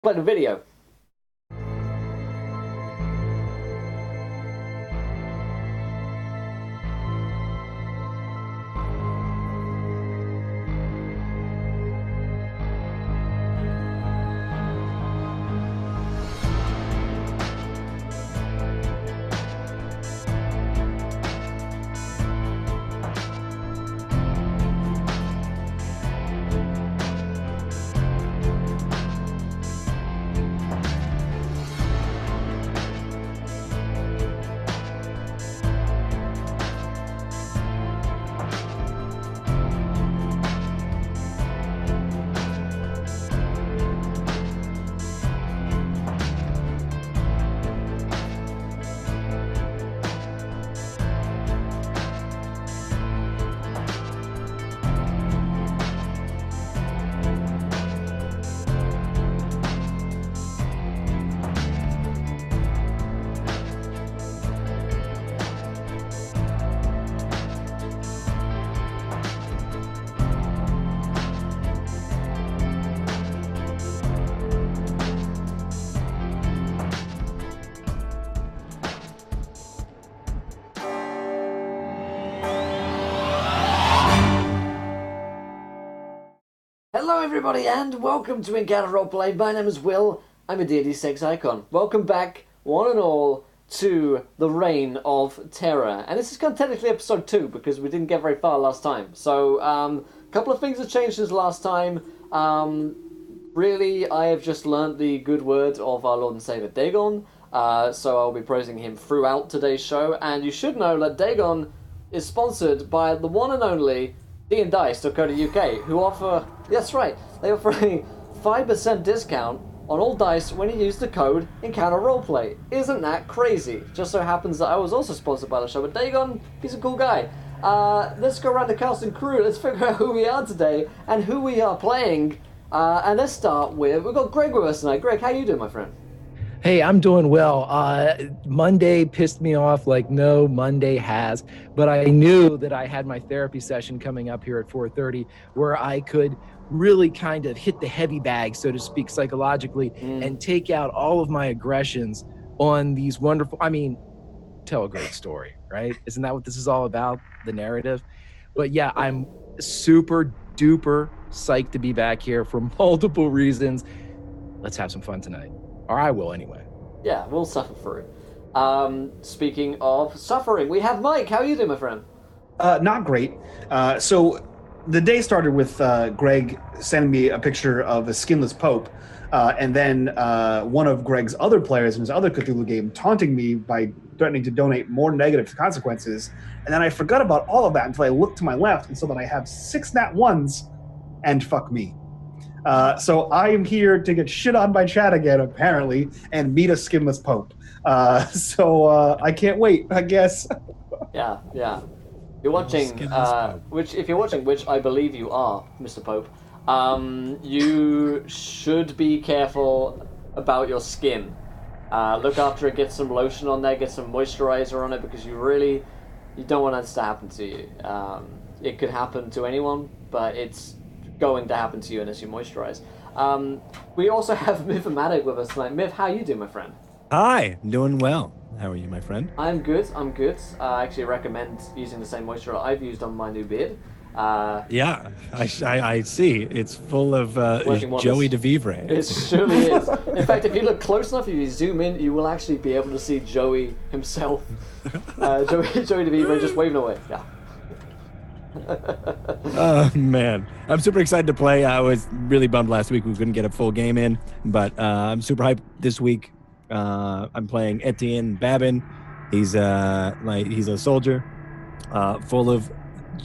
Play the video. Hello everybody and welcome to Encounter Roleplay. My name is Will, I'm a D&D 6 icon. Welcome back, one and all, to the Reign of Terror. And this is kind of technically episode 2 because we didn't get very far last time. So, a couple of things have changed since last time. Really, I have just learnt the good word of our Lord and Savior Dagon. So I'll be praising him throughout today's show. And you should know that Dagon is sponsored by the one and only DandDice.co.uk, who offer, that's right, they offer a 5% discount on all dice when you use the code Encounter Roleplay. Isn't that crazy? Just so happens that I was also sponsored by the show, but Dagon, he's a cool guy. Let's go around the cast and crew, let's figure out who we are today and who we are playing. And let's start with, we've got Greg with us tonight. Greg, how you doing, my friend? Hey, I'm doing well. Monday pissed me off like no Monday has, but I knew that I had my therapy session coming up here at 4:30 where I could really kind of hit the heavy bag, so to speak, psychologically, and take out all of my aggressions on these wonderful, tell a great story, right? Isn't that what this is all about, the narrative? But yeah, I'm super duper psyched to be back here for multiple reasons. Let's have some fun tonight. Or I will, anyway. Yeah, we'll suffer through. Speaking of suffering, we have Mike. How are you doing, my friend? Not great. So the day started with Greg sending me a picture of a skinless Pope, and then one of Greg's other players in his other Cthulhu game taunting me by threatening to donate more negative consequences. And then I forgot about all of that until I looked to my left and saw that I have 6 nat 1s and fuck me. So I am here to get shit on by chat again, apparently, and meet a skinless Pope. So I can't wait, I guess. Yeah. You're watching, if you're watching, which I believe you are, Mr. Pope, you should be careful about your skin. Look after it, get some lotion on there, get some moisturizer on it, because you don't want that to happen to you. It could happen to anyone, but it's going to happen to you unless you moisturize. We also have Mythomatic with us tonight. Myth, how you doing, my friend? Hi, I'm doing well. How are you, my friend? I'm good. I actually recommend using the same moisturizer I've used on my new beard. Yeah, I see. It's full of Joey DeVivre. It surely is. In fact, if you look close enough, if you zoom in, you will actually be able to see Joey himself. Joey DeVivre just waving away. Yeah. Oh man, I'm super excited to play. I was really bummed last week we couldn't get a full game in, but I'm super hyped this week. I'm playing Etienne Babin. He's a soldier, full of,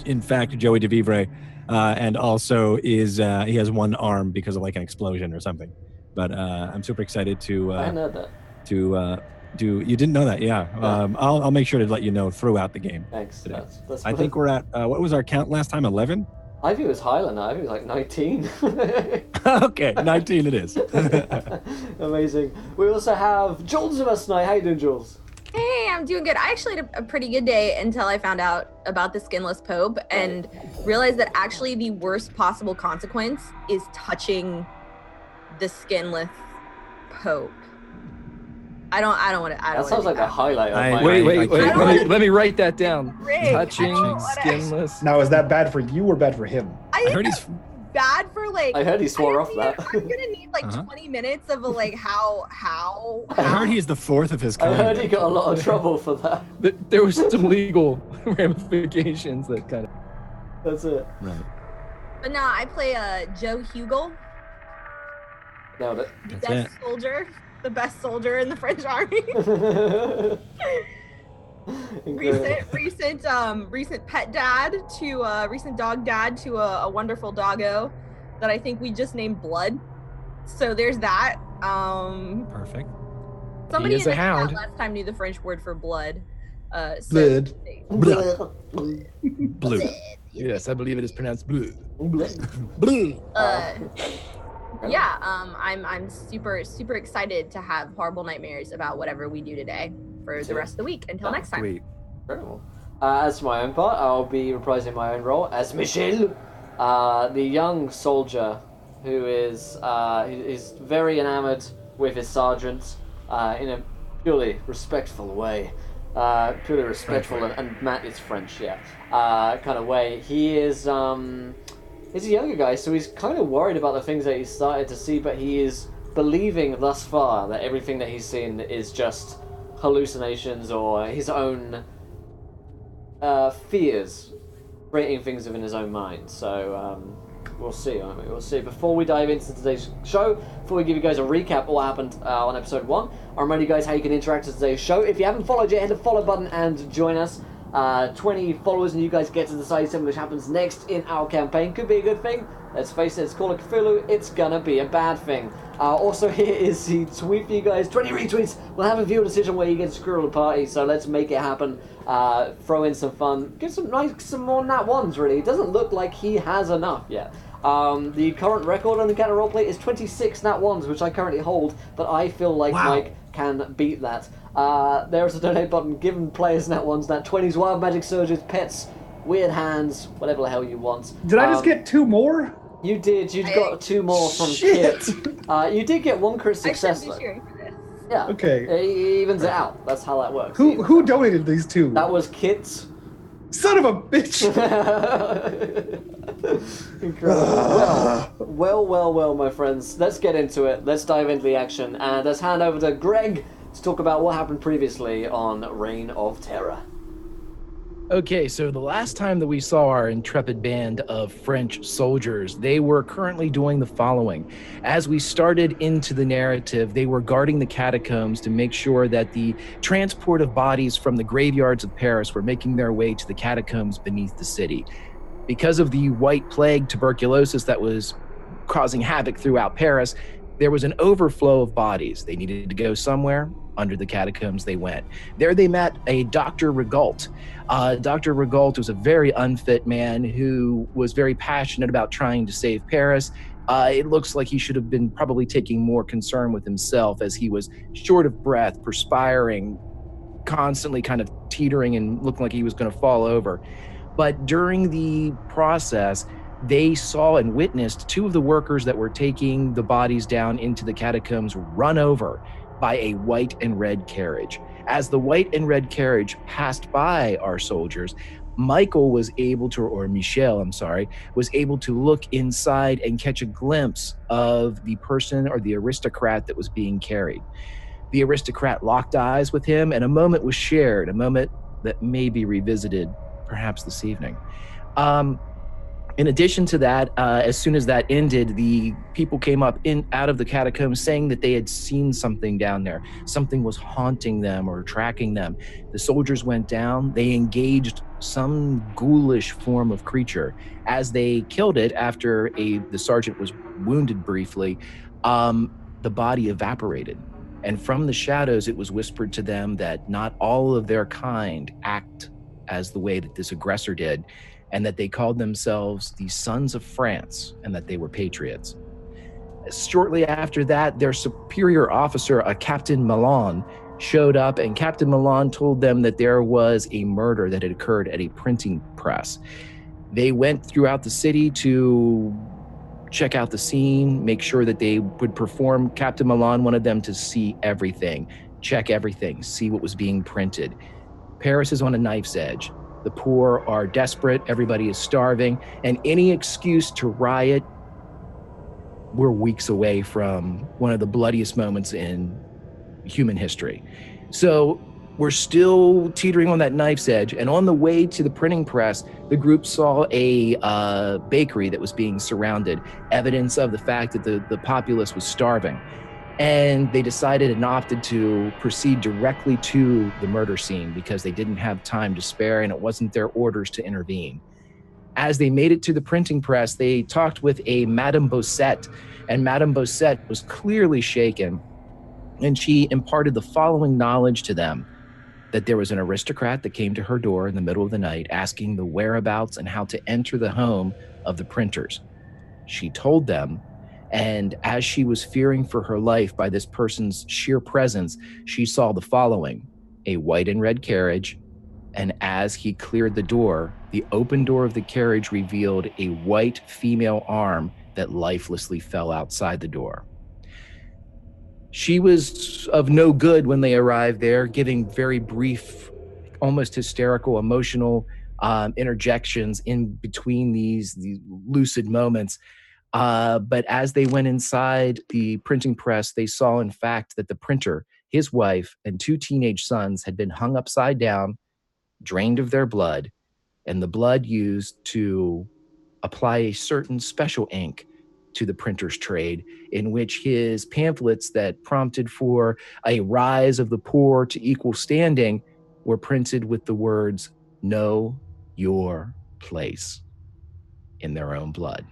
in fact, Joey DeVivre, and also he has one arm because of like an explosion or something. But I'm super excited to. I know that. You didn't know that, yeah. I'll make sure to let you know throughout the game. Thanks. Today. That's I think we're at what was our count last time? 11? I think it was Highlander. I think it was like 19. Okay, 19 it is. Amazing. We also have Jules with us tonight. How you doing, Jules? Hey, I'm doing good. I actually had a pretty good day until I found out about the skinless Pope and realized that actually the worst possible consequence is touching the skinless Pope. I don't want to. That sounds like a highlight of my Wait. I don't Let me write that down. Rig. Touching, I don't wanna- skinless. Now, is that bad for you or bad for him? I heard think he's. bad for like. I heard he swore off that. I'm gonna need like 20 minutes of like how. I heard he's the fourth of his I kind. heard he got a lot of trouble for that. There was some legal ramifications that kind of. That's it. Right. But no, I play Joe Hugel, Nailed it. the That's best soldier, the best soldier in the French army. recent pet dad to recent dog dad to a wonderful doggo that I think we just named Blood. So there's that. Perfect. Somebody He is in a the hound. chat last time knew the French word for blood. Blood. Blue. Yes, I believe it is pronounced blue. Blue. Yeah, I'm super excited to have horrible nightmares about whatever we do today for the rest of the week. Until next time. Sweet. Incredible. As for my own part, I'll be reprising my own role as Michel, the young soldier who is very enamored with his sergeant in a purely respectful way. Purely respectful and Matt is French, yeah. Kind of way. He is he's a younger guy, so he's kind of worried about the things that he's started to see, but he is believing thus far that everything that he's seen is just hallucinations or his own fears, creating things within his own mind. So we'll see, won't we? We'll see. Before we dive into today's show, before we give you guys a recap of what happened on episode 1, I'll remind you guys how you can interact with today's show. If you haven't followed yet, hit the follow button and join us. 20 followers and you guys get to decide something which happens next in our campaign. Could be a good thing. Let's face it, it's called a Cthulhu. It's gonna be a bad thing. Also, here is the tweet for you guys. 20 retweets. We'll have a viewer decision where you get to screw the party, so let's make it happen. Throw in some fun. Get some more nat ones, really. It doesn't look like he has enough yet. The current record on the Encounter Roleplay is 26 nat ones, which I currently hold, but I feel like Mike can beat that. There's a donate button. Giving players nat ones, nat 20s, wild magic surges, pets, weird hands, whatever the hell you want. Did I just get 2 more? You did. You got 2 more from Kit. You did get 1 crit success I should though. be cheering for this. Yeah. Okay. It evens it out. That's how that works. Who donated these 2? That was Kit's. Son of a bitch! Incredible. Well, my friends. Let's get into it. Let's dive into the action, and let's hand over to Greg to talk about what happened previously on Reign of Terror. Okay, so the last time that we saw our intrepid band of French soldiers, they were currently doing the following. As we started into the narrative, they were guarding the catacombs to make sure that the transport of bodies from the graveyards of Paris were making their way to the catacombs beneath the city. Because of the white plague tuberculosis that was causing havoc throughout Paris, there was an overflow of bodies. They needed to go somewhere. Under the catacombs they went. There they met a Dr. Rigault. Dr. Rigault was a very unfit man who was very passionate about trying to save Paris. It looks like he should have been probably taking more concern with himself, as he was short of breath, perspiring, constantly kind of teetering and looking like he was going to fall over. But during the process, they saw and witnessed 2 of the workers that were taking the bodies down into the catacombs run over by a white and red carriage. As the white and red carriage passed by our soldiers, Michel, was able to look inside and catch a glimpse of the person or the aristocrat that was being carried. The aristocrat locked eyes with him, and a moment was shared, a moment that may be revisited perhaps this evening. In addition to that, as soon as that ended, the people came up out of the catacombs saying that they had seen something down there. Something was haunting them or tracking them. The soldiers went down. They engaged some ghoulish form of creature. As they killed it, after the sergeant was wounded briefly, the body evaporated. And from the shadows, it was whispered to them that not all of their kind act as the way that this aggressor did, and that they called themselves the Sons of France, and that they were patriots. Shortly after that, their superior officer, a Captain Milan, showed up, and Captain Milan told them that there was a murder that had occurred at a printing press. They went throughout the city to check out the scene, make sure that they would perform. Captain Milan wanted them to see everything, check everything, see what was being printed. Paris is on a knife's edge. The poor are desperate, everybody is starving, and any excuse to riot, we're weeks away from one of the bloodiest moments in human history. So we're still teetering on that knife's edge, and on the way to the printing press, the group saw a bakery that was being surrounded, evidence of the fact that the populace was starving. And they decided and opted to proceed directly to the murder scene because they didn't have time to spare and it wasn't their orders to intervene. As they made it to the printing press, they talked with a Madame Bossette, and Madame Bossette was clearly shaken, and she imparted the following knowledge to them: that there was an aristocrat that came to her door in the middle of the night asking the whereabouts and how to enter the home of the printers. She told them, and as she was fearing for her life by this person's sheer presence, she saw the following: a white and red carriage, and as he cleared the door, the open door of the carriage revealed a white female arm that lifelessly fell outside the door. She was of no good when they arrived there, giving very brief, almost hysterical, emotional interjections in between these lucid moments. But as they went inside the printing press, they saw, in fact, that the printer, his wife, and 2 teenage sons had been hung upside down, drained of their blood, and the blood used to apply a certain special ink to the printer's trade, in which his pamphlets that prompted for a rise of the poor to equal standing were printed with the words, "Know your place," in their own blood.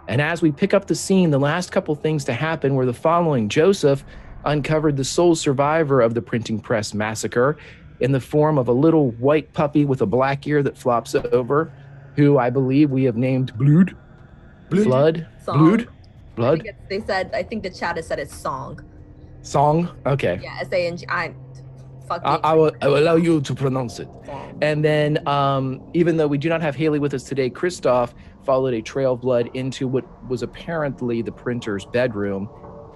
And as we pick up the scene, the last couple things to happen were the following. Joseph uncovered the sole survivor of the printing press massacre in the form of a little white puppy with a black ear that flops over, who I believe we have named Blood. Blood? Song. Blood? I think the chat has said it's Song. Song? Okay. Yeah, S-A-N-G. I will allow you to pronounce it. Song. And then, even though we do not have Haley with us today, Christoph followed a trail of blood into what was apparently the printer's bedroom,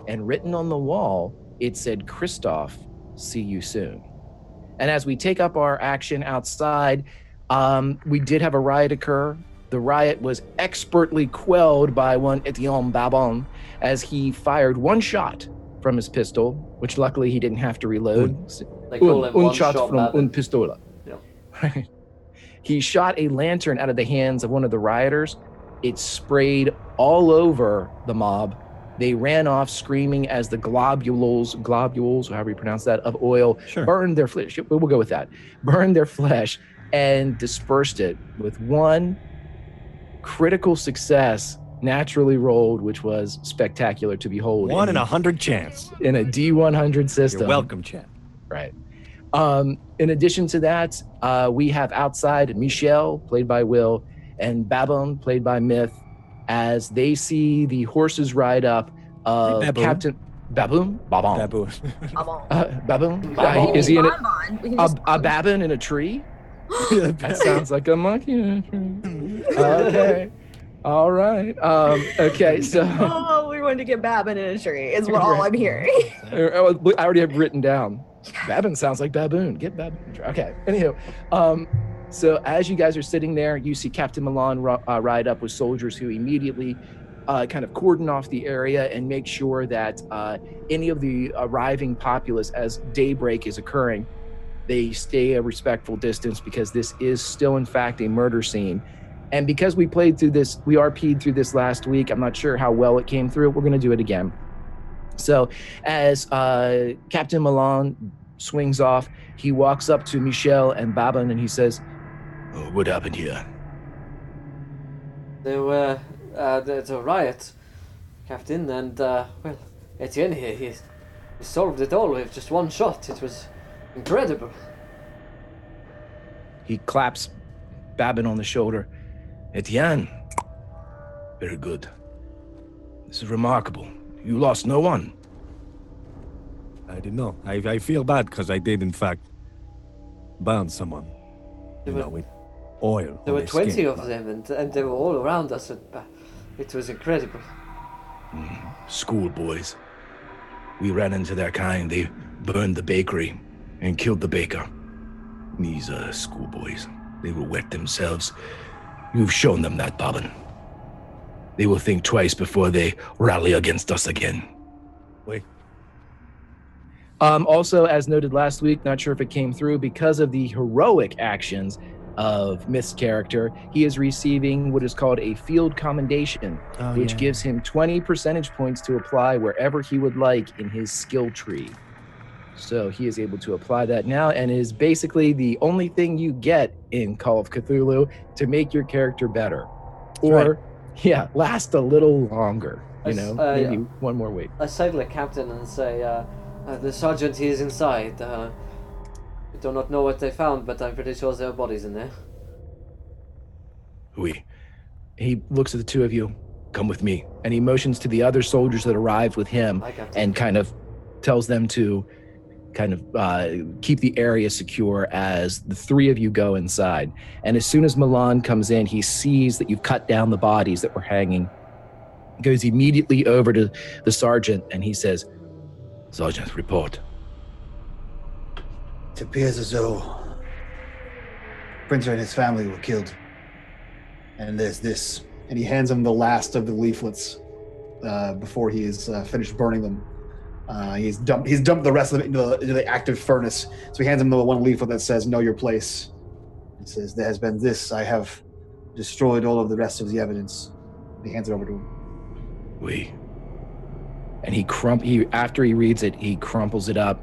and written on the wall, it said, "Christoph, see you soon." And as we take up our action outside, we did have a riot occur. The riot was expertly quelled by one Etienne Babon as he fired 1 shot from his pistol, which luckily he didn't have to reload. They call him one shot shot from Babin. un pistola. Yeah. He shot a lantern out of the hands of one of the rioters. It sprayed all over the mob. They ran off screaming as the globules, however you pronounce that, of oil burned their flesh. We'll go with that. Burned their flesh and dispersed it with one critical success naturally rolled, which was spectacular to behold. 1 in 100 chance. In a D100 system. You're welcome, chat. Right. In addition to that, we have outside Michel, played by Will, and Babon, played by Myth, as they see the horses ride up of Baboon. Captain Baboon? Babon. Baboon. Baboon? Babon. Is he in Bonbon. We can a just- babon in a tree? That sounds like a monkey in a tree. Okay. All right. Okay, so Oh, we wanted to get Babin in a tree, is what all I'm hearing. I already have written down. Babin sounds like baboon. Get baboon. Okay. Anywho, so as you guys are sitting there, you see Captain Milan ride up with soldiers who immediately kind of cordon off the area and make sure that any of the arriving populace, as daybreak is occurring, they stay a respectful distance, because this is still, in fact, a murder scene. And because we RP'd through this last week, I'm not sure how well it came through. We're going to do it again. So as Captain Milan swings off, he walks up to Michel and Babin and he says, "Oh, what happened here?" There's a riot, Captain, and, well, Etienne here, he solved it all with just 1 shot. It was incredible. He claps Babin on the shoulder. "Etienne, very good. This is remarkable. You lost no one." I didn't know. I feel bad because I did, in fact, burn someone. There You were- know, with oil. There on were their 20 skin. of them, and they were all around us. It was incredible. Schoolboys. We ran into their kind. They burned the bakery and killed the baker. These schoolboys. They will wet themselves. You've shown them that, Bobbin. They will think twice before they rally against us again. Wait. Also, as noted last week, not sure if it came through, because of the heroic actions of Myth's character, he is receiving what is called a field commendation, which gives him 20 percentage points to apply wherever he would like in his skill tree. So he is able to apply that now, and is basically the only thing you get in Call of Cthulhu to make your character better. Or, last a little longer. Maybe one more week. I say to the captain and say, the sergeant, he is inside. We do not know what they found, but I'm pretty sure there are bodies in there. He looks at the two of you. Come with me. And he motions to the other soldiers that arrived with him and kind of tells them to keep the area secure as the three of you go inside. And as soon as Milan comes in, he sees that you've cut down the bodies that were hanging. He goes immediately over to the sergeant and he says, Sergeant, report. It appears as though Printer and his family were killed. And there's this. And he hands him the last of the leaflets before he is finished burning them. He's dumped the rest of it into the active furnace. So he hands him the one leaflet that says, know your place. It says, there has been this. I have destroyed all of the rest of the evidence. He hands it over to him. And after he reads it, he crumples it up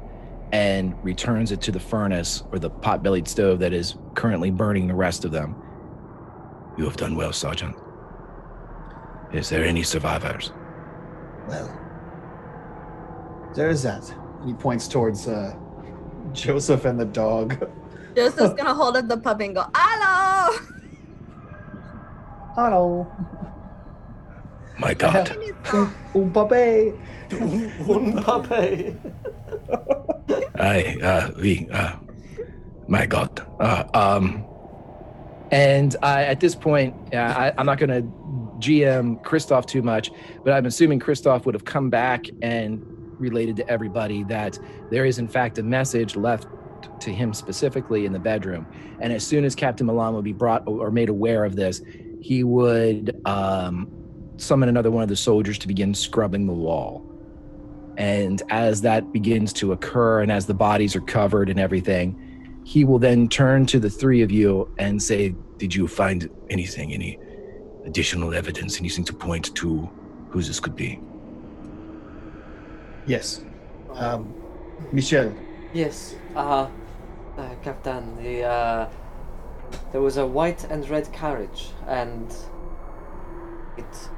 and returns it to the furnace or the pot-bellied stove that is currently burning the rest of them. You have done well, Sergeant. Is there any survivors? Well, there is that. And he points towards Joseph and the dog. Joseph's gonna hold up the puppy and go, "Hello!" Hello. My God. Un puppy. Un puppy. My God. And at this point, I'm not going to GM Christoph too much, but I'm assuming Christoph would have come back and related to everybody that there is in fact a message left to him specifically in the bedroom. And as soon as Captain Milan would be brought or made aware of this, he would summon another one of the soldiers to begin scrubbing the wall. And as that begins to occur and as the bodies are covered and everything, he will then turn to the three of you and say, did you find anything, any additional evidence, anything to point to who this could be? Yes. Michel. Yes. Captain, there was a white and red carriage, and it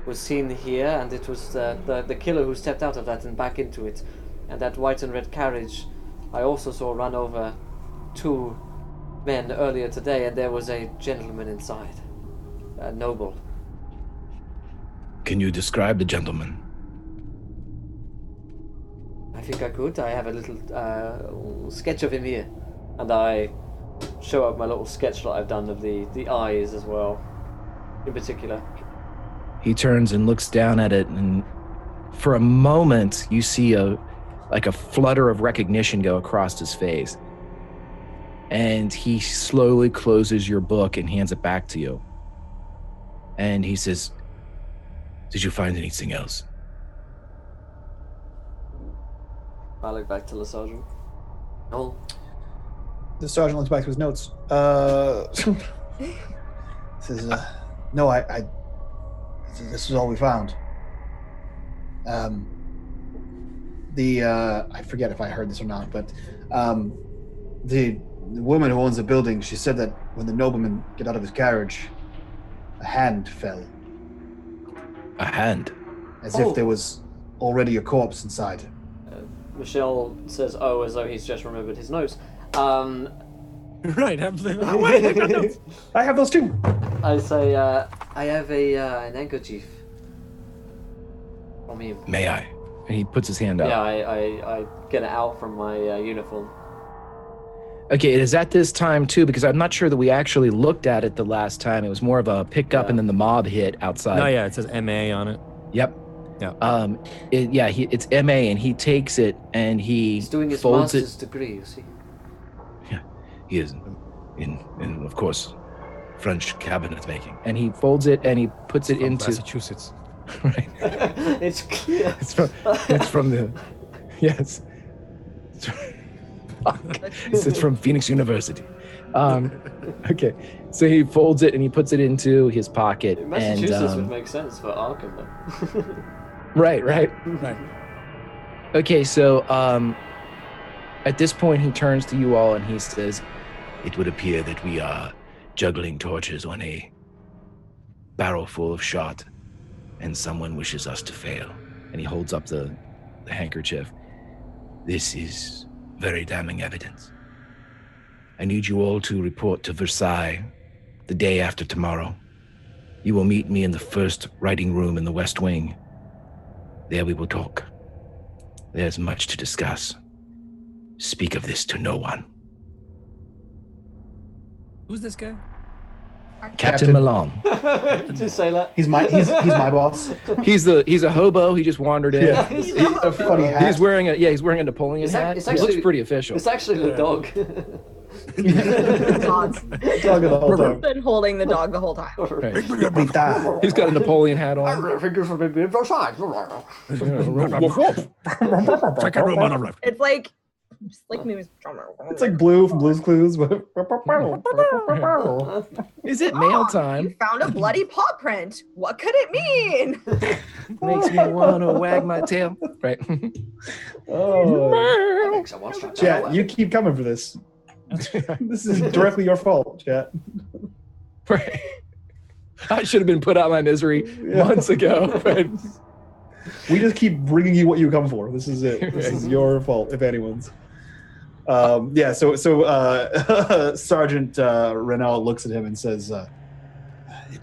was seen here, and it was the killer who stepped out of that and back into it. And that white and red carriage, I also saw run over 2 men earlier today, and there was a gentleman inside, a noble. Can you describe the gentleman? I think I could. I have a little sketch of him here, and I show up my little sketch that I've done of the eyes as well, in particular. He turns and looks down at it, and for a moment you see a flutter of recognition go across his face. And he slowly closes your book and hands it back to you. And he says, did you find anything else? I look back to the sergeant. No. The sergeant looks back to his notes. Says, no, this is all we found. I forget if I heard this or not, but the woman who owns the building, she said that when the nobleman got out of his carriage, a hand fell. A hand? As if there was already a corpse inside. Michelle says, "Oh," as though he's just remembered his notes. Right. Notes. I have those too. I say, I have an handkerchief from him. May I? And he puts his hand up. Yeah, I get it out from my uniform. Okay, it is at this time too, because I'm not sure that we actually looked at it the last time. It was more of a pickup, and then the mob hit outside. No, yeah, it says MA on it. Yep. Yeah. It's MA, and he takes it and He's doing his folds master's degree, you see. Yeah, he is in of course, French cabinet making. And he folds it and he puts it into Massachusetts. Right. It's clear. It's from the yes. It's from Phoenix University. Okay, so he folds it and he puts it into his pocket. Massachusetts and, would make sense for Arkham, though. Right. Okay, so at this point he turns to you all and he says, "It would appear that we are juggling torches on a barrel full of shot, and someone wishes us to fail." And he holds up the handkerchief. "This is very damning evidence. I need you all to report to Versailles the day after tomorrow. You will meet me in the first writing room in the West Wing. There we will talk. There's much to discuss. Speak of this to no one." Who's this guy? Captain Milan. Just say that. He's my boss. He's a hobo. He just wandered in. Yeah. A funny hat. He's wearing a Napoleon hat. it's He actually- looks pretty official. It's actually the dog. Dogs. Dog of the whole time. Been holding the dog the whole time. Right. He's got a Napoleon hat on. Thank you for being inside. Second room on the left. It's like movies. It's like Blue from Blue's Clues. Is it mail You time? found a bloody paw print. What could it mean? Makes me want to wag my tail. Right. Oh. Someone's trying to- Chat, you keep coming for this. This is directly your fault, chat. Right. I should have been put out of my misery months ago. Right. We just keep bringing you what you come for. This is it. This is your fault, if anyone's. So Sergeant Renault looks at him and says,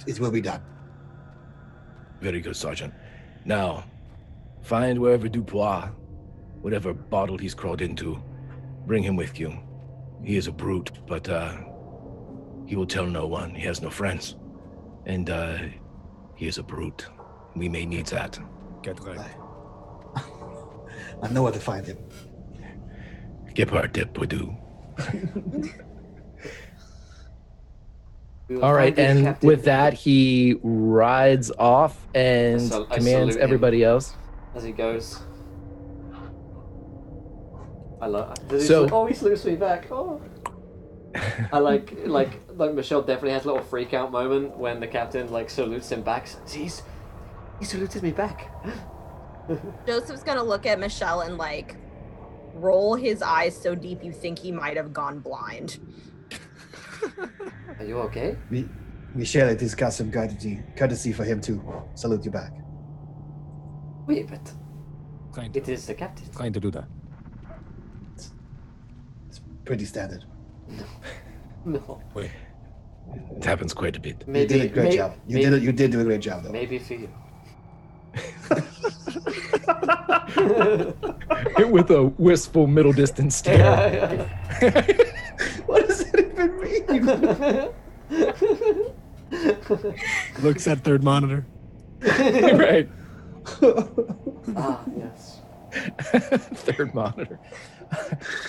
it will be done. Very good, Sergeant. Now, find wherever Dubois, whatever bottle he's crawled into, bring him with you. He is a brute, but he will tell no one. He has no friends. And he is a brute. We may need that. Get right. I know where to find him. Gepard de Poudou. We will All right, find you, and Captain. with that, he rides off and I commands salute everybody else. As he goes. I love. He salutes me back. Oh. I like Michelle definitely has a little freak out moment when the captain salutes him back. He saluted me back. Joseph's gonna look at Michelle and roll his eyes so deep you think he might have gone blind. Are you okay? Michelle, it is custom courtesy for him to salute you back. Wait, but Kind it is the captain. to do that. It's pretty standard. No. Wait. It happens quite a bit. You did a great job. You did do a great job, though. Maybe for you. With a wistful middle distance stare. What does it even mean? Looks at third monitor. Right. Ah, yes. Third monitor.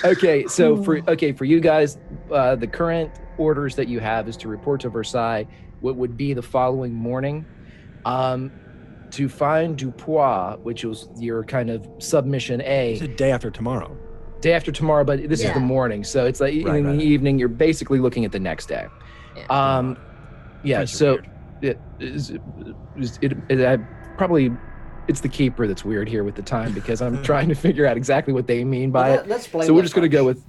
Okay, so for you guys, the current orders that you have is to report to Versailles what would be the following morning. To find Dupois, which was your kind of submission A. It's a day after tomorrow. Day after tomorrow, but this is the morning, so it's like in the evening. You're basically looking at the next day. Yeah. So it's the keeper that's weird here with the time because I'm trying to figure out exactly what they mean by it. Let's blame So we're the just gonna go with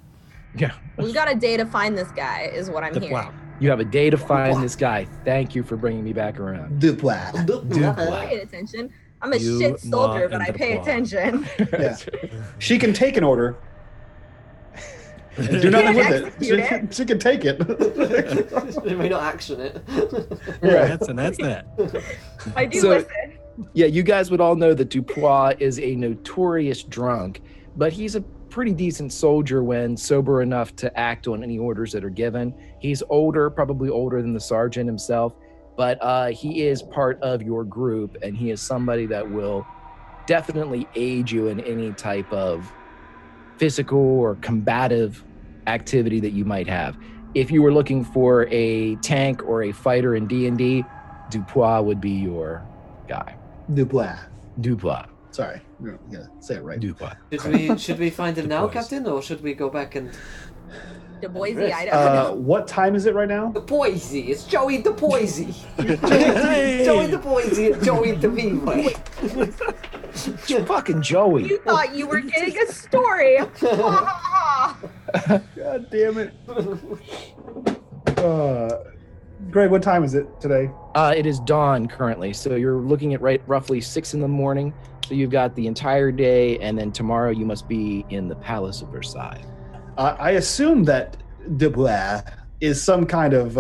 We've got a day to find this guy, is what I'm hearing. Wow. you have a day to find this guy. Thank you for bringing me back around. Dupois. I pay attention. I'm a shit soldier, but I pay attention. Yeah. She can take an order. And do nothing with it. She can take it. They may not action it. Yeah. That's that. I do So- listen. Yeah, you guys would all know that Dupois is a notorious drunk, but he's a pretty decent soldier when sober enough to act on any orders that are given. He's older, probably older than the sergeant himself, but he is part of your group, and he is somebody that will definitely aid you in any type of physical or combative activity that you might have. If you were looking for a tank or a fighter in D&D, Dupois would be your guy. Dubois. Dupois. Sorry, you gotta say it right. Dupois. Should we find him now, Boys. Captain, or should we go back and The Boise, Risk. I don't know. What time is it right now? the Boise? It's Joey the Boise. Hey! Joey the Boise and Joey the Vivo. Fucking Joey. You thought you were getting a story. Ha, ha, ha. God damn it. Greg, what time is it today? It is dawn currently, so you're looking at roughly 6 in the morning. So you've got the entire day, and then tomorrow you must be in the Palace of Versailles. I assume that Dubois is some kind of.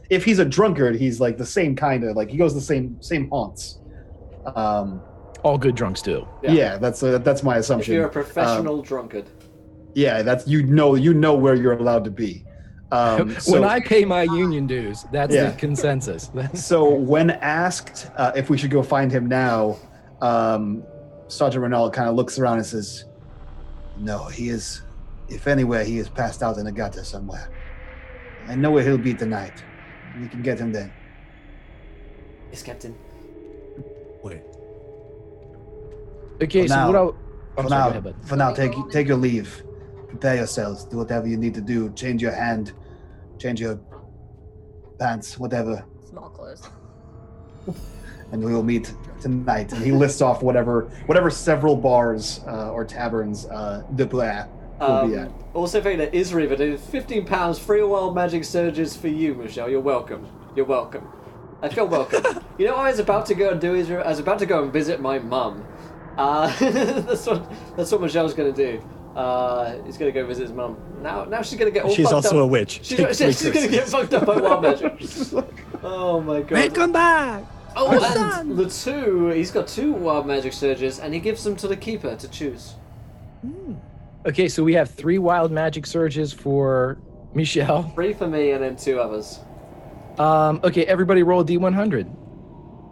If he's a drunkard, he's like the same kind of like he goes the same haunts. All good drunks do. Yeah, that's my If assumption. you're a professional drunkard. Yeah, that's you know where you're allowed to be. When I pay my union dues, that's Yeah. the consensus. So when asked if we should go find him now, Sergeant Renault kind of looks around and says, "No, he is. If anywhere, he is passed out in a gutter somewhere. I know where he'll be tonight. We can get him then." Yes, Captain. Wait. Okay, For so now- what I'll... For I'm sorry, now, go ahead, bud. for now, take your leave. Prepare yourselves. Do whatever you need to do. Change your hand. Change your pants. Whatever. Small clothes. And we will meet tonight. And he lists off whatever several bars or taverns Dubois will be at. Also, for that is riveted. £15 free wild magic surges for you, Michelle. You're welcome. You're welcome. I feel welcome. You know what I was about to go and do? I was about to go and visit my mum. That's what Michelle's gonna do. He's gonna go visit his mum. Now she's gonna get all She's fucked also up. a witch. She's gonna get fucked up by wild magic. Oh my god. Hey, come back! Oh, Our and son! he's got 2 wild magic surges, and he gives them to the keeper to choose. Okay, so we have 3 wild magic surges for Michelle. 3 for me, and then 2 others. Okay, everybody roll a D100.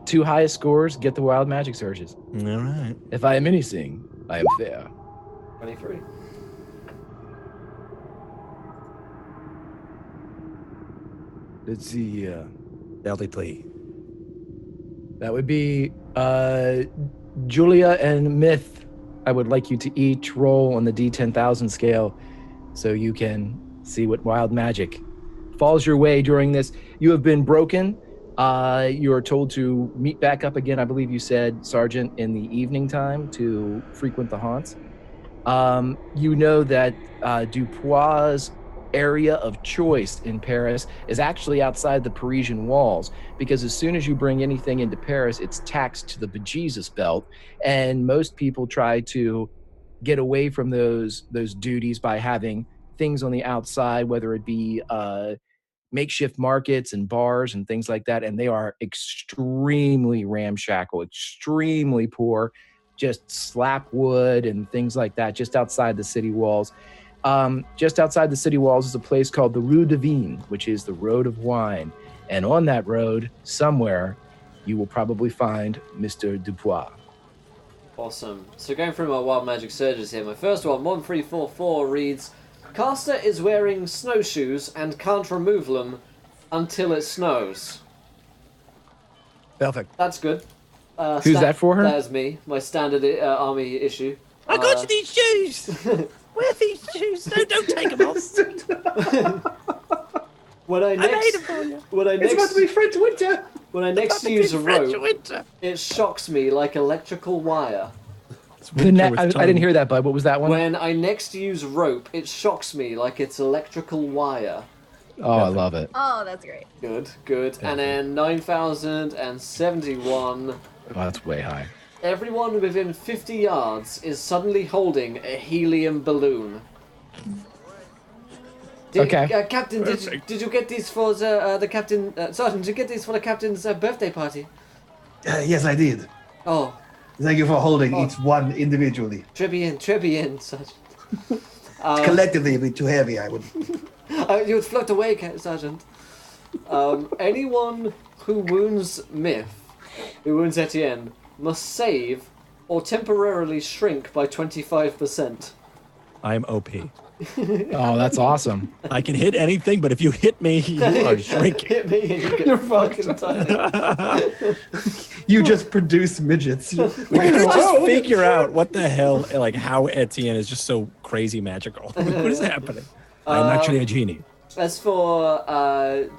2 highest scores get the wild magic surges. All right. If I am anything, I am fair. 23. Let's see. Deadly plea. That would be Julia and Myth. I would like you to each roll on the D10,000 scale so you can see what wild magic falls your way during this. You have been broken. You are told to meet back up again, I believe you said, Sergeant, in the evening time to frequent the haunts. You know that Dupois' area of choice in Paris is actually outside the Parisian walls, because as soon as you bring anything into Paris, it's taxed to the bejesus belt, and most people try to get away from those duties by having things on the outside, whether it be makeshift markets and bars and things like that, and they are extremely ramshackle, extremely poor, just slap wood and things like that, just outside the city walls. Just outside the city walls is a place called the Rue de Vin, which is the Road of Wine. And on that road, somewhere, you will probably find Mr. Dupois. Awesome. So going through my wild magic surges here, my first one, 1344, reads, Caster is wearing snowshoes and can't remove them until it snows. Perfect. That's good. Who's that for her? That is me, my standard army issue. I got you these shoes! Wear these shoes! No, don't take them off! When I I made next, them for you! when I It's about next, to be French winter. when I next use a French rope, winter. it shocks me like electrical wire. I didn't hear that, bud. What was that one? When I next use rope, it shocks me like it's electrical wire. Oh, I love it. Oh, that's great. Good, good. And then 9,071. Oh, that's way high. Everyone within 50 yards is suddenly holding a helium balloon. Okay. Captain, did you get these for the captain? Sergeant, did you get these for the captain's birthday party? Yes, I did. Oh, Thank you for holding Oh. each one individually. Trebian, Sergeant. Collectively, it'd be too heavy. I would. You would float away, Sergeant. Anyone who wounds who wounds Etienne, must save or temporarily shrink by 25%. I'm OP. Oh, that's awesome. I can hit anything, but if you hit me, you are shrinking. Hit me and you get fucking tired. You just produce midgets. We gotta just figure out what the hell, like how Etienne is just so crazy magical. Like, what is happening? I'm actually a genie. As for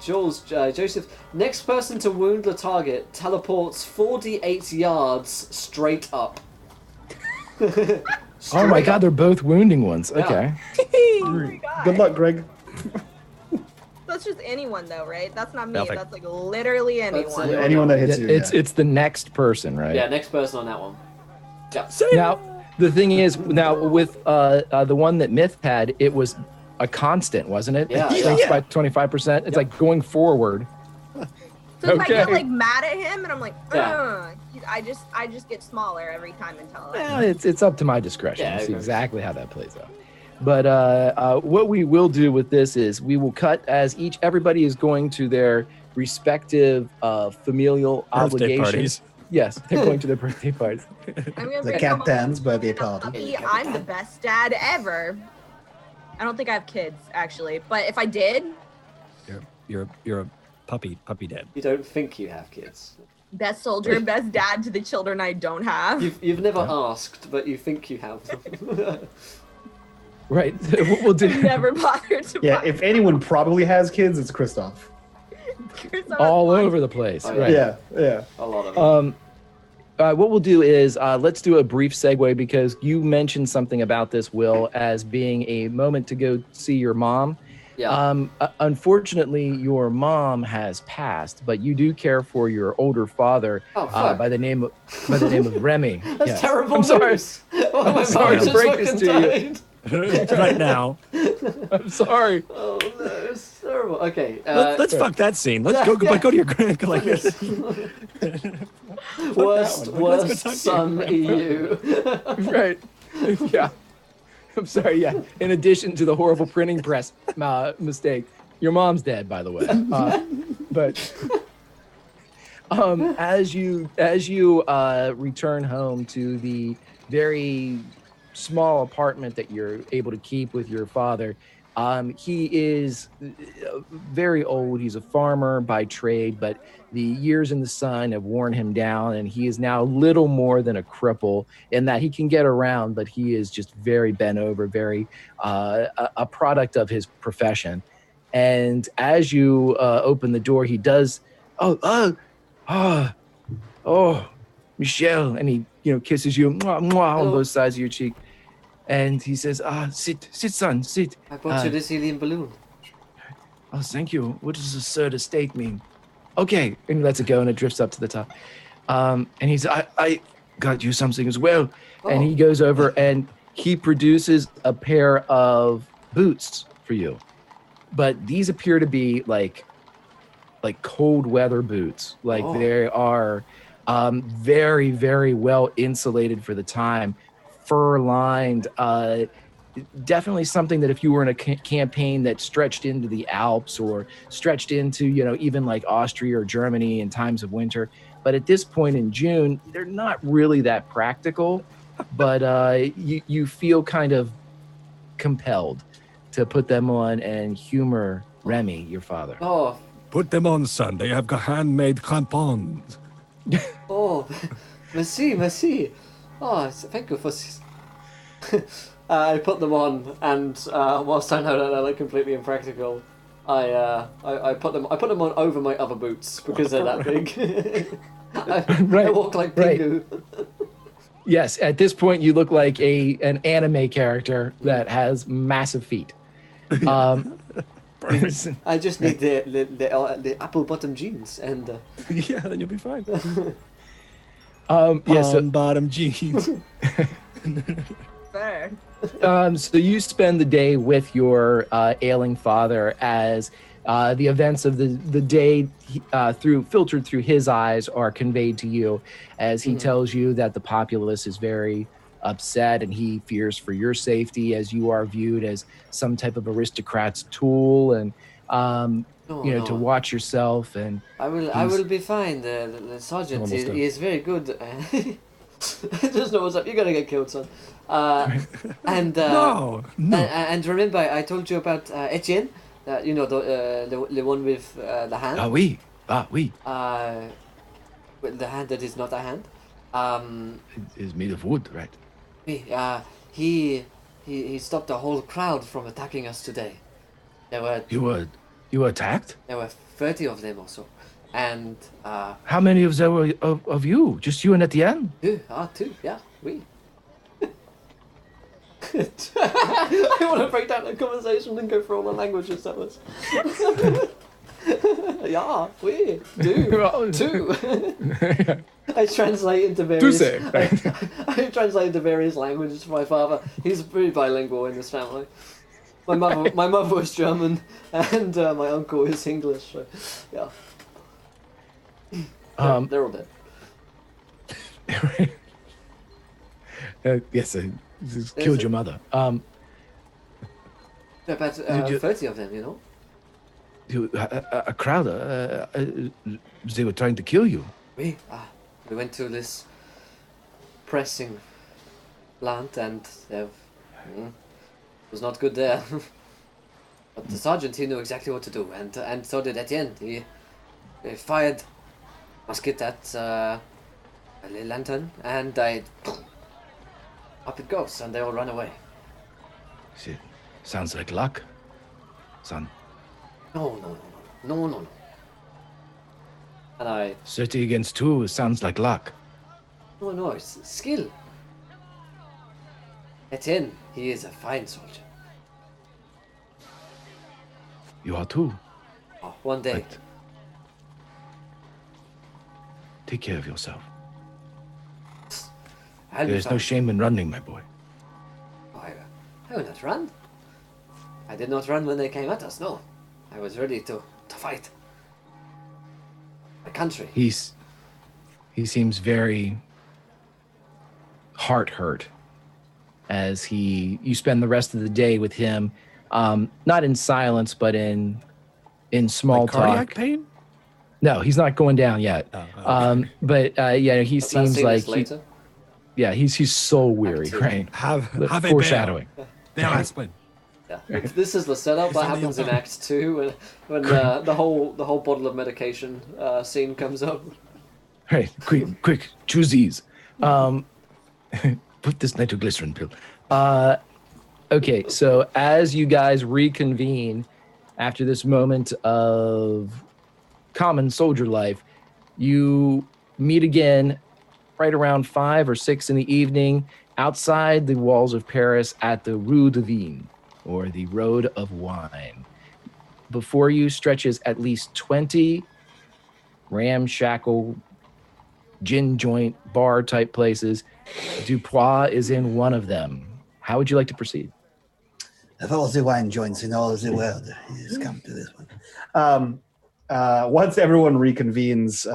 Joseph, next person to wound the target teleports 48 yards straight up. Oh my god, they're both wounding ones. Yeah. Okay. Oh my god. Good luck, Greg. That's just anyone though, right? That's not me. Nothing. That's like literally anyone. Anyone that hits you. It's the next person, right? Yeah, next person on that one. Yeah. Now, the thing is, now with the one that Myth had, it was a constant, wasn't it? Yeah, It yeah. shrinks by 25%. It's like going forward. So if I get Okay. like mad at him and I'm like, Yeah. I just get smaller every time until Well, it's up to my discretion. Yeah, to see okay. exactly how that plays out. But what we will do with this is we will cut as everybody is going to their respective familial Birthday obligations. parties. Yes, they're going to their birthday parties. I'm gonna The bring captain's home birthday a party. puppy. I'm the best dad ever. I don't think I have kids actually, but if I did, You're a puppy dad. You don't think you have kids. best soldier, best dad to the children I don't have. You've never asked, but you think you have them. Right. What we'll do Never bothered to. Yeah, if anyone probably has kids, it's Christoph. all over the place. Oh, yeah. Right. Yeah. A lot of them. What we'll do is let's do a brief segue because you mentioned something about this, Will, as being a moment to go see your mom. Yeah. Unfortunately, your mom has passed, but you do care for your older father Oh, fuck. by the name of Remy. That's Yeah. terrible I'm sorry. news. Oh, my sorry mom to just break this fucking to you. died. Right now. I'm sorry. Oh no, it's terrible. Okay. Let's fuck that scene. Let's go to your grand. Like, worst one. Let's go talk to son EU. Right. Yeah. I'm sorry. Yeah. In addition to the horrible printing press mistake, your mom's dead, by the way. But as you return home to the very small apartment that you're able to keep with your father, he is very old. He's a farmer by trade, but the years in the sun have worn him down, and he is now little more than a cripple in that he can get around, but he is just very bent over, very a product of his profession. And as you open the door, he does, Michelle, and he kisses you on both sides of your cheek. And he says, sit, son, sit. I bought you this helium balloon. Oh, thank you. What does assert estate mean? Okay. And he lets it go and it drifts up to the top. And he's, I got you something as well. And he goes over and he produces a pair of boots for you. But these appear to be like cold weather boots. Like they are very, very well insulated for the time. Fur lined, definitely something that if you were in a campaign that stretched into the Alps or stretched into, even like Austria or Germany in times of winter. But at this point in June, they're not really that practical, but you feel kind of compelled to put them on and humor Remy, your father. Oh, put them on, son. They have handmade crampons. oh, merci. Oh, thank you for. I put them on, and whilst I know that they're like completely impractical, I put them on over my other boots because they're that big. I walk like Pingu. Yes, at this point you look like an anime character that has massive feet. I just need the apple bottom jeans and. Yeah, then you'll be fine. Bottom jeans. Fair. So you spend the day with your ailing father as The events of the day filtered through his eyes are conveyed to you as he tells you that the populace is very upset and he fears for your safety as you are viewed as some type of aristocrat's tool and to watch yourself. And I will be fine. The sergeant he is very good. I just know what's up. You're gonna get killed, son. And No. and remember, I told you about Etienne. The one with the hand. Oui. With the hand that is not a hand. It is made of wood, right? He stopped a whole crowd from attacking us today. There were You were attacked? There were 30 of them or so. And How many of there were of you? Just you and Etienne? two, yeah, we. I want to break down the conversation and go through all the languages that was. Yeah, we do. Two. I translate into various. I translate into various languages for my father. He's pretty bilingual in this family. My mother was German, and my uncle is English. So, yeah. They're all dead. Yes, I just killed your mother. About 30 of them, A crowd. They were trying to kill you. We went to this pressing plant, and it was not good there. But the sergeant, he knew exactly what to do, and so did Etienne. He fired musket at a lantern, and up it goes, and they all run away. Shit. Sounds like luck, son. No. And 30 against 2 sounds like luck. No, it's skill. Etienne, he is a fine soldier. You are too. Oh, one day. But take care of yourself. There's no shame in running, my boy. I will not run. I did not run when they came at us, no. I was ready to fight. My country. He seems very heart hurt as you spend the rest of the day with him, not in silence, but in small like talk. Cardiac pain? No, he's not going down yet. Oh, okay. But he seems like he's so weary, right? Have foreshadowing. They'll explain. Yeah. This is the setup that happens in Act 2 when the whole bottle of medication scene comes up. Right, quick, choose these. Put this nitroglycerin pill. Okay, so as you guys reconvene after this moment of common soldier life, you meet again right around 5 or 6 in the evening outside the walls of Paris at the Rue de Vin, or the Road of Wine. Before you stretches at least 20 ramshackle gin joint bar type places. Dupois is in one of them. How would you like to proceed? Of all the wine joints in all the world, he's come to this one. Once everyone reconvenes,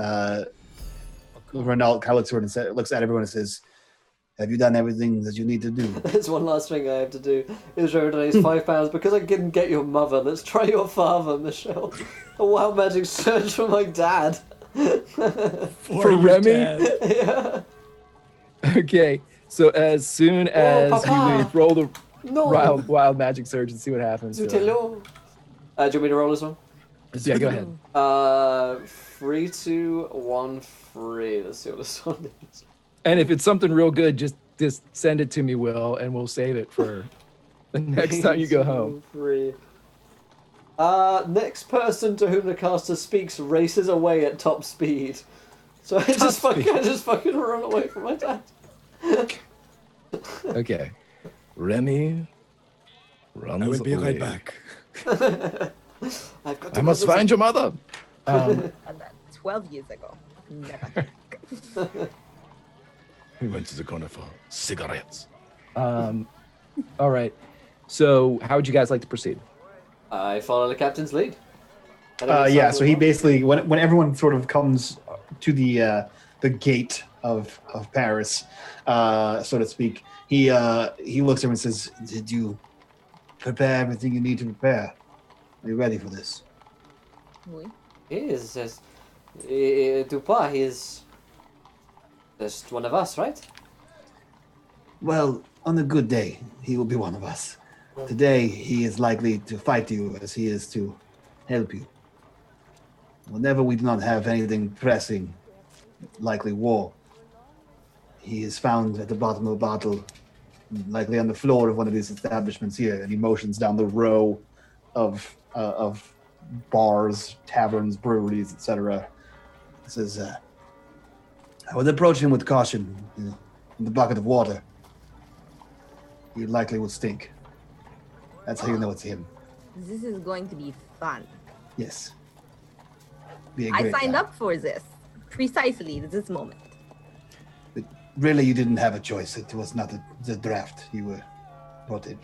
Renault kind of looks at everyone and says, "Have you done everything that you need to do?" There's one last thing I have to do. Is raise £5 because I didn't get your mother. Let's try your father, Michelle. A wild magic search for my dad. For Remy? Yeah. Okay, so as soon as you leave, roll the No. wild magic surge and see what happens. Do you want me to roll this one? Yeah, go ahead. 3, 2, 1, 3. Let's see what this one is. And if it's something real good, just send it to me, Will, and we'll save it for the next time you go home. 3. Next person to whom the caster speaks races away at top speed. So I just fucking run away from my dad. Okay. Remy, run I will away. be right back. I must find your mother. Done that 12 years ago. Never. We went to the corner for cigarettes. All right. So how would you guys like to proceed? I follow the captain's lead. Yeah, so he basically, when everyone sort of comes to the gate of Paris, so to speak, he looks at him and says, "Did you prepare everything you need to prepare? Are you ready for this?" Oui. He is just Dupas. He is just one of us, right? Well, on a good day, he will be one of us. Today, he is likely to fight you as he is to help you. Whenever we do not have anything pressing, likely war, he is found at the bottom of a bottle, likely on the floor of one of these establishments here, and he motions down the row of bars, taverns, breweries, etc. He says, I would approach him with caution, in the bucket of water. He likely will stink. That's how you know it's him. This is going to be fun. Yes. Be a I great signed guy. up for this precisely this moment. But really, you didn't have a choice. It was not the draft. You were brought in.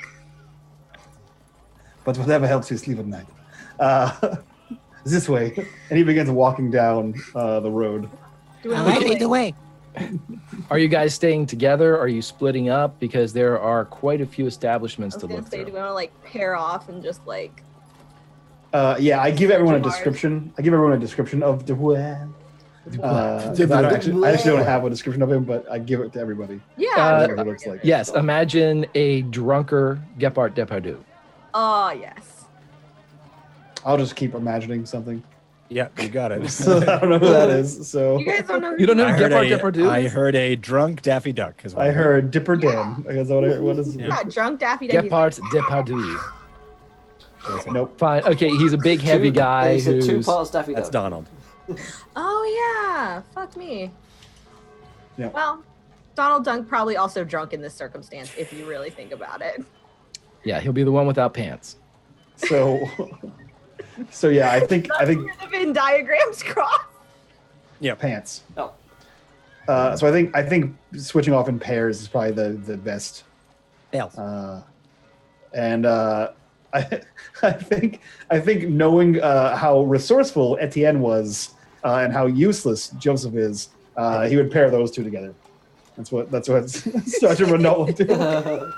But whatever helps you sleep at night. This way. And he begins walking down the road. Lead the way. Are you guys staying together? Are you splitting up? Because there are quite a few establishments I was to gonna look say, do through. we want to like pair off and just like? Yeah, I give everyone a Bars. description. I give everyone a description of Duhuan. I actually don't have a description of him, but I give it to everybody. Yeah. Uh, I'm Whatever sure he looks like. Yes, imagine a drunker Gepard Depardieu. Oh yes. I'll just keep imagining something. Yeah, you got it. So I don't know who that is. So You guys don't know. You don't know I who heard, Gepard Depardieu I is? heard a drunk Daffy Duck. Is what I heard Dipper Dan. I guess what is Yeah, drunk Daffy Duck. Gepard Depardieu. Nope. Fine. Okay, he's a big, heavy guy He said two who's... parts Daffy That's Duck. Donald. Oh yeah. Fuck me. Yeah. Well, Donald Duck probably also drunk in this circumstance, if you really think about it. Yeah, he'll be the one without pants. So yeah, I think Where the Venn diagrams cross. pants. Oh. So I think switching off in pairs is probably the best. Else. And I think knowing how resourceful Etienne was and how useless Joseph is, he would pair those two together. That's what Sergeant Renault would do.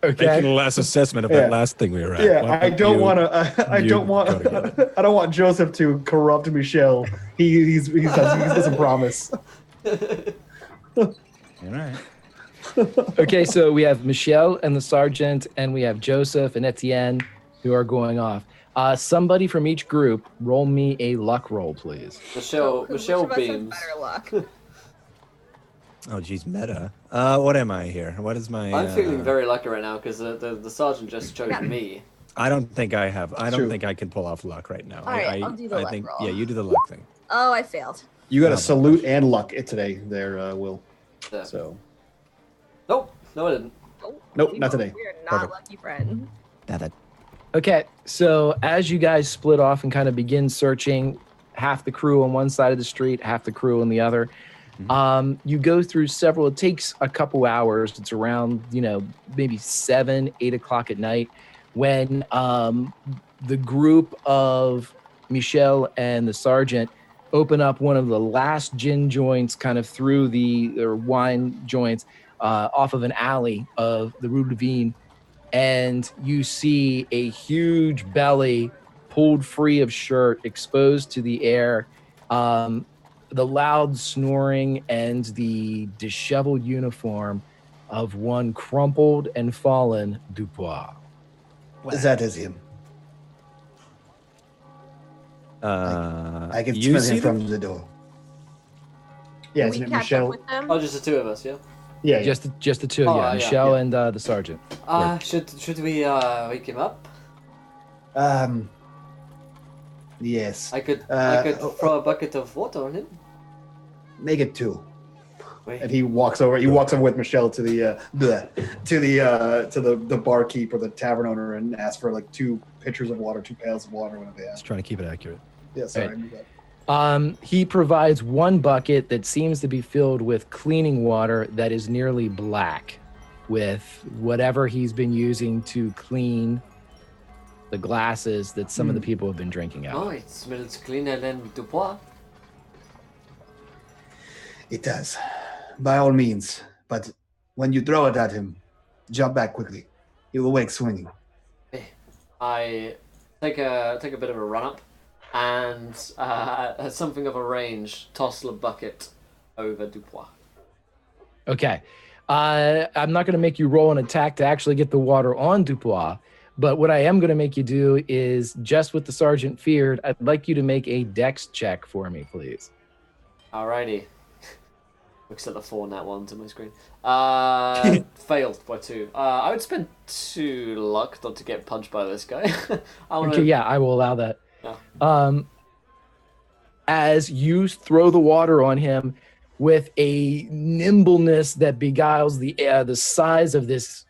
Okay. Making a last assessment of Yeah. that last thing we were at. Yeah, Why I don't you- want to. I you don't want. go together? I don't want Joseph to corrupt Michelle. He doesn't promise. All right. Okay, so we have Michelle and the sergeant, and we have Joseph and Etienne who are going off. Somebody from each group, roll me a luck roll, please. Michelle Which of us has beams. better luck? Oh, geez, meta. What am I here? What is my? I'm feeling very lucky right now because the sergeant just chose me. I don't think I have. I don't True. think I can pull off luck right now. All right, I'll do the luck think. roll. Yeah, you do the luck thing. Oh, I failed. You got Oh, a salute and luck today, there, Will. Yeah. So Nope, no, I didn't. Oh, Nope, we not were- today. We're not Perfect. lucky friends. Okay, so as you guys split off and kind of begin searching, half the crew on one side of the street, half the crew on the other, you go through several. It takes a couple hours. It's around, maybe 7, 8 o'clock at night when the group of Michelle and the sergeant open up one of the last gin joints kind of through or wine joints off of an alley of the Rue de Vigne. And you see a huge belly pulled free of shirt, exposed to the air, the loud snoring and the disheveled uniform of one crumpled and fallen Dubois. that is him. I can you smell see him them? from the door. Yeah, Can isn't we it catch Michelle? up with them? Oh, just the two of us, yeah. Yeah, Just the two, Oh, yeah, yeah, Michelle yeah. and the sergeant. Should we wake him up? Yes. I could oh, throw a bucket of water on him. Make it 2. Wait. And he walks over. He walks over with Michelle to the barkeep or the tavern owner and asks for like 2 pitchers of water, 2 pails of water, whatever they Just ask. trying to keep it accurate. Yeah, sorry. Right. I knew that. He provides one bucket that seems to be filled with cleaning water that is nearly black with whatever he's been using to clean the glasses that some of the people have been drinking out Oh, of. it smells cleaner than Dubois. It does, by all means. But when you throw it at him, jump back quickly. He will wake swinging. I take a bit of a run up, and at something of a range, toss the bucket over Dubois. Okay. I'm not going to make you roll an attack to actually get the water on Dubois, but what I am going to make you do is, just with the Sergeant feared, I'd like you to make a dex check for me, please. Alrighty. Looks at the 4 nat ones on my screen. Failed by 2. I would spend 2 luck not to get punched by this guy. Okay, yeah, I will allow that. Yeah. As you throw the water on him with a nimbleness that beguiles the size of this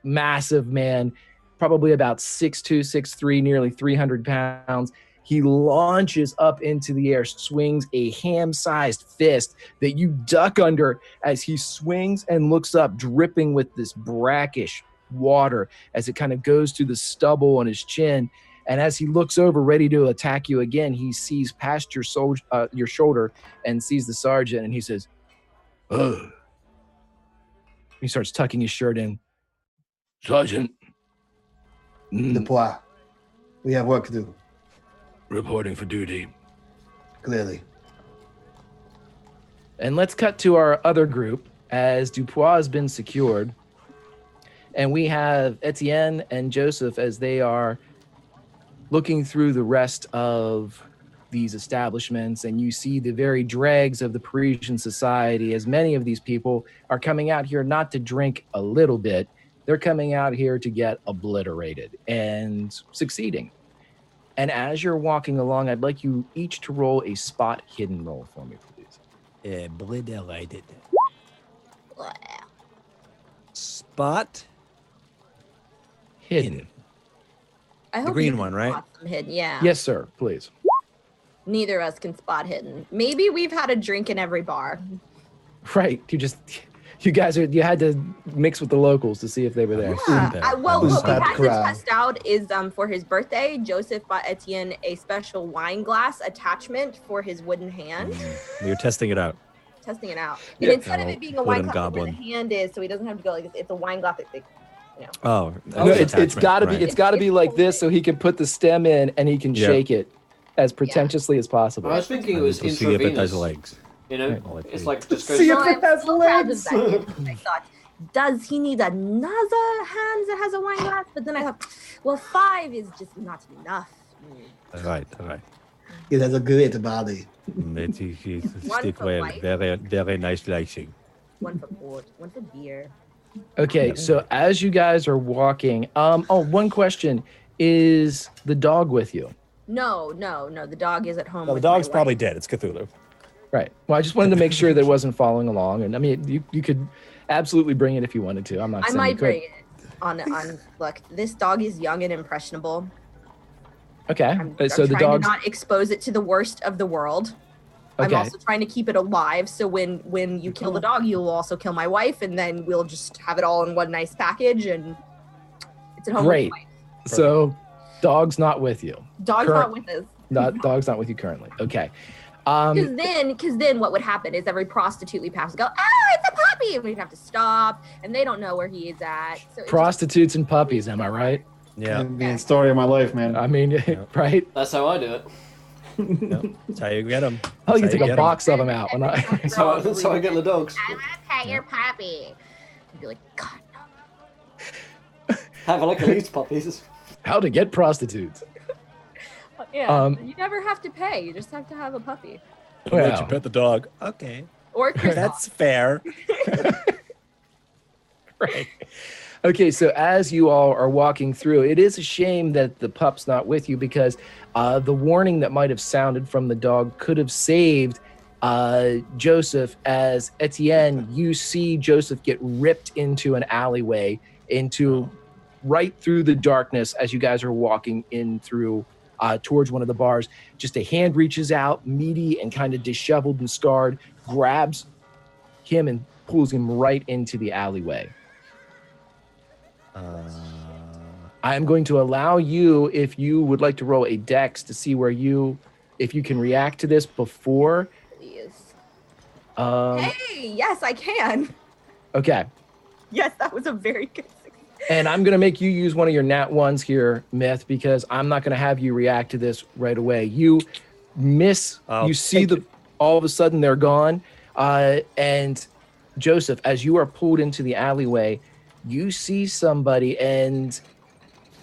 massive man, probably about 6'2", 6'3", nearly 300 pounds, he launches up into the air, swings a ham-sized fist that you duck under as he swings and looks up, dripping with this brackish water as it kind of goes through the stubble on his chin. And as he looks over, ready to attack you again, he sees past your shoulder and sees the sergeant, and he says, "Ugh." He starts tucking his shirt in. "Sergeant." Dubois, we have work to do. "Reporting for duty." Clearly. And let's cut to our other group as Dubois has been secured. And we have Etienne and Joseph as they are looking through the rest of these establishments, and you see the very dregs of the Parisian society, as many of these people are coming out here not to drink a little bit, they're coming out here to get obliterated and succeeding. And as you're walking along, I'd like you each to roll a spot hidden roll for me, please. Obliterated. Spot Hidden. I hope green you one, can right? spot them hidden. Yeah. Yes, sir, please. Neither of us can spot hidden. Maybe we've had a drink in every bar. Right. You had to mix with the locals to see if they were there. Yeah. What we Bad had to crowd. test out is for his birthday, Joseph bought Etienne a special wine glass attachment for his wooden hand. You're testing it out. Testing it out. Yeah. And instead of it being a wine Wooden glass where the goblin. hand is, so he doesn't have to go like this, it's a wine glass that Oh, No, it's got to be right. it's got to be like this so he can put the stem in and he can Yeah. shake it as pretentiously as possible. I was thinking it was We'll see if it has intravenous. legs. You know, Right. it's like just goes. See if So it I'm has so proud of legs. that. I thought, does he need another hand that has a wine glass? But then I thought, well, 5 is just not enough. Right. It has a great body. It is One stick for well. white. Very nice lacing. One for port, one for beer. Okay, so as you guys are walking, one question: is the dog with you? No. The dog is at home. Well, the with dog's my probably wife. dead. It's Cthulhu. Right. Well, I just wanted to make sure that it wasn't following along, and I mean, you could absolutely bring it if you wanted to. I'm not I saying might you could. bring it. On look, this dog is young and impressionable. Okay, I'm so the trying dog's to not expose it to the worst of the world. I'm okay. also trying to keep it alive, so when you kill the dog, you'll also kill my wife, and then we'll just have it all in one nice package, and it's at home. Great. With my wife. So, dog's not with you. Dog's Current- not with us. Dog's not with you currently. Okay. Because then what would happen is every prostitute we pass would go, oh, it's a puppy, and we'd have to stop, and they don't know where he is at. So it's Prostitutes and puppies, am I right? Yeah. The story of my life, man. I mean, right? That's how I do it. That's how you get them. Oh, you That's take how a get 'em. box of them out. When I, That's how I get the dogs. I want to pet your puppy. You'd be like, God, no. Have I like at least puppies? how to get prostitutes? Yeah, you never have to pay. You just have to have a puppy I'll let you Well, pet the dog. Okay. or a Chris That's fair. right. Okay, so as you all are walking through, it is a shame that the pup's not with you because the warning that might have sounded from the dog could have saved Joseph. As Etienne, you see Joseph get ripped into an alleyway, right through the darkness as you guys are walking in through towards one of the bars. Just a hand reaches out, meaty and kind of disheveled and scarred, grabs him and pulls him right into the alleyway. I'm going to allow you, if you would like to roll a dex to see if you can react to this before. Please. Hey, yes, I can. Okay. Yes, that was a very good success. And I'm going to make you use one of your nat ones here, Myth, because I'm not going to have you react to this right away. You miss, you see all of a sudden they're gone. And Joseph, as you are pulled into the alleyway, you see somebody, and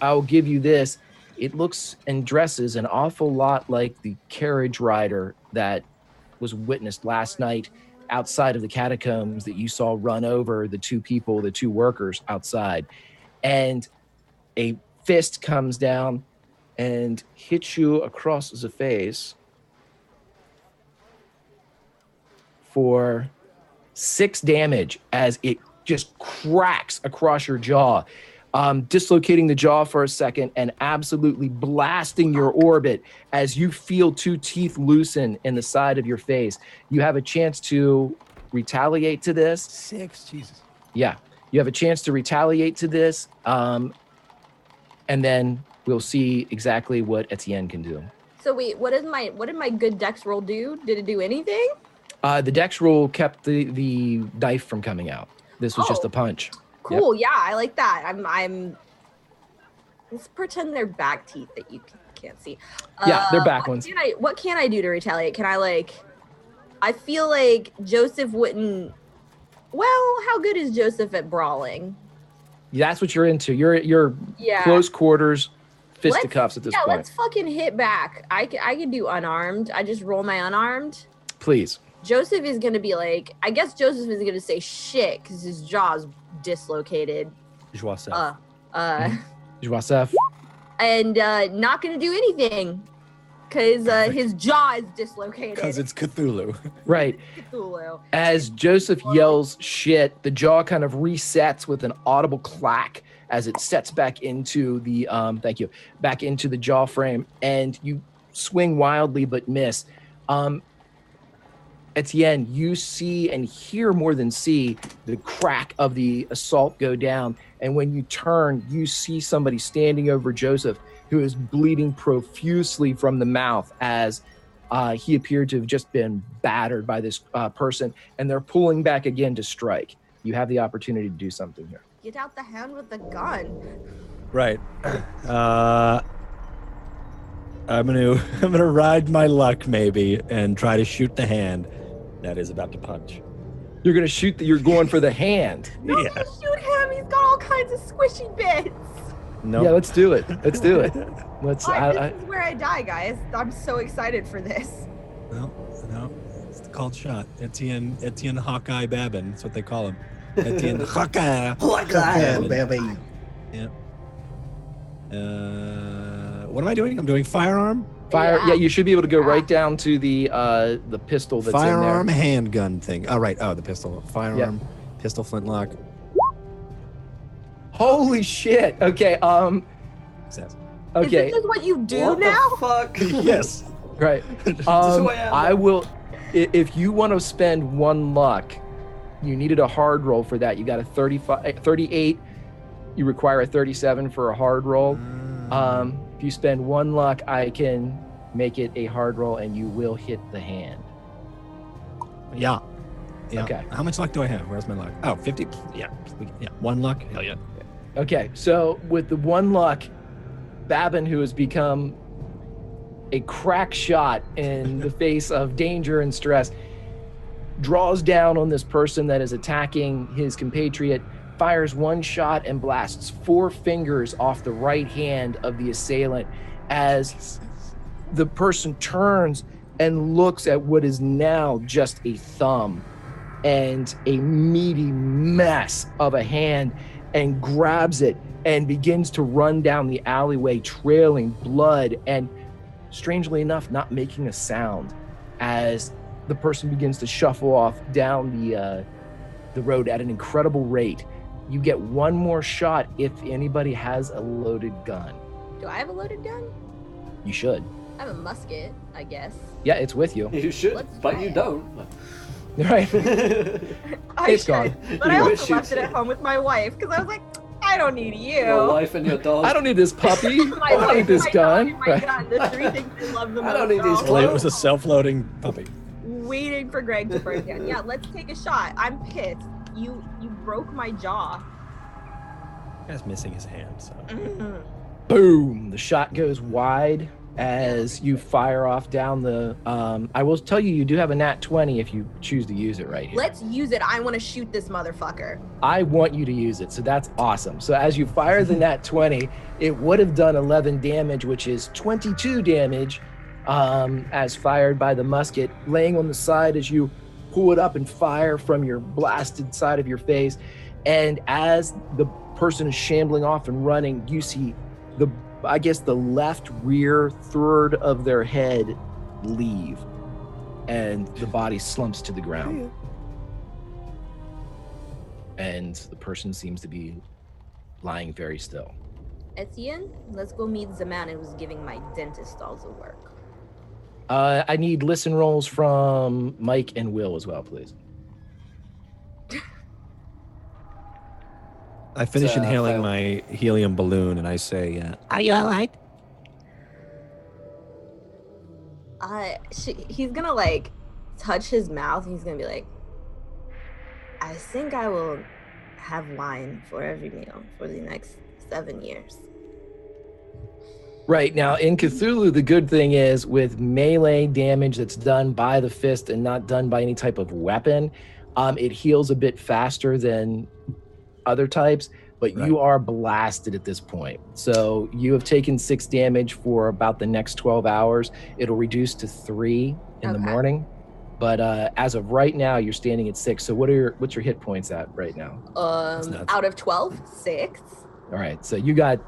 I'll give you this. It looks and dresses an awful lot like the carriage rider that was witnessed last night outside of the catacombs that you saw run over the two workers outside. And a fist comes down and hits you across the face for 6 damage as it just cracks across your jaw, dislocating the jaw for a second and absolutely blasting your orbit as you feel 2 teeth loosen in the side of your face. You have a chance to retaliate to this. 6, Jesus. Yeah, you have a chance to retaliate to this, and then we'll see exactly what Etienne can do. So wait, what did my good dex roll do? Did it do anything? The dex roll kept the knife from coming out. This was just a punch. Cool. Yep. Yeah, I like that. I'm. Let's pretend they're back teeth that you can't see. Yeah, they're back ones. What can I do to retaliate? Can I I feel like Joseph wouldn't. Well, how good is Joseph at brawling? Yeah, that's what you're into. You're close quarters, fisticuffs at this point. Yeah, let's fucking hit back. I can do unarmed. I just roll my unarmed. Please. Joseph is going to be like, I guess Joseph is going to say shit because his jaw's dislocated. Joseph. And not going to do anything because his jaw is dislocated. Because it's Cthulhu. Right. Cthulhu. As Joseph yells shit, the jaw kind of resets with an audible clack as it sets back into the back into the jaw frame, and you swing wildly but miss. Etienne, you see and hear more than see the crack of the assault go down. And when you turn, you see somebody standing over Joseph who is bleeding profusely from the mouth as he appeared to have just been battered by this person. And they're pulling back again to strike. You have the opportunity to do something here. Get out the hand with the gun. Right. I'm gonna ride my luck maybe and try to shoot the hand that is about to punch. You're gonna shoot you're going for the hand. No, shoot him. He's got all kinds of squishy bits. No. Yeah, let's do it. Let's do it. Let's. This is where I die, guys. I'm so excited for this. No, it's the called shot. Etienne Hawkeye Babin. That's what they call him. Etienne Hawkeye Babin. Yeah. What am I doing? I'm doing firearm. Yeah, you should be able to go right down to the pistol that's firearm in there. handgun thing. Oh, right. Oh, the pistol. Firearm, pistol, flintlock. Holy shit. Okay. Success. Okay. Is this what you do what now? The fuck? Yes. Right. I will. If you want to spend 1 luck, you needed a hard roll for that. You got a 38. You require a 37 for a hard roll. If you spend 1 luck, I can make it a hard roll and you will hit the hand. Yeah. Okay. How much luck do I have? Where's my luck? Oh, 50. Yeah. 1 luck. Hell yeah. Okay. So with the 1 luck, Babin, who has become a crack shot in the face of danger and stress, draws down on this person that is attacking his compatriot, fires 1 shot and blasts 4 fingers off the right hand of the assailant as the person turns and looks at what is now just a thumb and a meaty mess of a hand and grabs it and begins to run down the alleyway trailing blood and, strangely enough, not making a sound as the person begins to shuffle off down the road at an incredible rate. You get 1 more shot if anybody has a loaded gun. Do I have a loaded gun? You should. I have a musket, I guess. Yeah, it's with you. You should, but you don't. Right. I It's should, gone. but I also left it at home with my wife because I was like, I I don't need you. Your wife and your dog. I don't need this puppy. My I don't wife, need this my gun. dog, and my gun. The three things I love the most. I don't need are these all clothes. It was a self-loading puppy. waiting for Greg to break down. Yeah, let's take a shot. I'm pissed. You broke my jaw. Guy's missing his hand, so. Boom! The shot goes wide as you fire off down the. I will tell you, you do have a nat 20 if you choose to use it right here. Let's use it. I want to shoot this motherfucker. I want you to use it, so that's awesome. So as you fire the nat 20, it would have done 11 damage, which is 22 damage, as fired by the musket, laying on the side as you pull it up and fire from your blasted side of your face. And as the person is shambling off and running, you see the left rear third of their head leave, and the body slumps to the ground. And the person seems to be lying very still. Etienne, let's go meet the man who was giving my dentist all the work. I need listen rolls from Mike and Will as well, please. I finish inhaling fail. my helium balloon and I say, "Are you all right?" He's gonna like touch his mouth and he's gonna be like, I think I will have wine for every meal for the next 7 years. Right, now in Cthulhu, the good thing is with melee damage that's done by the fist and not done by any type of weapon, it heals a bit faster than other types, but Right. you are blasted at this point. So you have taken 6 damage for about the next 12 hours. It'll reduce to 3 in the Okay. morning. But as of right now, you're standing at 6. So what's your hit points at right now? nuts. Out of 12, 6. All right, so you got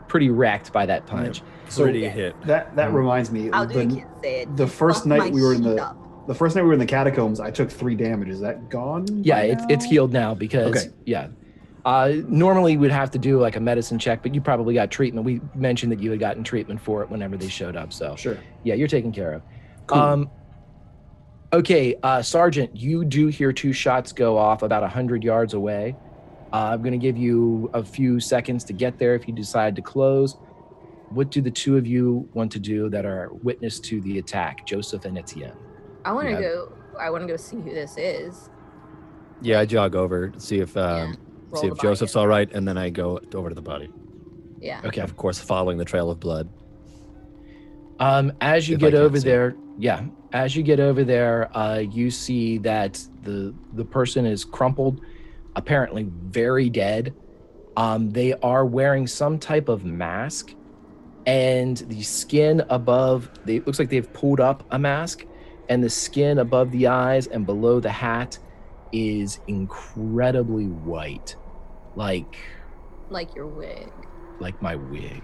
pretty wracked by that punch. So Pretty hit. that reminds me. I'll do the kid say it. The first Fuck night my we were in shit the up. the first night we were in the catacombs, I took 3 damage. Is that gone? Yeah, by it's now? healed now because Okay. yeah. Normally we'd have to do like a medicine check, but you probably got treatment. We mentioned that you had gotten treatment for it whenever they showed up. So Sure. yeah, you're taken care of. Cool. Okay, Sergeant, you do hear 2 shots go off about 100 yards away. I'm going to give you a few seconds to get there if you decide to close. What do the 2 of you want to do that are witness to the attack, Joseph and Etienne? I want to Yeah. go. I want to go see who this is. Yeah, I jog over to see if Roll the body Joseph's in. all right, and then I go over to the body. Yeah. Okay. Of course, following the trail of blood. As you If I get can't over see. there, yeah. As you get over there, you see that the person is crumpled, apparently very dead. They are wearing some type of mask, and the skin above, it looks like they've pulled up a mask, and the skin above the eyes and below the hat is incredibly white, like Your wig. my wig.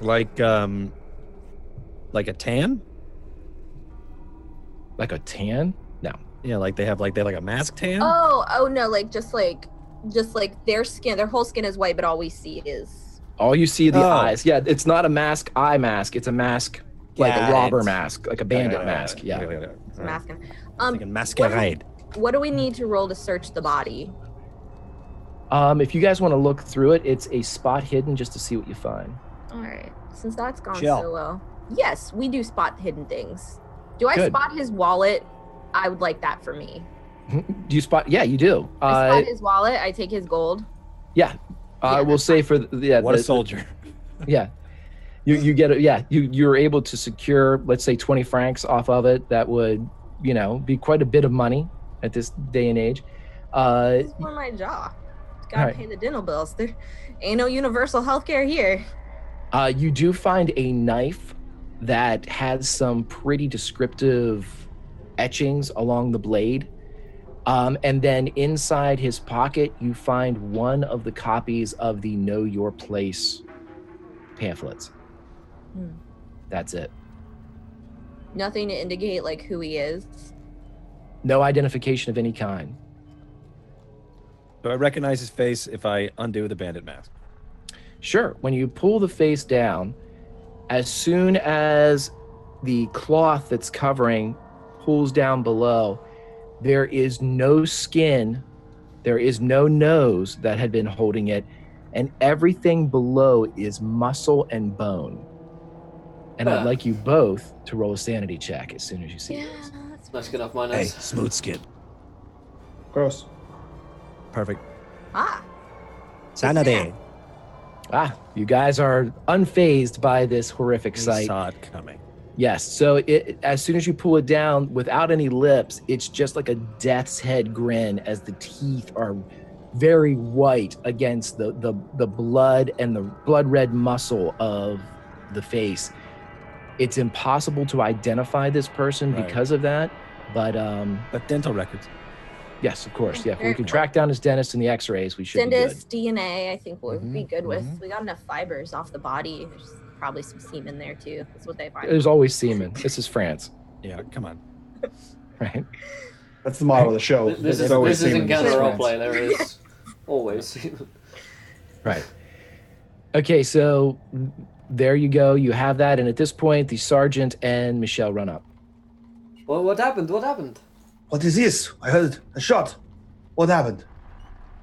Like a tan? Like a tan? No. Yeah, like they have like a mask tan. Oh no, just like their skin, their whole skin is white, but all we see is All you see are the Oh. eyes. Yeah, it's not a mask, eye mask. It's a mask, like Got a robber it. mask, like a bandit mask. Yeah. it's masking. Like masquerade. What do we need to roll to search the body? If you guys want to look through it, it's a spot hidden just to see what you find. All right, since that's gone Chill. so well. Yes, we do spot hidden things. Do I Good. spot his wallet? I would like that for me. Do you spot? Yeah, you do. I spot his wallet. I take his gold. Yeah. Yeah, We'll that's say for the, What a soldier. Yeah. You get it. Yeah. You're able to secure, let's say 20 francs off of it. That would, be quite a bit of money at this day and age. This is for my jaw. Gotta Alright. pay the dental bills. There ain't no universal healthcare here. You do find a knife that has some pretty descriptive etchings along the blade. And then inside his pocket, you find one of the copies of the Know Your Place pamphlets. Hmm. That's it. Nothing to indicate who he is. No identification of any kind. Do I recognize his face if I undo the bandit mask? Sure, when you pull the face down, as soon as the cloth that's covering pulls down below, there is no skin There is no nose that had been holding it, and everything below is muscle and bone. And I'd like you both to roll a sanity check as soon as you see this. Let's get off my Hey, nose. smooth skin. Gross. Perfect. Ah, Sanity. You guys are unfazed by this horrific We sight. saw it coming. Yes, so as soon as you pull it down, without any lips, it's just like a death's head grin as the teeth are very white against the blood and the blood red muscle of the face. It's impossible to identify this person Right. because of that, but But dental records. yes, of course. Yeah, if we can track down his dentist and the x-rays, we should send be good. us DNA. I think we'll be good with. mhm. We got enough fibers off the body. There's probably some semen there too. That's what they find. There's always semen. This is France, Yeah, come on. right? That's the motto of the show. This There's always is semen in Encounter this Roleplay. France. There is always. Right. Okay, so there you go. You have that, and at this point, the sergeant and Michelle run up. Well, what happened? What happened? What is this? I heard a shot. What happened?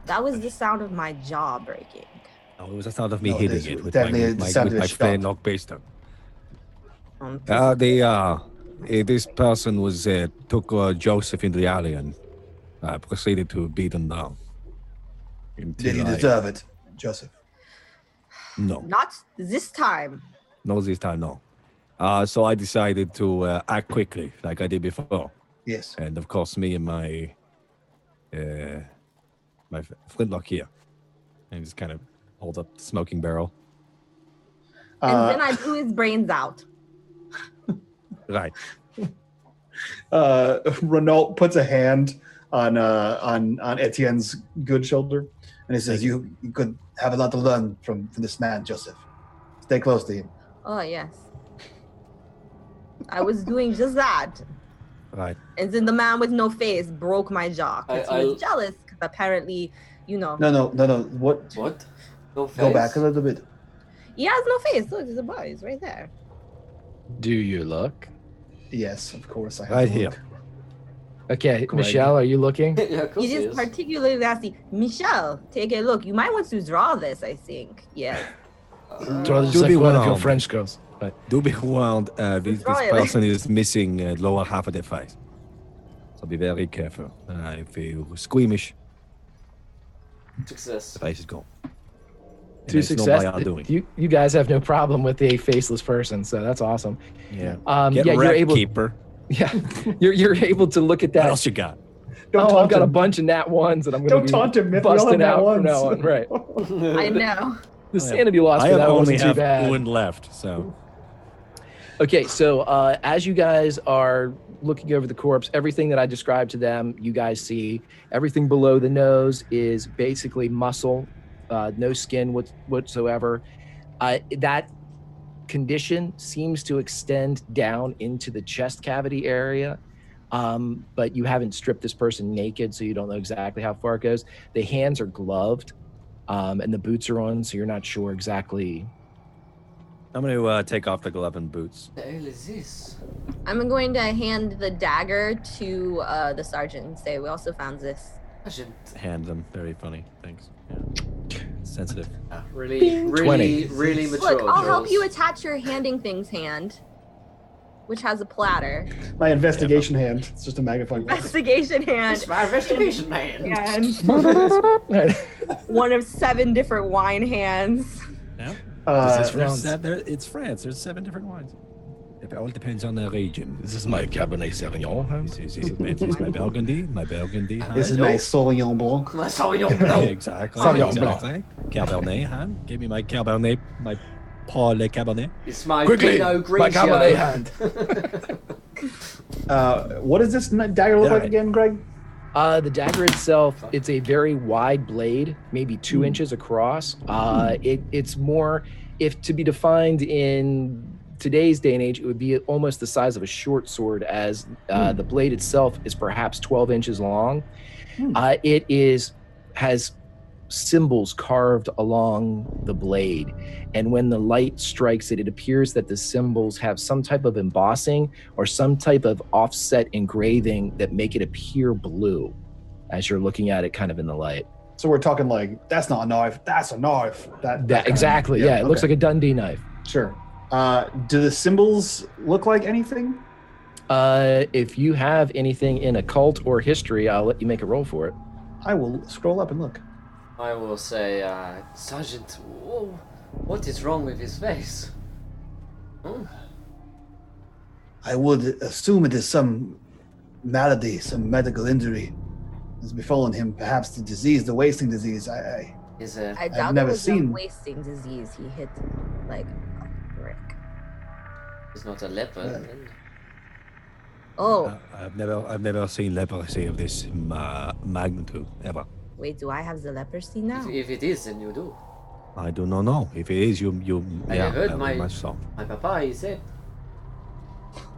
That was the sound of my jaw breaking. Oh, it was the sound of me No, hitting this it was with definitely the sound of a friend shot. Lockbaster. Um, This person was took Joseph into the alley and proceeded to beat him down. Did he deserve it, Joseph? No, Not this time. no this time, no. So I decided to act quickly, like I did before. Yes. And of course, me and my flintlock here, and just kind of hold up the smoking barrel. And then I blew his brains out. Right. Renault puts a hand on Etienne's good shoulder, and he says, "You could have a lot to learn from this man, Joseph. Stay close to him." Oh yes. I was doing just that. Right. And then the man with no face broke my jaw because he was I- jealous because apparently, No. What? What? No face? Go back a little bit. he has no face. Look, there's a boy. He's right there. Do you look? Yes, of course. I have Right to here. look. Okay, Greg. Michelle, are you looking? Yeah, of course He he is is. particularly nasty. Michelle, take a look. You might want to draw this, I think. Yes. Draw this Do like be one of your warned. French girls. Right. Do be warned, this Right. person is missing lower half of the face. So be very careful. If you squeamish, Success. the face is gone. And To it's not success. by our doing. You guys have no problem with a faceless person, so that's awesome. Yeah. Yeah, Get you're wrecked, able. keeper. Yeah, you're able to look at What that. else you got? Don't Oh, I've taunt got a him. bunch of nat ones, and I'm going Don't to taunt him, man. We all busting have out nat from now ones. on. Right. I know. The sanity loss I for that only wasn't too have bad. one left, so Okay, so as you guys are looking over the corpse, everything that I described to them, you guys see. Everything below the nose is basically muscle, no skin whatsoever. That condition seems to extend down into the chest cavity area, but you haven't stripped this person naked, so you don't know exactly how far it goes. The hands are gloved, and the boots are on, so you're not sure exactly. I'm going to take off the glove and boots. What the hell is this? I'm going to hand the dagger to the sergeant and say, we also found this. I should Hand them. Very funny. Thanks. Yeah. Sensitive. really 20. mature. Look, I'll help Jules. you attach your handing things hand, which has a platter. My investigation hand. It's just a magnifying glass. Investigation hand. It's my investigation man. And one of 7 different wine hands. Yeah. rounds. It's France. There's 7 different wines. It all depends on the region. This is my Cabernet Sauvignon. This is my Burgundy. My Burgundy. This is my Sauvignon Blanc. My Sauvignon Yeah, Blanc. exactly. Sauvignon exactly. Cabernet, huh? Give me my Cabernet, my Paul Cabernet. It's my Quickly, Pinot my Cabernet Grigio. hand. What does this dagger look like Alright. again, Greg? The dagger itself, it's a very wide blade, maybe 2 inches across. It's more, if to be defined in today's day and age, it would be almost the size of a short sword, as the blade itself is perhaps 12 inches long. It has symbols carved along the blade, and when the light strikes it, it appears that the symbols have some type of embossing or some type of offset engraving that make it appear blue as you're looking at it kind of in the light. So we're talking like, that's not a knife, that's a knife. That Exactly. Yeah, it looks like a Dundee knife. Sure. Do the symbols look like anything? If you have anything in occult or history, I'll let you make a roll for it. I will scroll up and look. I will say, Sergeant, whoa, what is wrong with his face? Hmm? I would assume it is some malady, some medical injury has befallen him. Perhaps the disease, the wasting disease. I I've doubt never it was seen- a wasting disease. He hit like a brick. He's not a leper. Oh, I've never seen leprosy of this magnitude ever. wait, do I have the leprosy now? If it is, then you do. I do not know. If it is, you I yeah, heard very much so. my papa, he said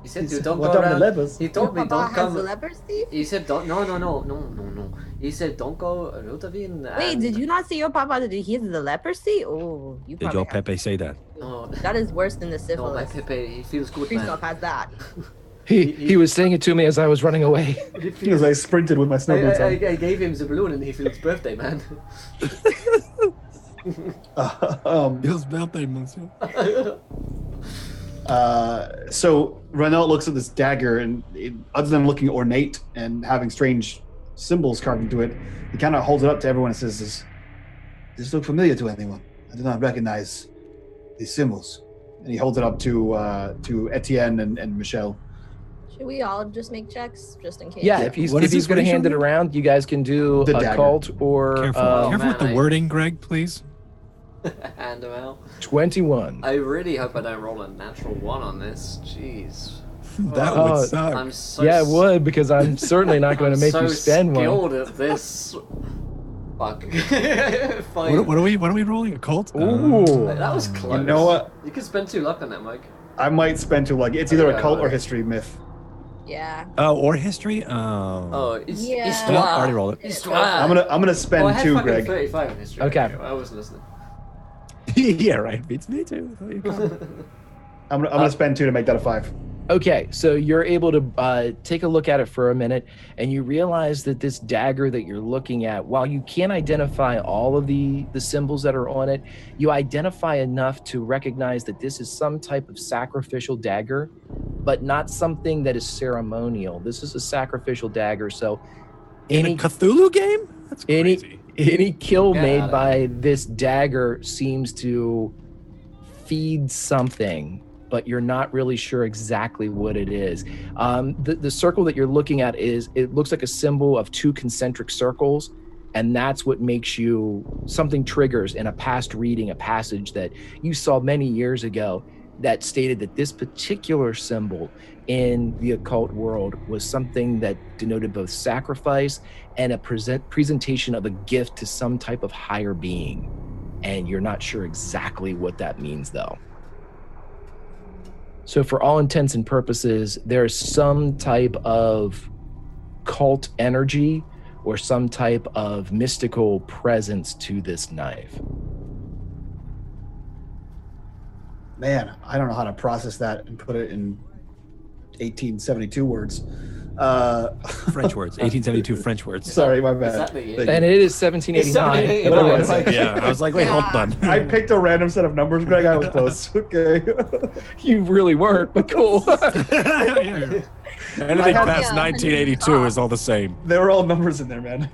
He you don't what go are the around. lepers? He told me Your papa don't has the come. leprosy? He said don't. No. He said don't go Rutavin. Wait, did you not see your papa? Did he have the leprosy? Oh, you Did probably your have- Pepe say that? No, That is worse than the no, my syphilis. Pepe, he feels good, Christoph man. has that. He was saying it to me as I was running away. Because I sprinted with my snow boots on. I gave him the balloon and he feels birthday, man. His birthday, monsieur. So Renault looks at this dagger, and other than looking ornate and having strange symbols carved into it, he kind of holds it up to everyone and says, "Does this look familiar to anyone? I do not recognize these symbols." And he holds it up to Etienne and Michelle. Should we all just make checks just in case? Yeah, if he's What is going this to hand racial it around, you guys can do The dagger. occult or Careful, Oh, careful with man, the wording, Greg, please. Hand him out. 21. I really hope I don't roll a natural one on this. Jeez. That Oh, would suck. I'm so Yeah, it would, because I'm certainly not going to I'm make so you spend one. skilled at this. Fuck. What are we rolling? A cult? Ooh. That was close. You know what? You could spend 2 luck on that, Mike. I might spend to it's either Yeah, occult or right. history myth. Yeah. Or history? Oh, it's Yeah. Histoire. No, I already rolled it. Histoire. I'm gonna spend Oh, I had 2, fucking Greg. 35 in history. Okay. I wasn't listening. Yeah, right. Beats me too. I'm gonna spend 2 to make that a 5. Okay, so you're able to take a look at it for a minute, and you realize that this dagger that you're looking at, while you can't identify all of the symbols that are on it, you identify enough to recognize that this is some type of sacrificial dagger, but not something that is ceremonial. This is a sacrificial dagger, so In a Cthulhu game? That's crazy. any kill Get made outta by this dagger seems to feed something, but you're not really sure exactly what it is. The circle that you're looking at it looks like a symbol of 2 concentric circles, and that's what makes something triggers in a past reading, a passage that you saw many years ago that stated that this particular symbol in the occult world was something that denoted both sacrifice and a presentation of a gift to some type of higher being. And you're not sure exactly what that means, though. So for all intents and purposes, there's some type of cult energy or some type of mystical presence to this knife. Man, I don't know how to process that and put it in 1872 words. French words. 1872 French words. Sorry, my Is bad. that the year? And it is 1789. It's but 1789. otherwise, Yeah, I was like, wait, hold on. I picked a random set of numbers, Greg. I was close. Okay. you really weren't, but cool. Yeah. Anything had- past 1982 is all the same. There were all numbers in there, man.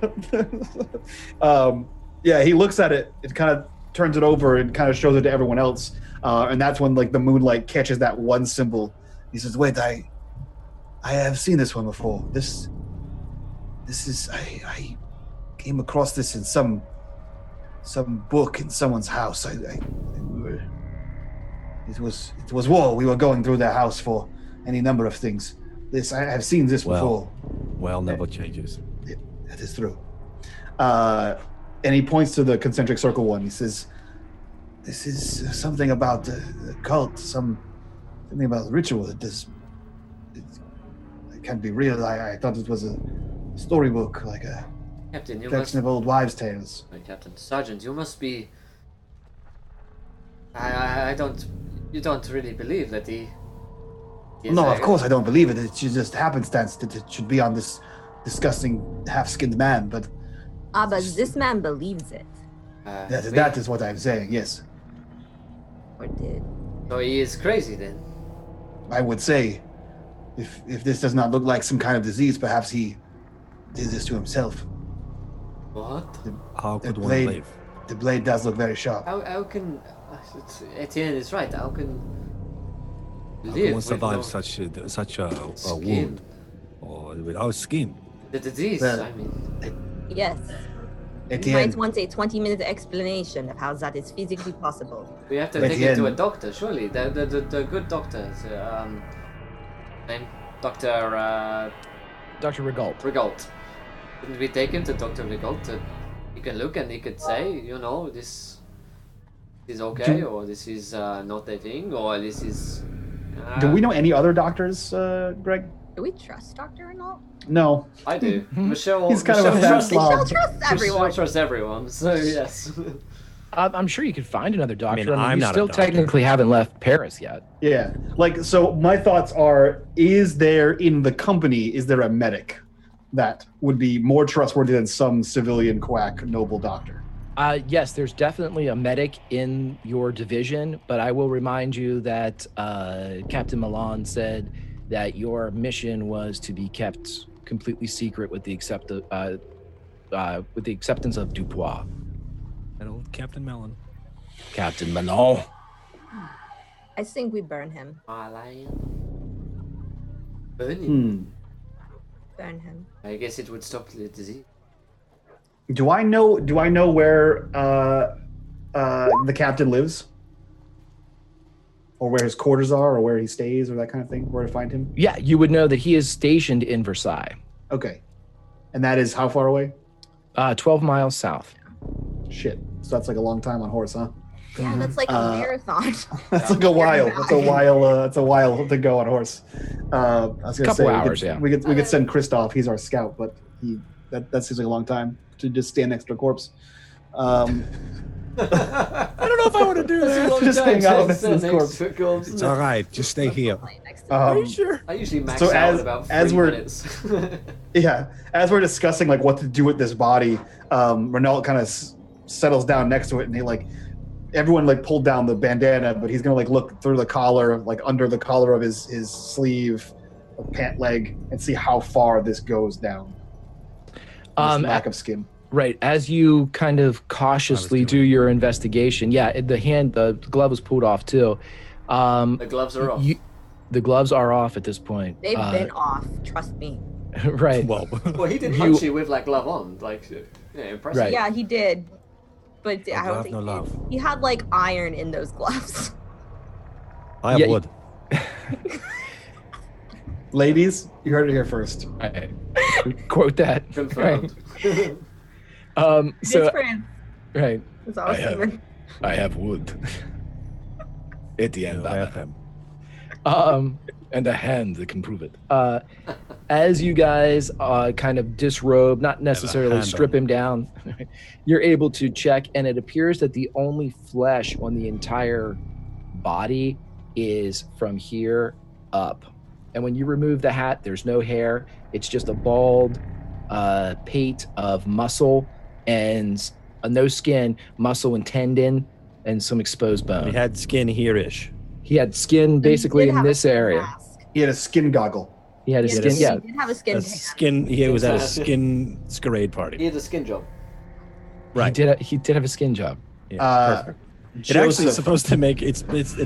Yeah, he looks at it. It kind of turns it over and kind of shows it to everyone else. And that's when like the moonlight catches that one symbol. He says, "Wait, I have seen this one before. This is I came across this in some book in someone's house. It was war. We were going through their house for any number of things. I have seen this before. Well, never changes. That is true." And he points to the concentric circle one. He says, "This is something about the cult, something about the ritual. It can't be real. I thought it was a storybook, like a Captain, you collection of old wives' tales." Captain Sergeant, you must be. You don't really believe that he. No, of course I don't believe it. It's just happenstance that it should be on this disgusting half-skinned man, but But this man believes it. that is what I'm saying. Yes, Or did. So he is crazy then. I would say, if this does not look like some kind of disease, perhaps he did this to himself. What? How could The one blade- live? The blade does look very sharp. How can Etienne is right? How can How live can one with survive no such a skin? wound or without skin? The disease. Well, I mean, Yes. You Etienne, might want a 20-minute explanation of how that is physically possible. we have to But take it to a Etienne- doctor. Surely the good doctors. Name Doctor Dr. Regault. Regault. Couldn't we take him to Doctor Regault? He can look and he could say, you know, this is okay, or this is not a thing, or this is. do we know any other doctors, Greg? Do we trust Dr. Renault? No. I do. Michelle. He's kind of a fat trusts- slob. Michelle trusts everyone. Michelle trusts everyone. So yes. I'm sure you could find another doctor. I'm you not a still doctor. technically haven't left Paris yet. Yeah. Like, so my thoughts are, is there in the company, is there a medic that would be more trustworthy than some civilian quack noble doctor? Yes, there's definitely a medic in your division, but I will remind you that Captain Milan said that your mission was to be kept completely secret with the acceptance of Dupois. That old Captain Mellon. Captain Milan. I think we burn him. Burning. Burn him. I guess it would stop the disease. Do I know where the captain lives? Or where his quarters are, or where he stays, or that kind of thing? Where to find him? Yeah, you would know that he is stationed in Versailles, Okay. And that is how far away? 12 miles south. Shit. So that's like a long time on horse, huh? Yeah, that's like a marathon. That's like a while. That's a while to go on horse. I was gonna Couple say hours, we yeah. could send Christoph. He's our scout, but that seems like a long time to just stand next to a corpse. I don't know if I want to do that. Just hang out next to this corpse. It's all right. Just stay here. Are you sure? I usually max So out as- in about 3 as we're- minutes. Yeah, as we're discussing like what to do with this body, Renault kind of settles down next to it, and he like everyone like pulled down the bandana, but he's gonna like look through the collar, like under the collar of his sleeve, pant leg, and see how far this goes down. This lack of skin. Right. As you kind of cautiously do your investigation, the glove was pulled off too. The gloves are off. The gloves are off at this point. They've been off. Trust me. Right. Whoa. Well, he did punch you with like glove on, like yeah, impressive. Right. Yeah, he did. But I don't glove, think no love. he had like iron in those gloves. I have Yeah, wood. Ladies, you heard it here first. Right. Quote that. Confirmed. Right. His So friend. right. That's all I was I have- saying. I have wood. At the end. I have him. And a hand that can prove it. As you guys kind of disrobe, not necessarily hand strip on him down, you're able to check, and it appears that the only flesh on the entire body is from here up. And when you remove the hat, there's no hair. It's just a bald pate of muscle and no skin, muscle and tendon, and some exposed bone. He had skin here-ish. He had skin basically He did in have a this skin area. mask. He had a skin goggle. He had a He skin, yeah. He did have a skin. A tag. skin. He was at a Exactly. skin masquerade He party. had a skin job. Right. He did have a skin job. Yeah, perfect. It actually is Joseph. supposed to make it's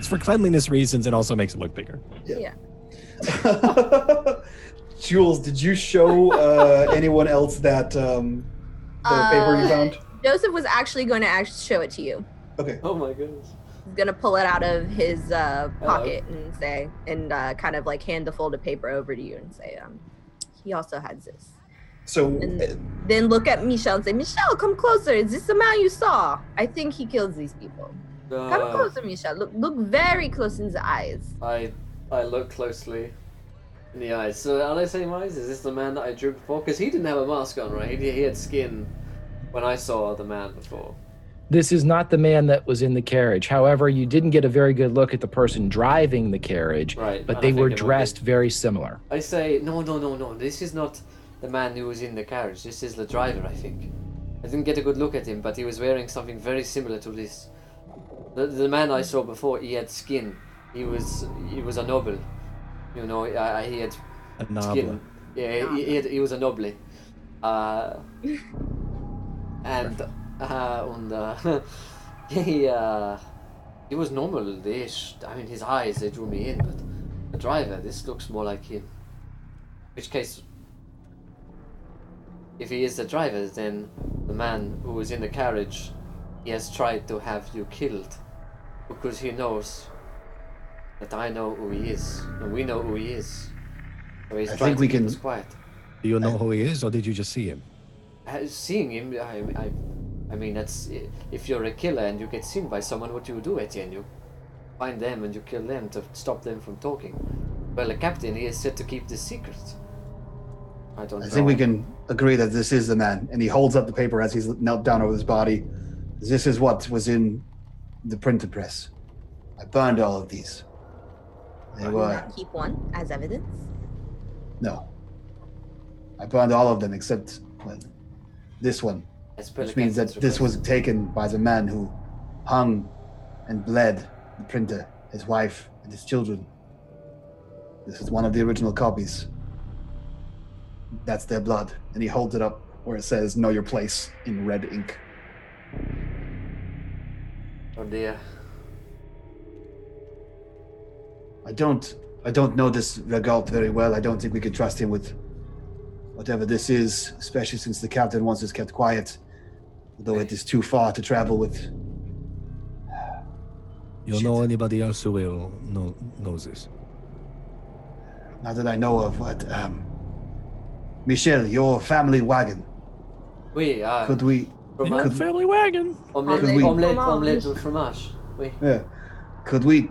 for cleanliness reasons and also makes it look bigger. Yeah. Jules, did you show anyone else that the paper you found? Joseph was actually going to show it to you. Okay. Oh my goodness. He's gonna pull it out of his pocket and say, and kind of like hand the folded paper over to you and say, he also has this. So And then look at Michelle and say, Michelle, come closer. Is this the man you saw? I think he kills these people. Come closer, Michelle. Look very close in the eyes. I look closely in the eyes. So are they same eyes? Is this the man that I drew before? Because he didn't have a mask on, right? He had skin when I saw the man before. This is not the man that was in the carriage. However, you didn't get a very good look at the person driving the carriage, Right. but and they I think were it would be- dressed very similar. I say, no. This is not the man who was in the carriage. This is the driver, I think. I didn't get a good look at him, but he was wearing something very similar to this. The man I saw before, he had skin. He was a noble. You know, he had A noble. skin. Yeah, he was a noble. He was normal-ish. I mean, his eyes, they drew me in, but the driver, this looks more like him. In which case, if he is the driver, then the man who was in the carriage, he has tried to have you killed because he knows that I know who he is, and we know who he is. So he's I trying think to we keep can- us quiet. Do you know who he is, or did you just see him? Seeing him, I mean, that's if you're a killer and you get seen by someone, what do you do, Etienne? You find them and you kill them to stop them from talking. Well, the captain, he is said to keep this secret. I don't know. I think we can agree that this is the man. And he holds up the paper as he's knelt down over his body. This is what was in the printing press. I burned all of these. They You were not keep one as evidence. no. I burned all of them except this one, As per the which means that captain's this request. was taken by the man who hung and bled the printer, his wife, and his children. This is one of the original copies. That's their blood. And he holds it up where it says, "Know your place," in red ink. Oh dear. I don't know this Regalt very well. I don't think we could trust him with whatever this is, especially since the captain wants us kept quiet. Although it is too far to travel with. You know anybody else who will knows this? Not that I know of, but Michel, your family wagon. Oui, Could we? fromage. Family wagon. Omelette, Could we- omelette, Fromage. omelette au fromage. Oui. Yeah. Could we?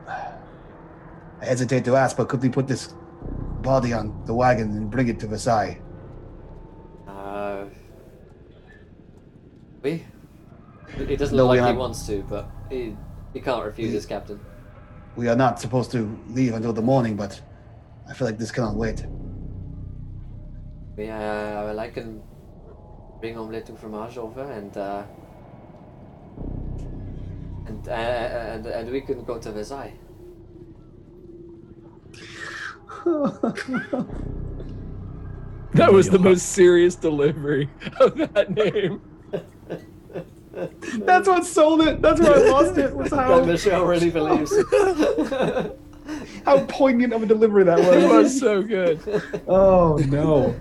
I hesitate to ask, but could we put this body on the wagon and bring it to Versailles? Oui. It doesn't No, look we like he have- wants to, but he can't refuse his captain. We are not supposed to leave until the morning, but I feel like this cannot wait. Yeah, well, I can bring omelette au fromage over, and we can go to Versailles. That was the most serious delivery of that name. That's what sold it. That's where I lost it. Was That Michelle really believes. how poignant of a delivery that It was. was so good. Oh no.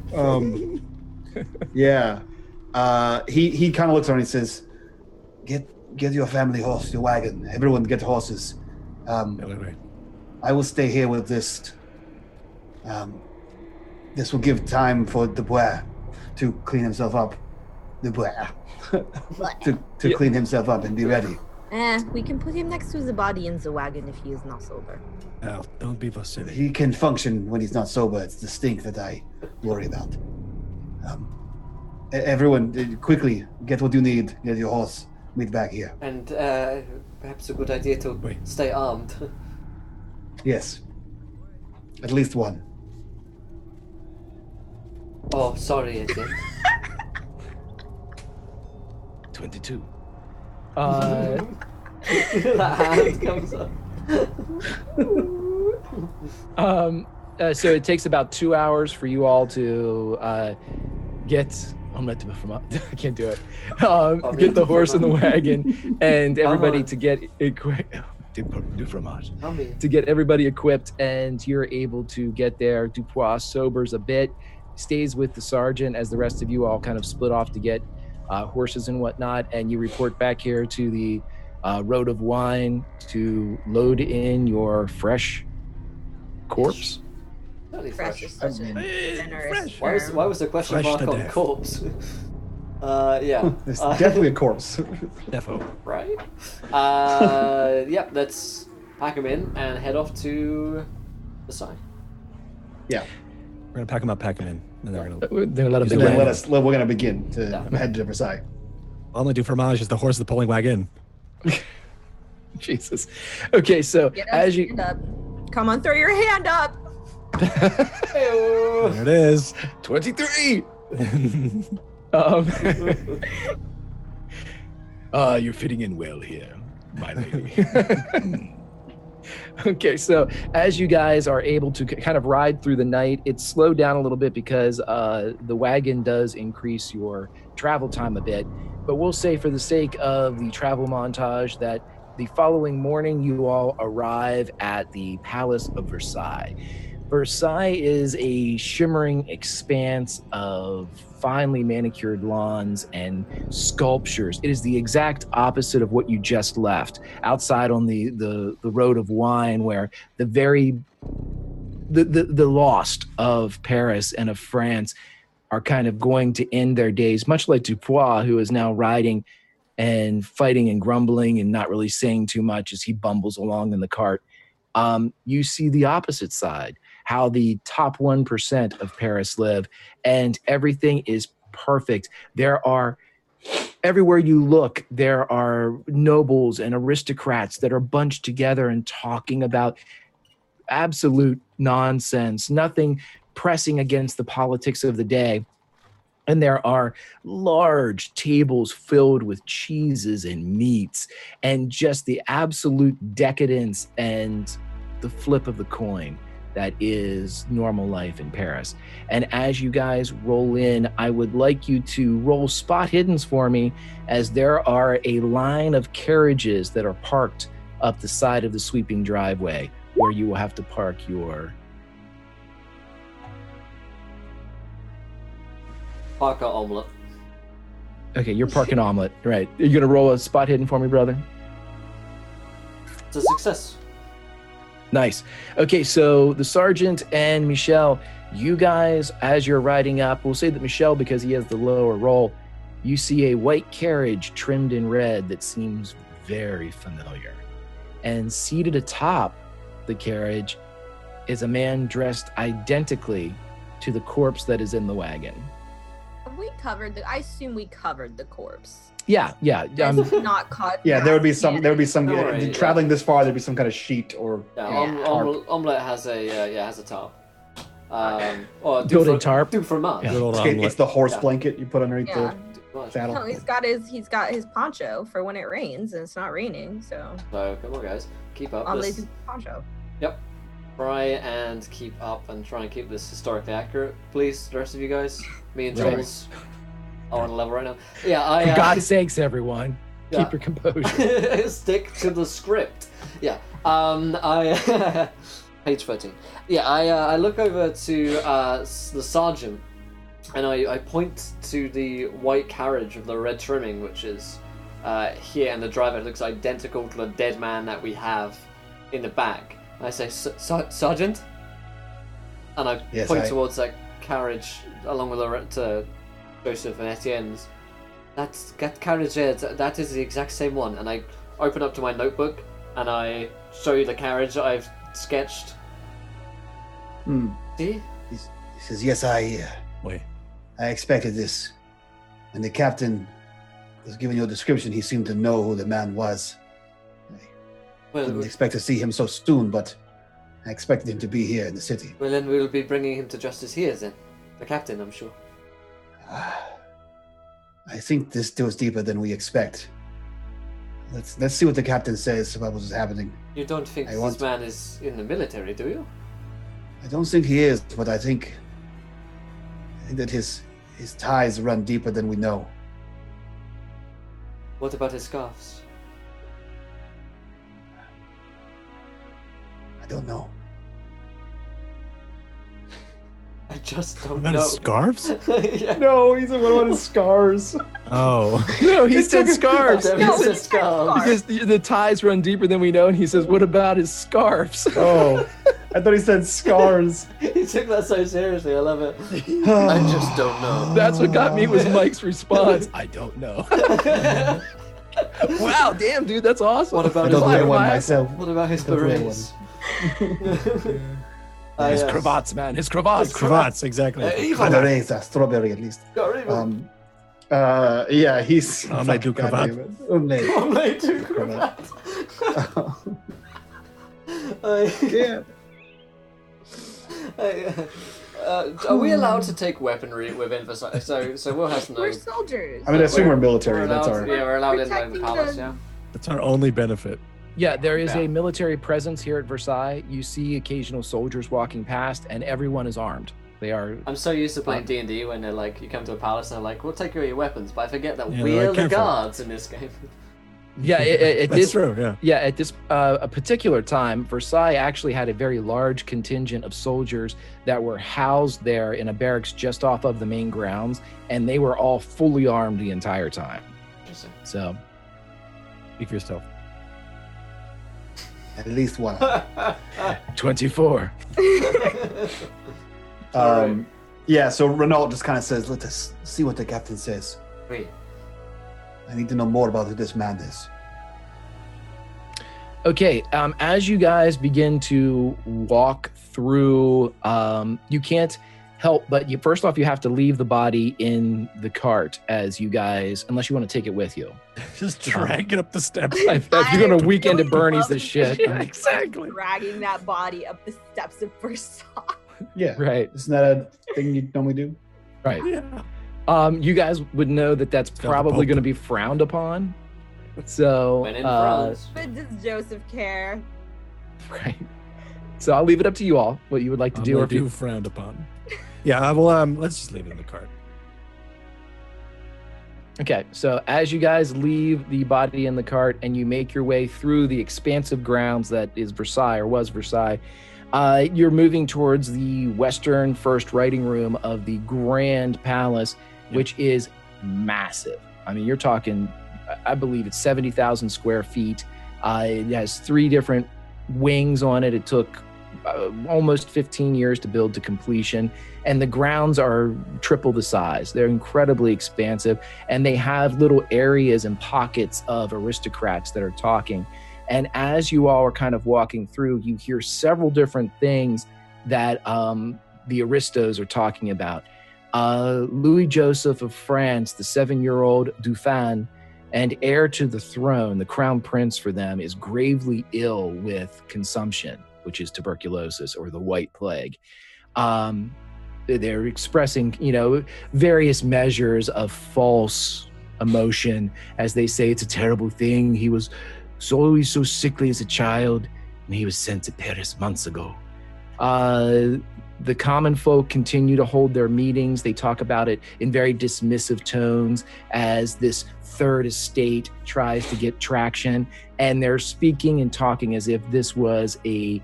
Yeah. He kind of looks around and he says, "Get your family horse, your wagon. Everyone get horses. Wait. I will stay here with this. This will give time for Dubois to clean himself up. Dubois to Yeah. clean himself up and be ready. We can put him next to the body in the wagon if he is not sober. Al, don't be so silly. He can function when he's not sober. It's the stink that I worry about. Everyone, quickly get what you need. Get your horse. Meet back here. And perhaps a good idea to Wait. stay armed. Yes. At least one. Oh, sorry, Etienne. 22. That hand comes up. So it takes about 2 hours for you all to get. I'm not doing from. I can't do it. Get the horse in the wagon and everybody to get equipped. Du fromage. To get everybody equipped, and you're able to get there. Dupois sobers a bit, stays with the sergeant as the rest of you all kind of split off to get horses and whatnot, and you report back here to the road of wine to load in your fresh corpse. Totally Fresh fresh. is such a generous fresh. Why was the question Fresh mark to on death. corpse? Yeah. It's definitely a corpse. Defo. Right? Yep, let's pack him in and head off to the side. Yeah. We're gonna pack him up, pack him in, and then we're gonna. They're gonna let He's them And then away. we're gonna begin to Yeah. head to Versailles. All I do fromage is the horse of the pulling wagon. Jesus. Okay, so Get up, as you stand up. Come on, throw your hand up. Hey-oh. There it is. 23. You're fitting in well here, my lady. Okay, so as you guys are able to kind of ride through the night, it's slowed down a little bit because the wagon does increase your travel time a bit. But we'll say for the sake of the travel montage that the following morning you all arrive at the Palace of Versailles. Versailles is a shimmering expanse of finely manicured lawns and sculptures. It is the exact opposite of what you just left outside on the road of wine, where the lost of Paris and of France are kind of going to end their days, much like Dupois, who is now riding and fighting and grumbling and not really saying too much as he bumbles along in the cart. You see the opposite side, how the top 1% of Paris live, and everything is perfect. Everywhere you look, there are nobles and aristocrats that are bunched together and talking about absolute nonsense, nothing pressing against the politics of the day. And there are large tables filled with cheeses and meats and just the absolute decadence and the flip of the coin that is normal life in Paris. And as you guys roll in, I would like you to roll spot hiddens for me, as there are a line of carriages that are parked up the side of the sweeping driveway where you will have to park your... Parker omelet. Okay, you're parking omelet. Right. Are you going to roll a spot hidden for me, brother? It's a success. Nice. Okay, so the sergeant and Michelle, you guys, as you're riding up, we'll say that Michelle, because he has the lower roll, you see a white carriage trimmed in red that seems very familiar. And seated atop the carriage is a man dressed identically to the corpse that is in the wagon. We covered I assume we covered the corpse. Yeah. It's not caught. Yeah, there would be some. Don't worry, traveling this far. There'd be some kind of sheet or. Omelet has a tarp. Or Built-in tarp. Do for a month. Yeah. Good old It's omelet. the horse blanket you put underneath Yeah. the saddle. No, he's got his poncho for when it rains and it's not raining. So Come on, guys, keep up. lazy poncho. Yep. Try and keep up and try and keep this historically accurate, please. The rest of you guys, me and Right. Jules, are on a level right now. Yeah, For God's sakes, everyone, Yeah. keep your composure. Stick to the script. Yeah. I page 13. Yeah, I look over to the sergeant, and I point to the white carriage with the red trimming, which is here, and the driver looks identical to the dead man that we have in the back. And I say, Sergeant? And I point towards that carriage along with to Joseph and Etienne's. That carriage there, that is the exact same one. And I open up to my notebook and I show you the carriage I've sketched. See? He says, "Yes, I expected this." And the captain was giving you a description. He seemed to know who the man was. I didn't expect to see him so soon, but I expected him to be here in the city. Well, then we'll be bringing him to justice here, then. The captain, I'm sure. I think this goes deeper than we expect. Let's see what the captain says about what's happening. You don't think this man is in the military, do you? I don't think he is, but I think that his ties run deeper than we know. What about his scarves? I don't know. I just don't About know. his scarves? Yeah. No, he's one of his scars. Oh. No, he said scarves. Damn, he said scarves. Because the ties run deeper than we know, and he says, "What about his scarves?" Oh, I thought he said scars. He took that so seriously. I love it. I just don't know. That's what got me was Mike's response. I don't know. Wow, damn, dude, that's awesome. What about I don't his wear one Fire myself. What about his Don't wear berets? His cravats, man. His cravats. Cravats, exactly. Berets, strawberry at least. Yeah, he's. Omelette du God cravat. damn it. Omelette. Omelette du cravat. Yeah. Are we allowed to take weaponry within Versailles? So Will has to know. We're soldiers. I mean, I assume we're military. We're That's allowed, our. yeah, we're allowed in the Protecting palace. the- Yeah. That's our only benefit. Yeah, there is Yeah. a military presence here at Versailles. You see occasional soldiers walking past, and everyone is armed. They are. I'm so used to playing D&D when they're like, you come to a palace and they're like, we'll take away your weapons, but I forget that Yeah, we're they're the careful. guards in this game. Yeah, it That's is. true. Yeah. Yeah, at this a particular time, Versailles actually had a very large contingent of soldiers that were housed there in a barracks just off of the main grounds, and they were all fully armed the entire time. Interesting. So, Speak for yourself. At least one. 24. Yeah, so Renault just kind of says, let us see what the captain says. Wait. I need to know more about who this man is. Okay, as you guys begin to walk through, you can't help but first off, you have to leave the body in the cart as you guys, unless you want to take it with you. Just drag it up the steps. If you're going to weekend at Bernie's this shit. Yeah, exactly. Dragging that body up the steps of Versailles. Yeah. Right, Isn't that a thing you normally do? right. Yeah. You guys would know that that's Tell the probably Pope. going to be frowned upon. So, When in France. But does Joseph care? right. So I'll leave it up to you all what you would like to do. Or if you, frowned upon. Yeah, I will. Let's just leave it in the cart. okay, so as you guys leave the body in the cart and you make your way through the expansive grounds that is Versailles or was Versailles, you're moving towards the western first writing room of the Grand Palace, which is massive. I mean, you're talking, I believe it's 70,000 square feet. It has 3 different wings on it. It took almost 15 years to build to completion, and the grounds are triple the size. They're incredibly expansive, and they have little areas and pockets of aristocrats that are talking. And as you all are kind of walking through, you hear several different things that the aristos are talking about. Louis Joseph of France, the 7-year-old Dauphin and heir to the throne, the crown prince for them, is gravely ill with consumption, which is tuberculosis or the white plague. They're expressing, various measures of false emotion as they say it's a terrible thing. He was always so sickly as a child, and he was sent to Paris months ago. The common folk continue to hold their meetings. They talk about it in very dismissive tones as this third estate tries to get traction, and they're speaking and talking as if this was a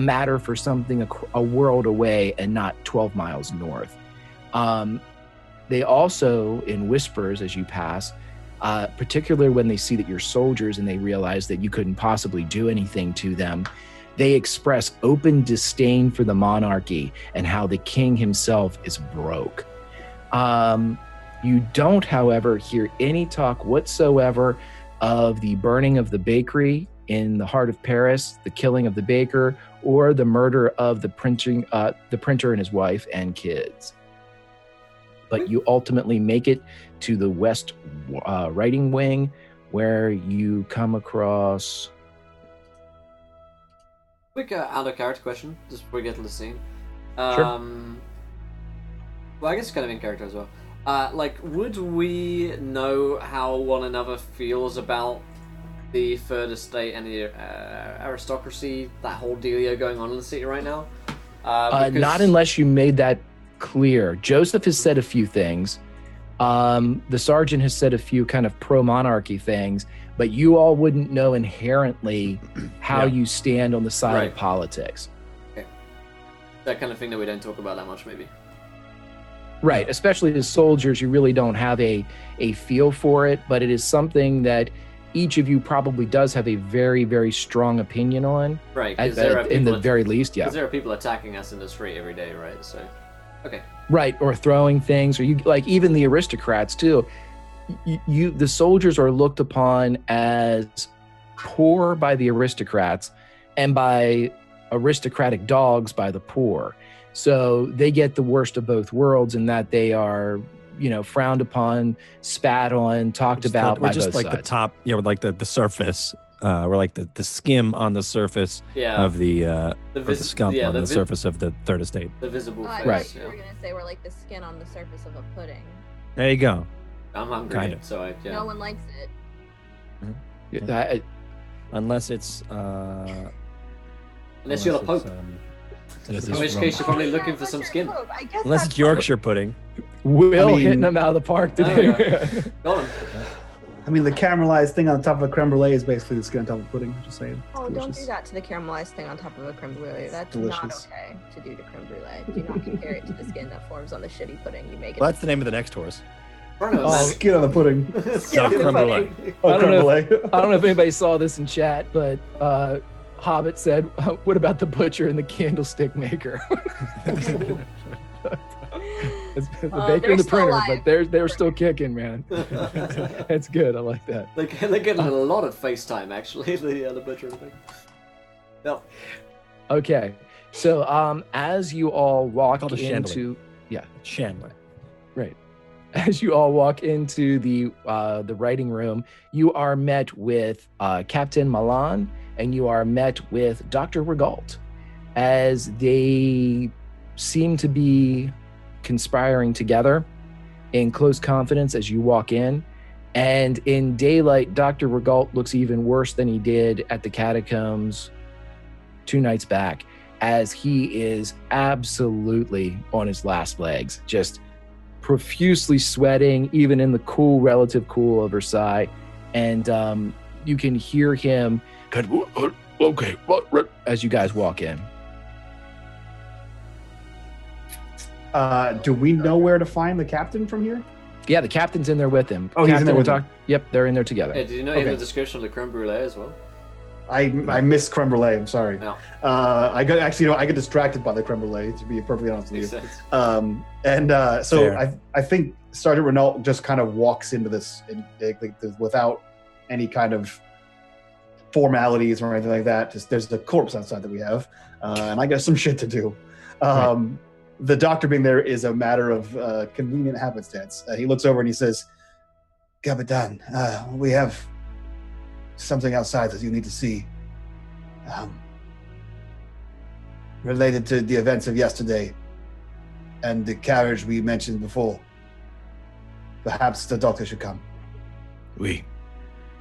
matter for something a world away and not 12 miles north. They also, in whispers as you pass, particularly when they see that you're soldiers and they realize that you couldn't possibly do anything to them, they express open disdain for the monarchy and how the king himself is broke. You don't, however, hear any talk whatsoever of the burning of the bakery in the heart of Paris, the killing of the baker, or the murder of the printer and his wife and kids. But you ultimately make it to the west writing wing, where you come across... Quick out of character question, just before we get to the scene. Sure. Well, I guess it's kind of in character as well. Would we know how one another feels about the third estate and the aristocracy, that whole dealio going on in the city right now? Not unless you made that clear. Joseph has said a few things. The sergeant has said a few kind of pro-monarchy things, but you all wouldn't know inherently how you stand on the side of politics. Okay. That kind of thing that we don't talk about that much, maybe. Right, especially as soldiers, you really don't have a feel for it, but it is something that each of you probably does have a very, very strong opinion on. Right, In the very least, yeah. Because there are people attacking us in the street every day, right? So, okay. Right, or throwing things, or even the aristocrats too. The soldiers are looked upon as poor by the aristocrats, and by aristocratic dogs by the poor. So they get the worst of both worlds in that they are, frowned upon, spat on, talked about by just both like sides. the top, with like the surface or like the skim on the surface of the or the scum on the surface of the third estate. The visible face. I thought you were gonna say we're like the skin on the surface of a pudding. There you go. I'm hungry, kind of. So no one likes it. Mm-hmm. Unless it's unless you're a pope. In which case you're probably looking for some skin. Unless it's Yorkshire pudding. Will hitting them out of the park today. Go on. I mean, the caramelized thing on top of a creme brulee is basically the skin on top of pudding. Just saying. Oh, don't do that to the caramelized thing on top of a creme brulee. That's delicious. Not okay to do to creme brulee. Do not compare it to the skin that forms on the shitty pudding you make. Well, that's the name of the next horse. Skin on the pudding. Skin on the creme brulee. Oh, creme brulee. I don't know if anybody saw this in chat, but Hobbit said, "What about the butcher and the candlestick maker?" It's the baker and the printer, but they're still kicking, man. That's good. I like that. They're getting a lot of FaceTime, actually. The butcher thing. Yep. Okay, so as you all walk into Chandler, right? As you all walk into the writing room, you are met with Captain Milan, and you are met with Dr. Regault, as they seem to be conspiring together in close confidence as you walk in. And in daylight, Dr. Regault looks even worse than he did at the catacombs 2 nights back, as he is absolutely on his last legs, just profusely sweating, even in the relative cool of Versailles. And you can hear him okay, as you guys walk in. Do we know where to find the captain from here? Yeah, the captain's in there with him. Oh, he's in there with him. Yep, they're in there together. Hey, did you know you have a description of the creme brulee as well? I missed creme brulee. I'm sorry. No. I got distracted by the creme brulee, to be perfectly honest with you. I think Sergeant Renault just kind of walks into this without any kind of formalities or anything like that. Just there's the corpse outside that we have, and I got some shit to do. The doctor being there is a matter of convenient happenstance. He looks over and he says, "Capitan, we have something outside that you need to see, related to the events of yesterday and the carriage we mentioned before. Perhaps the doctor should come."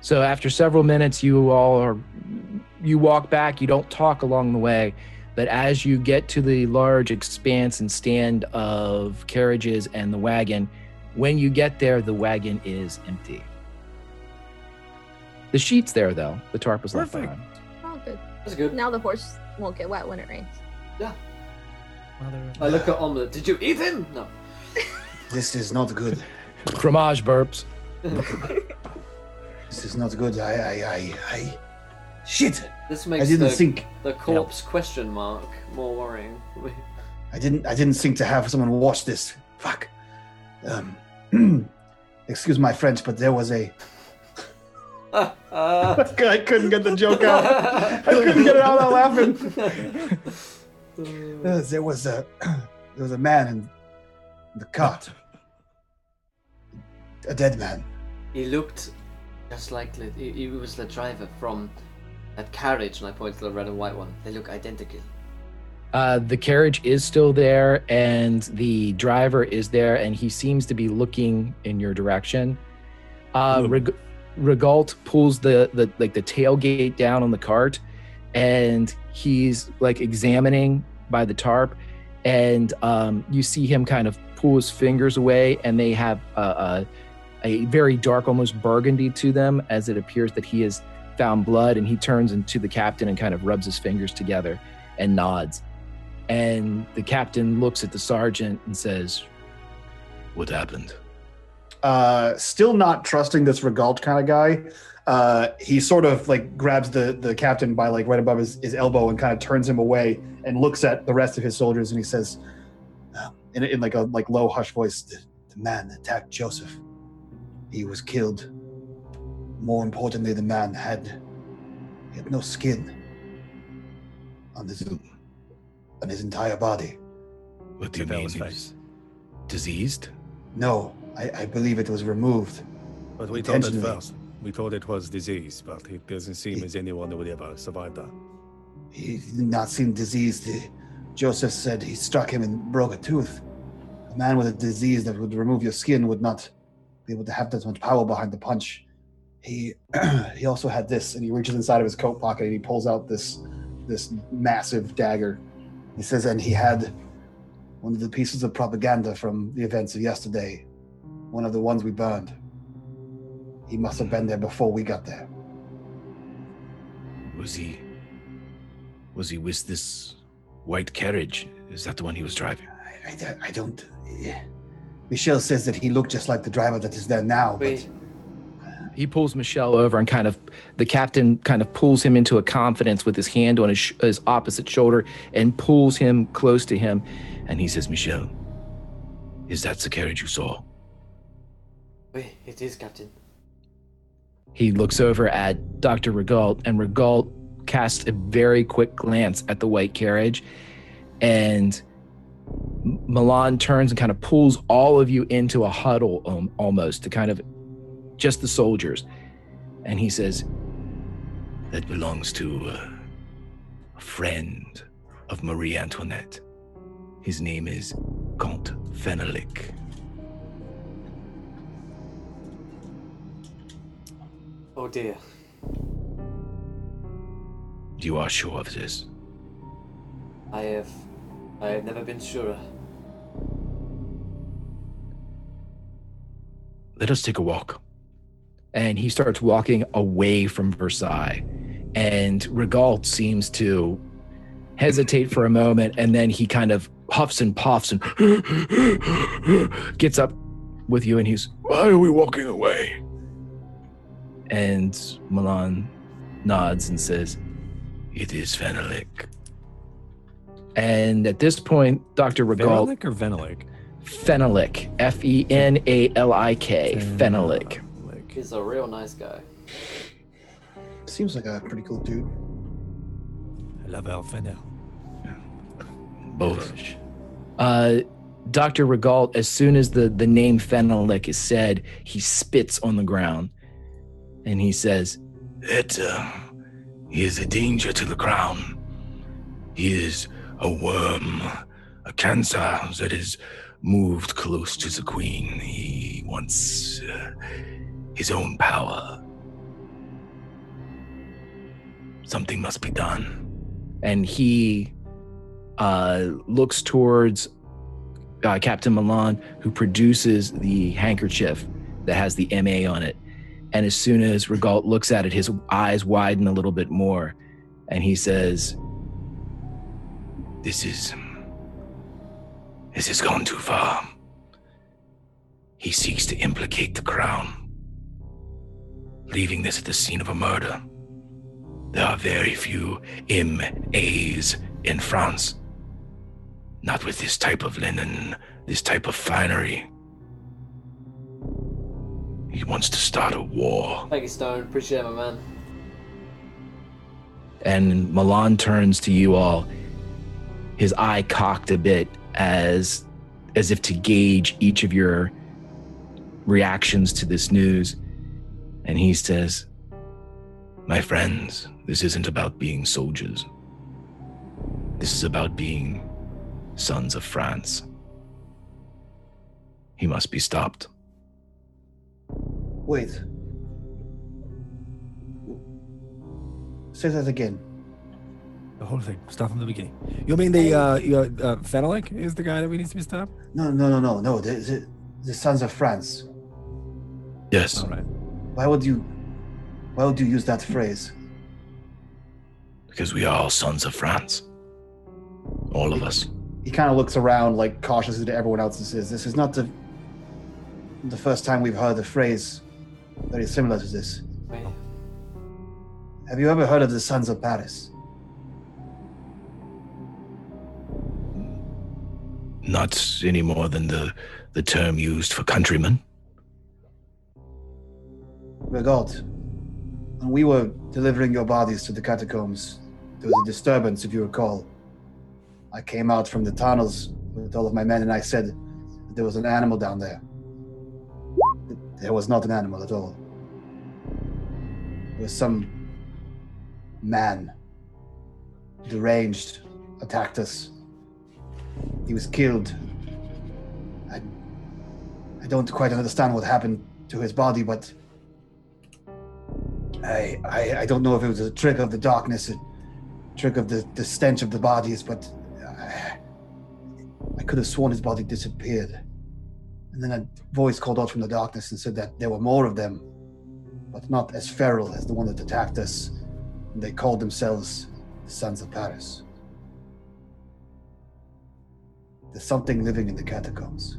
So after several minutes, you walk back. You don't talk along the way, but as you get to the large expanse and stand of carriages and the wagon, when you get there, the wagon is empty. The sheet's there, though. The tarp was left behind. Oh, good. That's good. Now the horse won't get wet when it rains. Yeah. I look at Omelette. Did you eat him? No. This is not good. Fromage burps. This is not good. Shit. This makes the corpse question mark more worrying. I didn't think to have someone watch this. Fuck. Excuse my French, but there was a. I couldn't get the joke out. I couldn't get it out without laughing. There was a man in the cart. A dead man. He looked just like he was the driver from that carriage, and I point to the red and white one. They look identical. The carriage is still there, and the driver is there, and he seems to be looking in your direction. Regault pulls the tailgate down on the cart, and he's like examining by the tarp, and you see him kind of pull his fingers away, and they have a very dark, almost burgundy to them, as it appears that he has found blood. And he turns into the captain and kind of rubs his fingers together and nods. And the captain looks at the sergeant and says, "What happened?" Still not trusting this Regault kind of guy. He sort of like grabs the captain by like right above his elbow and kind of turns him away and looks at the rest of his soldiers, and he says, in like a low hush voice, the man attacked Joseph. He was killed. More importantly, the man had no skin on his entire body. What do you mean? He was diseased? No, I believe it was removed. But we thought at first. We thought it was disease, but it doesn't seem as anyone would ever survive that. He did not seem diseased. Joseph said he struck him and broke a tooth. A man with a disease that would remove your skin would not be able to have that much power behind the punch. He he also had this, and he reaches inside of his coat pocket and he pulls out this massive dagger. He says, and he had one of the pieces of propaganda from the events of yesterday, one of the ones we burned. He must have been there before we got there. Was he with this white carriage? Is that the one he was driving? I don't... Michelle says that he looked just like the driver that is there now, but... He pulls Michelle over and the captain kind of pulls him into a confidence with his hand on his opposite shoulder and pulls him close to him. And he says, Michelle, is that the carriage you saw? Oui, it is, Captain. He looks over at Dr. Regault, and Regault casts a very quick glance at the white carriage, and Milan turns and kind of pulls all of you into a huddle almost to kind of just the soldiers. And he says, that belongs to a friend of Marie Antoinette. His name is Comte Fenelick. Oh dear. You are sure of this? I have never been surer. Let us take a walk. And he starts walking away from Versailles. And Regault seems to hesitate for a moment, and then he kind of huffs and puffs and gets up with you, and he's, why are we walking away? And Milan nods and says, it is Fenelick. And at this point, Dr. Regault... Fenelick or Venelick? Fenelick. F-E-N-A-L-I-K. Fenelick. He's a real nice guy. Seems like a pretty cool dude. I love El Fennel. Both. Dr. Regault, as soon as the name Fenelick is said, he spits on the ground. And he says, he is a danger to the crown. He is a worm, a cancer that is moved close to the queen. He wants his own power. Something must be done. And he looks towards Captain Milan, who produces the handkerchief that has the MA on it. And as soon as Regault looks at it, his eyes widen a little bit more. And he says, This has gone too far. He seeks to implicate the crown, leaving this at the scene of a murder. There are very few MAs in France. Not with this type of linen, this type of finery. He wants to start a war. Thank you, Stone. Appreciate it, my man. And Milan turns to you all, his eye cocked a bit as if to gauge each of your reactions to this news. And he says, my friends, this isn't about being soldiers. This is about being sons of France. He must be stopped. Wait. Say that again. The whole thing. Start from the beginning. You mean Fenelick is the guy that we need to be stopped? No. The sons of France. Yes. All right. Why would you use that phrase? Because we are all sons of France. All of us. He kind of looks around, like, cautiously to everyone else and says, this is not the first time we've heard the phrase very similar to this. Wait. Have you ever heard of the Sons of Paris? Not any more than the term used for countrymen. Regault, when we were delivering your bodies to the catacombs, there was a disturbance, if you recall. I came out from the tunnels with all of my men and I said that there was an animal down there. There was not an animal at all. There was some man, deranged, attacked us. He was killed. I don't quite understand what happened to his body, but I don't know if it was a trick of the darkness, a trick of the stench of the bodies, but I could have sworn his body disappeared. And then a voice called out from the darkness and said that there were more of them, but not as feral as the one that attacked us. And they called themselves the Sons of Paris. There's something living in the catacombs.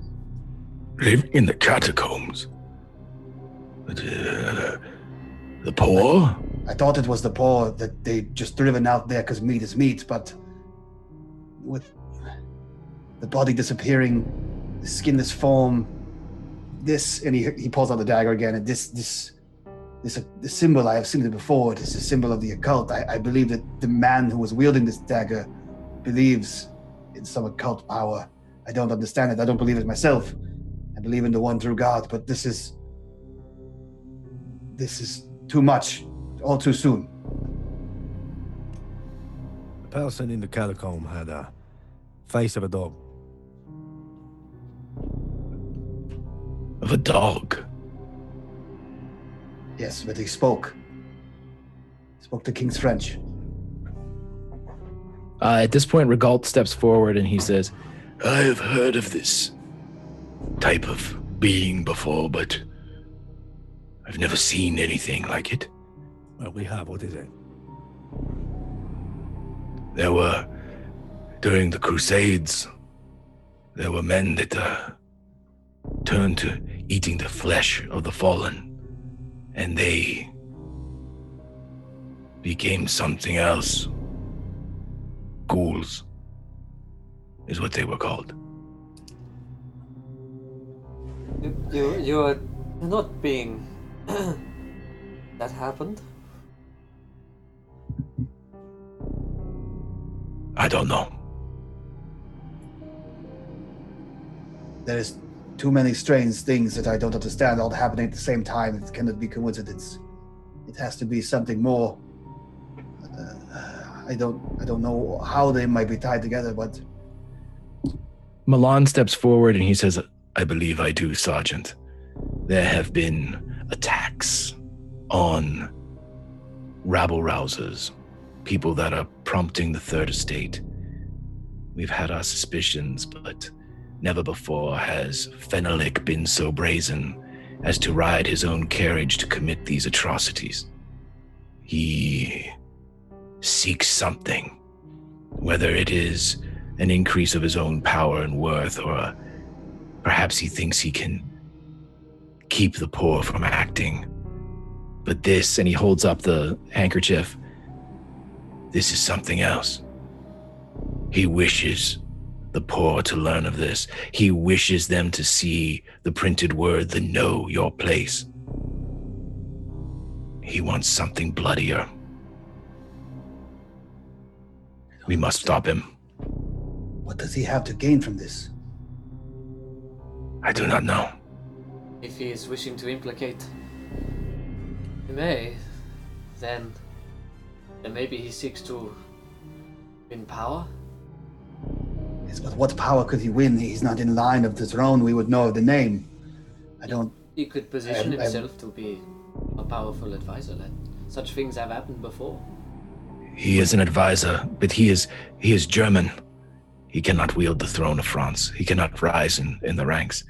Live in the catacombs? The poor? I thought it was the poor that they just driven out there because meat is meat, but with the body disappearing, the skinless form, this, and he pulls out the dagger again, and this symbol, I have seen it before, it is a symbol of the occult. I believe that the man who was wielding this dagger believes in some occult power. I don't understand it. I don't believe it myself. I believe in the one true God, but this is too much, all too soon. The person in the catacomb had a face of a dog. Of a dog? Yes, but he spoke. He spoke the king's French. At this point, Regault steps forward and he says, I have heard of this type of being before, but I've never seen anything like it. Well, we have. What is it? There were, during the Crusades, there were men that turned to eating the flesh of the fallen, and they became something else. Ghouls is what they were called. You're not being... that happened? I don't know. There's too many strange things that I don't understand all happening at the same time. It cannot be coincidence. It has to be something more. I don't know how they might be tied together, but... Milan steps forward and he says, I believe I do, Sergeant. There have been attacks on rabble-rousers, people that are prompting the Third Estate. We've had our suspicions, but never before has Fenelik been so brazen as to ride his own carriage to commit these atrocities. He seeks something, whether it is an increase of his own power and worth, or perhaps he thinks he can keep the poor from acting. But this, and he holds up the handkerchief, this is something else. He wishes the poor to learn of this. He wishes them to see the printed word, the know your place. He wants something bloodier. We must stop him. What does he have to gain from this? I do not know. If he is wishing to implicate May, then maybe he seeks to win power? Yes, but what power could he win? He's not in line of the throne. We would know of the name. I don't... He could position himself to be a powerful advisor. Such things have happened before. He is an advisor, but he is German. He cannot wield the throne of France. He cannot rise in the ranks,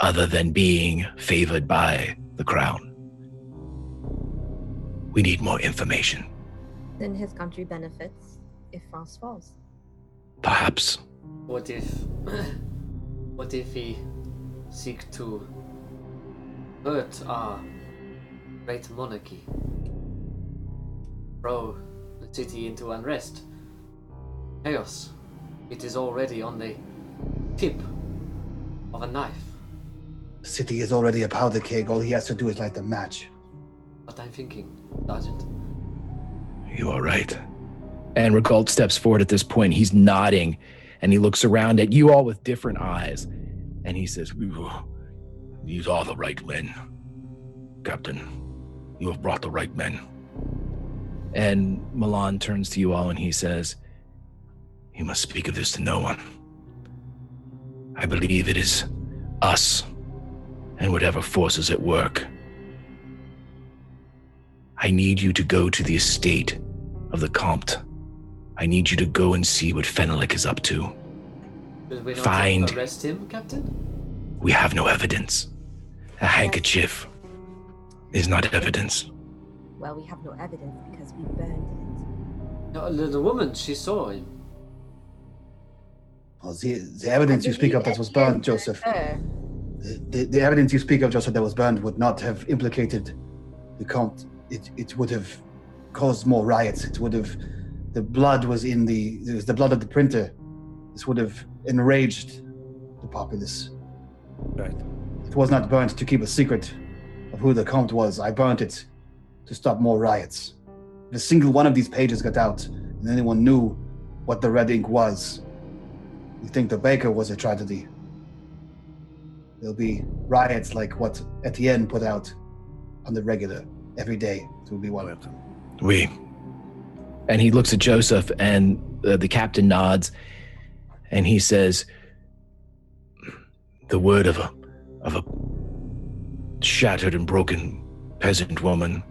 other than being favored by the crown. We need more information. Then his country benefits if France falls. Perhaps. What if he seeks to hurt our great monarchy? Throw the city into unrest. Chaos. It is already on the tip of a knife. The city is already a powder keg. All he has to do is light the match. What I'm thinking, Sergeant. You are right. and Regault steps forward at this point. He's nodding, and he looks around at you all with different eyes, and he says, These are the right men. Captain, you have brought the right men. And Milan turns to you all and he says, You must speak of this to no one. I believe it is us and whatever forces at work. I need you to go to the estate of the Comte. I need you to go and see what Fenalik is up to. Should we not Find- arrest him, Captain? We have no evidence. A handkerchief is not evidence. Well, we have no evidence because we burned it. No, the woman, she saw him. Well, the evidence you speak of that was burned, Joseph. Her. The evidence you speak of, Joseph, that was burned would not have implicated the Comte. It would have caused more riots. It would have. The blood was it was the blood of the printer. This would have enraged the populace. right. It was not burnt to keep a secret of who the Comte was. I burnt it to stop more riots. If a single one of these pages got out and anyone knew what the red ink was, you think the baker was a tragedy. There'll be riots like what Etienne put out on the regular every day. It will be one. We. And he looks at Joseph, and the captain nods, and he says, The word of a shattered and broken peasant woman.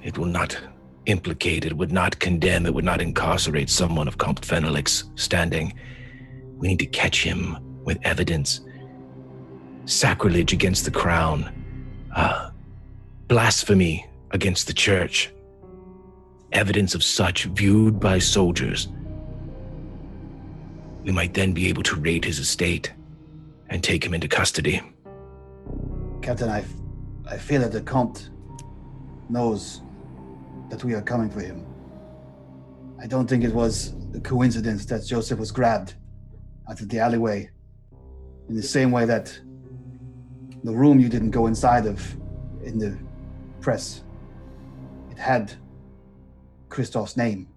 It will not implicate, it would not condemn, it would not incarcerate someone of Comte Fenelik's standing. We need to catch him with evidence. Sacrilege against the crown. Blasphemy against the church. Evidence of such viewed by soldiers. We might then be able to raid his estate and take him into custody. Captain, I feel that the Comte knows that we are coming for him. I don't think it was a coincidence that Joseph was grabbed out of the alleyway in the same way that the room you didn't go inside of in the press, it had Christoph's name,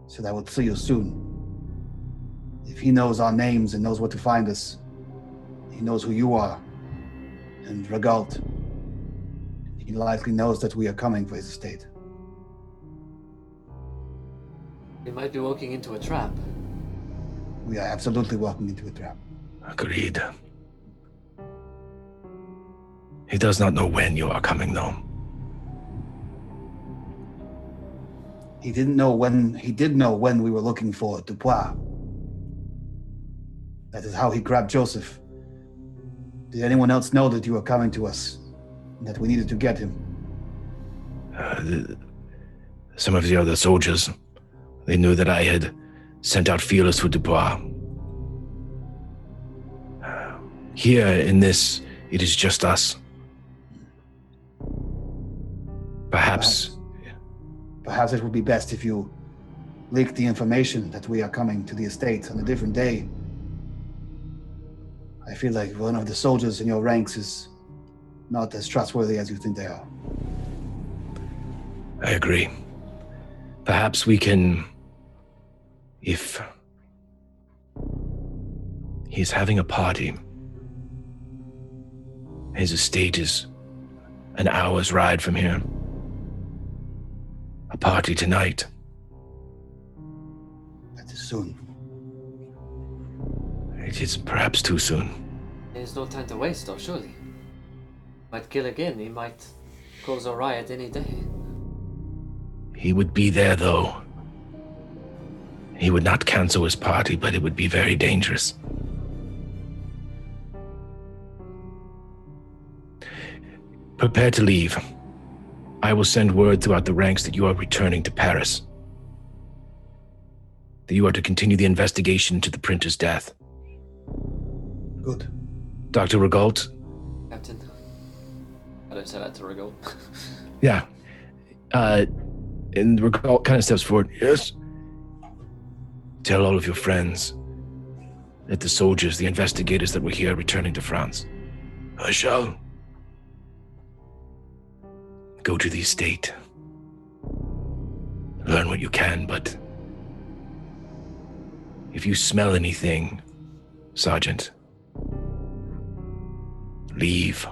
so that would see you soon. If he knows our names and knows where to find us, he knows who you are, and Regalt, he likely knows that we are coming for his estate. We might be walking into a trap. We are absolutely walking into a trap. Agreed. He does not know when you are coming, though. He did know when we were looking for Dubois. That is how he grabbed Joseph. Did anyone else know that you were coming to us? And that we needed to get him? Some of the other soldiers, they knew that I had sent out feelers for Dubois. Here in this, it is just us. Perhaps it would be best if you leak the information that we are coming to the estate on a different day. I feel like one of the soldiers in your ranks is not as trustworthy as you think they are. I agree. Perhaps we can, if he's having a party, his estate is an hour's ride from here. A party tonight. That is soon. It is perhaps too soon. There's no time to waste, though, surely. Might kill again, he might cause a riot any day. He would be there, though. He would not cancel his party, but it would be very dangerous. Prepare to leave. I will send word throughout the ranks that you are returning to Paris. That you are to continue the investigation into the printer's death. Good. Dr. Regalt? Captain. I don't say that to Regal. Yeah. And Regalt kind of steps forward. Yes? Tell all of your friends that the soldiers, the investigators that were here are returning to France. I shall. Go to the estate. Learn what you can, but if you smell anything, Sergeant, leave.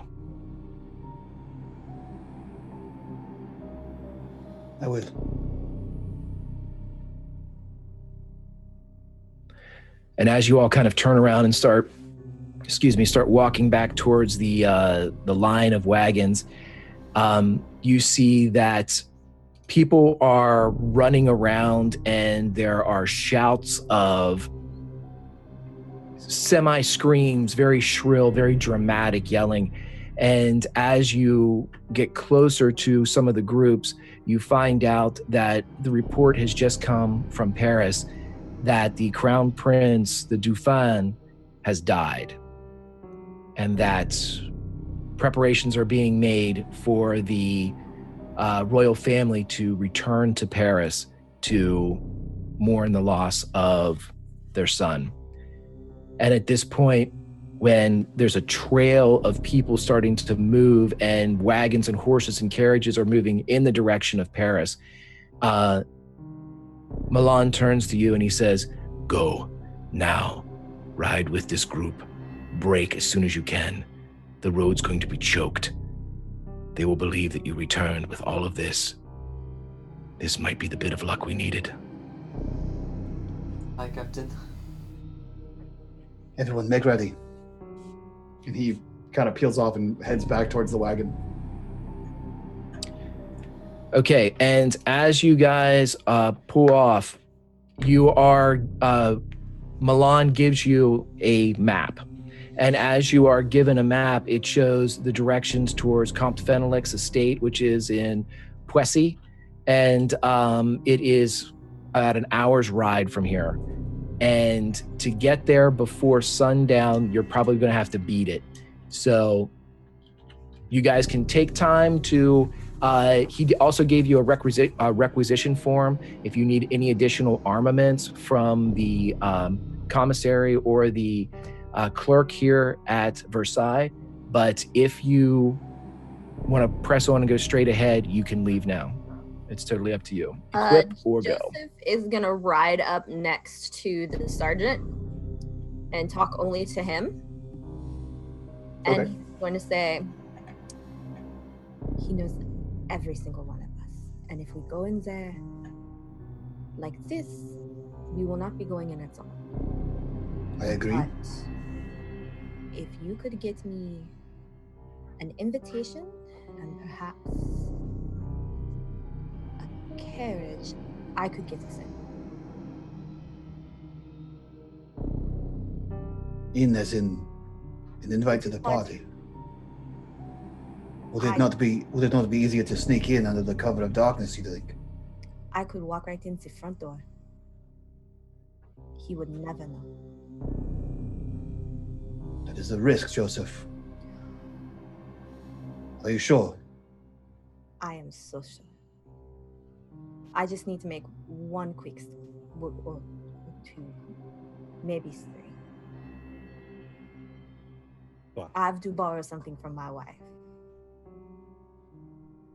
I will. And as you all kind of turn around and start walking back towards the line of wagons, you see that people are running around and there are shouts of semi-screams, very shrill, very dramatic yelling. And as you get closer to some of the groups, you find out that the report has just come from Paris that the Crown Prince, the Dauphin, has died. And that preparations are being made for the royal family to return to Paris to mourn the loss of their son. And at this point, when there's a trail of people starting to move and wagons and horses and carriages are moving in the direction of Paris, Milan turns to you and he says, Go, now. Ride with this group. Break as soon as you can. The road's going to be choked. They will believe that you returned with all of this. This might be the bit of luck we needed. Hi, Captain. Everyone, make ready. And he kind of peels off and heads back towards the wagon. Okay, and as you guys pull off, you are, Milan gives you a map. And as you are given a map, it shows the directions towards Comte Fenelic's estate, which is in Poissy. And it is about an hour's ride from here. And to get there before sundown, you're probably going to have to beat it. So you guys can take time to, he also gave you a requisition form if you need any additional armaments from the commissary or the clerk here at Versailles. But if you want to press on and go straight ahead, you can leave now. It's totally up to you. Equip or go. Joseph is gonna ride up next to the sergeant and talk only to him. And Okay. he's going to say, he knows every single one of us. And if we go in there like this, we will not be going in at all. I agree. But if you could get me an invitation and perhaps a carriage, I could get us in. In as in an invite to the party. Would it not be easier to sneak in under the cover of darkness, you think? I could walk right in the front door. He would never know. That is a risk, Joseph. Are you sure? I am so sure. I just need to make one quick step, or two, maybe three. Wow. I have to borrow something from my wife.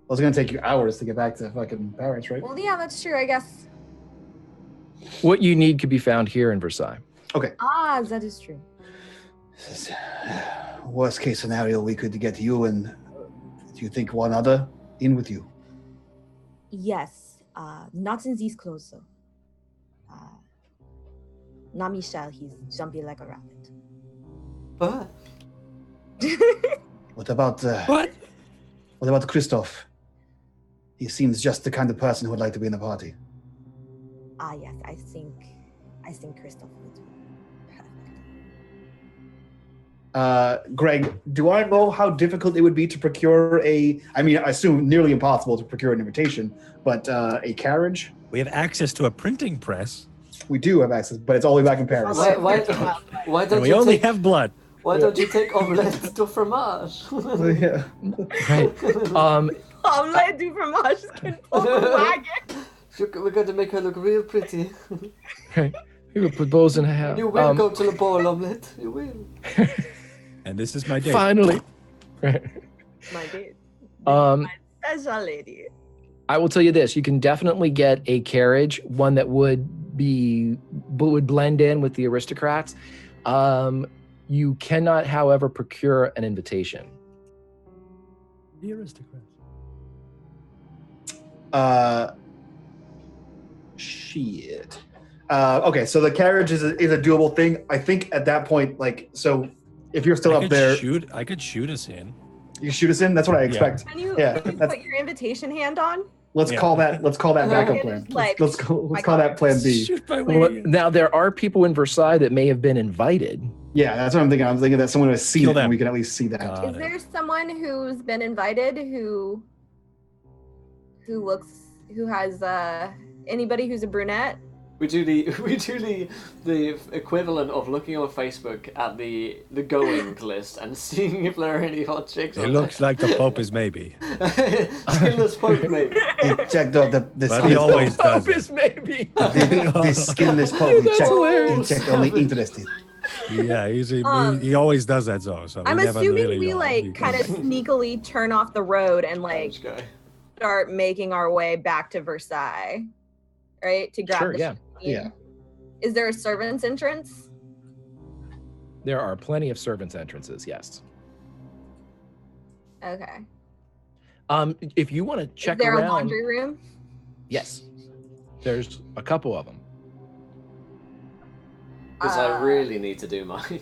Well, it's going to take you hours to get back to fucking Paris, right? Well, yeah, that's true, I guess. What you need could be found here in Versailles. Okay. Ah, that is true. This is, worst case scenario, we could get you and, do you think one other in with you? Yes, not in these clothes, though. Not Michel, he's jumpy like a rabbit. What? What about Christoph? He seems just the kind of person who would like to be in the party. Ah, yes, I think Christoph would be perfect. Greg, do I know how difficult it would be to procure I assume nearly impossible to procure an invitation, but a carriage? We have access to a printing press. We do have access, but it's all the way back in Paris. Why And don't we you only take, have blood. why don't you take omelette to fromage? Yeah. Right. Omelette du fromage can pull the wagon. We're going to make her look real pretty. Right. You will put bows in her hair. You will go to the ball, omelette. You will. And this is my date. Finally. Right. My date. Um, Special lady. I will tell you this: you can definitely get a carriage, one that would blend in with the aristocrats. You cannot, however, procure an invitation. The aristocrats. Shit. Okay, so the carriage is a doable thing. I think at that point, like, so if you're still up there, I could shoot us in. you shoot us in. That's what I expect. Can you, Yeah, can you that's- put your invitation hand on? Let's call that backup It plan. is like- Let's call that plan B. Shoot by Well, way. now there are people in Versailles that may have been invited. Yeah, that's what I'm thinking. I'm thinking that someone has seen Kill it, and them. we can at least see that. Got Is it. there someone who's been invited who has anybody who's a brunette? We do the equivalent of looking on Facebook at the going list and seeing if there are any hot chicks. It on looks like the Pope is maybe. there. Skinless Pope, maybe. He checked out the But he skinless always pope. does. it. maybe. The skinless pope. He checked, hilarious. he checked only interested. Yeah, he always does that. So I'm we never assuming really we know. like kind of sneakily turn off the road and like Which guy? start making our way back to Versailles, right? To grab Sure, the yeah. champagne. Yeah. Is there a servant's entrance? There are plenty of servants' entrances, yes. Okay. If you want to check Is there around, a laundry room? yes, there's a couple of them. Because I really need to do mine.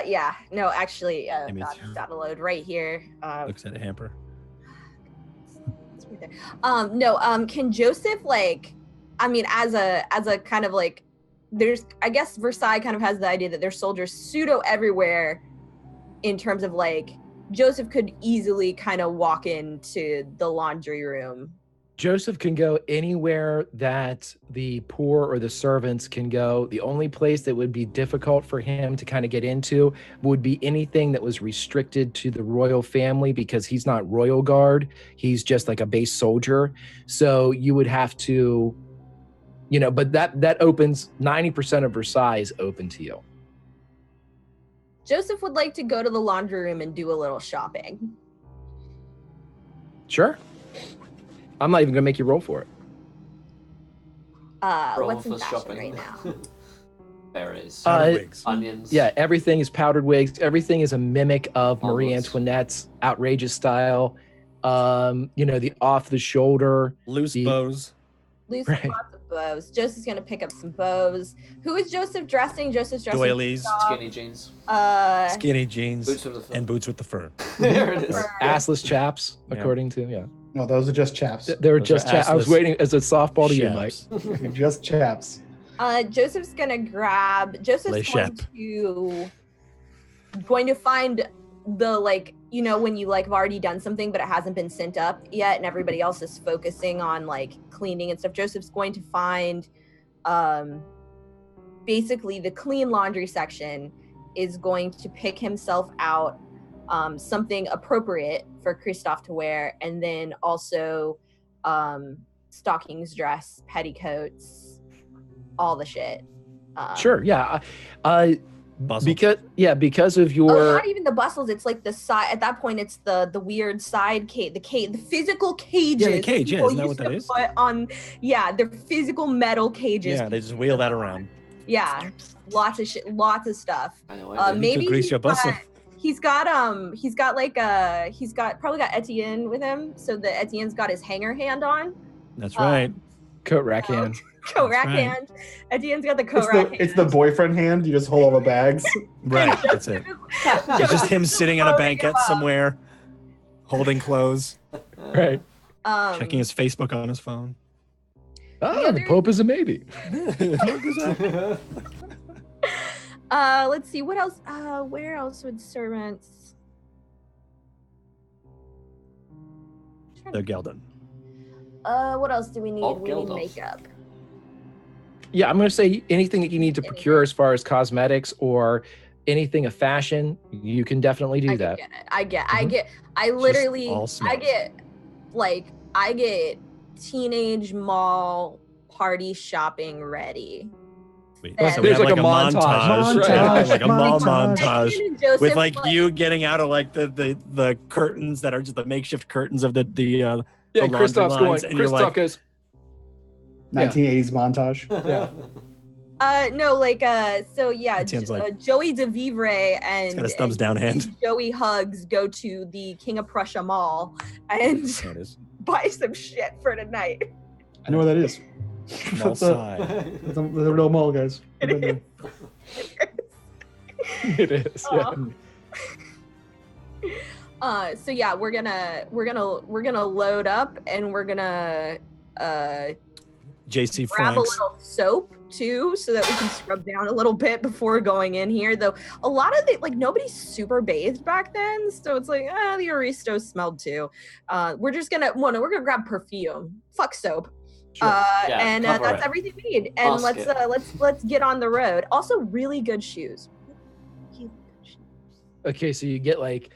Yeah. No, actually, Me that's too. gotta load right here. Looks at a hamper. It's right there. No, can Joseph like, I mean, as a kind of like, there's, I guess Versailles kind of has the idea that there's soldiers pseudo everywhere in terms of like, Joseph could easily kind of walk into the laundry room. Joseph can go anywhere that the poor or the servants can go. The only place that would be difficult for him to kind of get into would be anything that was restricted to the royal family, because he's not royal guard. He's just like a base soldier. So you would have to, but that opens 90% of Versailles is open to you. Joseph would like to go to the laundry room and do a little shopping. Sure. I'm not even gonna make you roll for it. Roll What's in for fashion shopping. right now? Berries. Wigs. Onions. Yeah, everything is powdered wigs. Everything is a mimic of Marie Almost. Antoinette's outrageous style. The off the shoulder. Loose The- bows. Loose Right. lots of bows. Joseph's gonna pick up some bows. Who is Joseph dressing? Joseph's dressing. Doilies. Skinny jeans. Skinny jeans. Boots with the fur. And boots with the fur. There it is. Assless chaps, Yeah. according to No, those are just chaps. They were Those just are chaps. I was assless waiting as a softball to you, Mike. Chaps. Just chaps. Joseph's gonna grab. Joseph's Les going to find the like, when you like have already done something but it hasn't been sent up yet, and everybody else is focusing on like cleaning and stuff. Joseph's going to find, basically the clean laundry section is going to pick himself out something appropriate for Christoph to wear, and then also stockings, dress, petticoats, all the shit. Sure, yeah. Bustle. Because of Oh, your not even the bustles. It's like the side. At that point, it's the weird side cage, the physical cages. Yeah, the cage, yeah, people isn't that used what that to is? put on, yeah, they're physical metal cages. Yeah, they just wheel that around. Yeah, lots of shit, lots of stuff. I know. I did. Maybe grease your bustle. he's got probably got Etienne with him, so that Etienne's got his hanger hand on. That's right. coat rack hand. Coat rack right. hand. Etienne's got the coat rack hand. It's the boyfriend hand. You just hold all the bags. Right. That's it. It's just him sitting on a banquette somewhere, holding clothes, Right. checking his Facebook on his phone. Oh, the Pope is a maybe. Let's see what else. Where else would servants? They're Geldon. What else do we need? Bob We need Geldof. makeup. Yeah, I'm gonna say anything that you need to procure as far as cosmetics or anything of fashion, you can definitely do that. I get it. Mhm. I literally, all I smells. get teenage mall party shopping ready. Wait, There's so we have like a montage. Montage, Yeah, like a mall montage. montage. Etienne and Joseph, With like you getting out of like the curtains that are just the makeshift curtains of the Yeah, laundry Christoph's going. lines, and you're Christoph like- goes. 1980s montage. Yeah. no, like so yeah, Etienne's like- Joey DeVivre and, got his thumbs down hand. Joey Hugs go to the King of Prussia Mall, and There it is. buy some shit for tonight. I know where that is. Mall That's a- side. That's a real mall, guys. It is. It is. Yeah. So yeah, we're gonna load up and we're gonna JC grab a Franks. little soap too, so that we can scrub down a little bit before going in here. Though a lot of nobody's super bathed back then, so it's like the aristos smelled too. We're gonna grab perfume. Fuck soap. Sure. Yeah, And cover that's it. everything we need. And Mask let's get on the road. Also, really good shoes. Okay, so you get like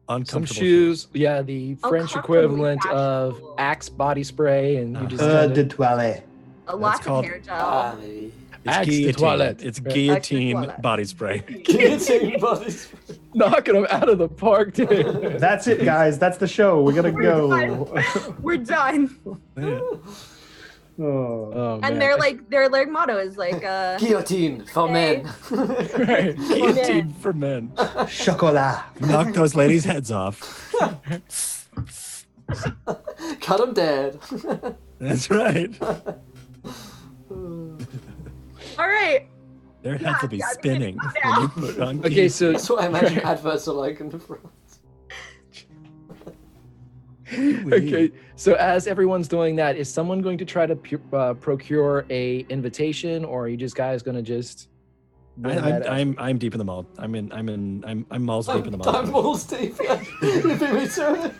some Uncomfortable shoes. Yeah, the French Uncomfortably equivalent of fashionable. Axe body spray, and you just De kinda, toilette. A lot of called- hair gel. Maybe. It's Axe de guillotine. toilette. It's Right. guillotine Axe de toilette. body spray. Guillotine bodies. knocking them out of the park, dude. That's it, guys. That's the show. We gotta go. We're done. Yeah. Oh. Oh, And man. their motto is like Guillotine for Hey. men. Right. Guillotine for men. Chocolat. Knock those ladies' heads off. Cut them dead. That's right. all right. Their heads will be Yeah, spinning now. when you put on. Okay, so That's what I imagine adverts are like in the front. okay, so as everyone's doing that, is someone going to try to procure a invitation, or are you just guys going to just? win that I'm deep in the mall. I'm malls deep in the mall. I'm balls deep. Yeah. You beat me to it.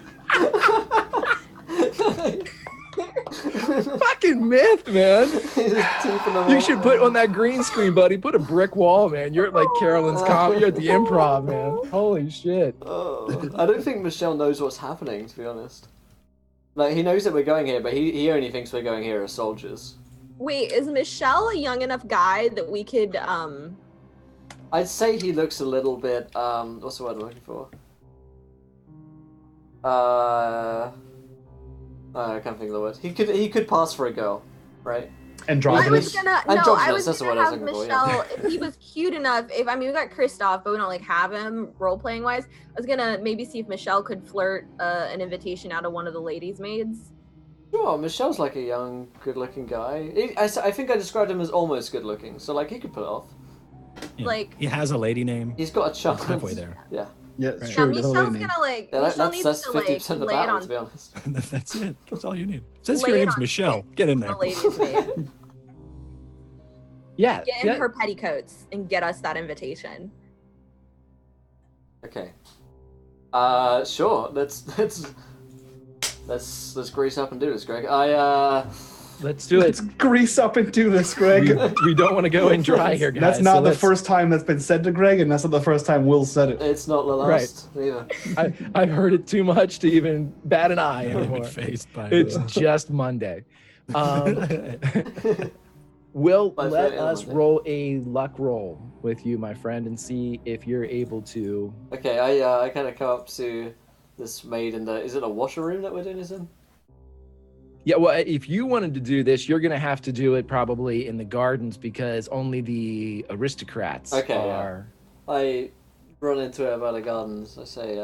Fucking myth, man. He's deep in the You should put on that green screen, buddy. Put a brick wall, man. You're at like Carolyn's comedy. You're at the Improv, man. Holy shit. Oh, I don't think Michelle knows what's happening, to be honest. Like, he knows that we're going here, but he only thinks we're going here as soldiers. Wait, is Michelle a young enough guy that we could I'd say he looks a little bit, what's the word I'm looking for? I can't think of the word. He could pass for a girl, right? I was Androgynous. gonna Androgynous, that's the word I was have looking for, Michelle yeah. if he was cute enough. We got Kristoff, but we don't like have him role playing wise. I was gonna maybe see if Michelle could flirt an invitation out of one of the ladies' maids. Sure, Michelle's like a young, good-looking guy. I think I described him as almost good-looking, so like he could pull it off. Yeah. Like- he has a lady name. He's got a chance. That's halfway there. Yeah, Yeah, it's Right. true. Now That's a Michelle's lady name. gonna like yeah Michelle that's needs to like 50% of the lay it battle, on to be honest. That's it. That's all you need. Says Lay your it name's on Michelle. Get in there. the ladies' maid. Yeah. Get in yeah. her petticoats and get us that invitation. Okay. Sure. Let's grease up and do this, Greg. Let's do it. Let's grease up and do this, Greg. We don't want to go in dry here, guys. That's so not the let's- first time that's been said to Greg, and that's not the first time Will said it. It's not the Right. last either. I've heard it too much to even bat an eye I'm anymore. faced by It's just Monday. Will, By let Friday, us Monday. roll a luck roll with you, my friend, and see if you're able to. Okay, I kind of come up to this maid in the. Is it a washer room that we're doing this in? Yeah, well, if you wanted to do this, you're going to have to do it probably in the gardens because only the aristocrats Okay, yeah. are. I run into it by the gardens. I say,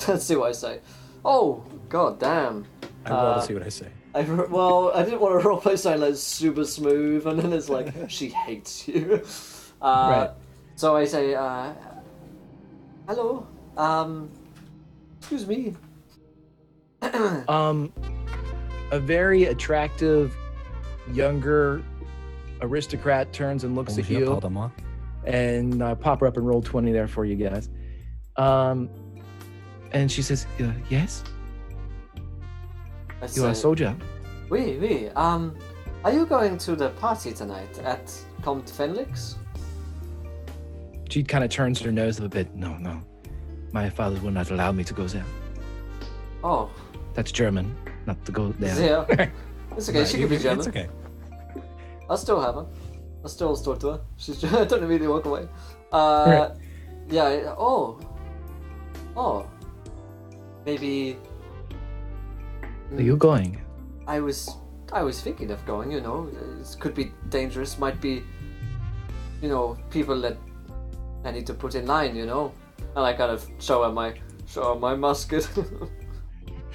let's see what I say. Oh, god damn. I roll to see what I say. I didn't want to roleplay something like super smooth, and then it's like, she hates you. Right. So I say, hello, excuse me. A very attractive, younger aristocrat turns and looks at Bonjour, you. pardon-moi. And pop her up and roll 20 there for you guys. And she says, yes, I you are a say, soldier. Oui. Are you going to the party tonight at Comte Fenlix? She kind of turns her nose up a bit. No. My father will not allow me to go there. Oh, That's German, not to go there. yeah. It's okay, she can be German. It's okay. I'll still have her. I'll still talk to her. She's don't immediately walk away. Right. Yeah. Oh. Maybe. Are you going? I was thinking of going. You know, it could be dangerous. Might be. You know, people that I need to put in line. You know, and I kind of show her my Show my musket.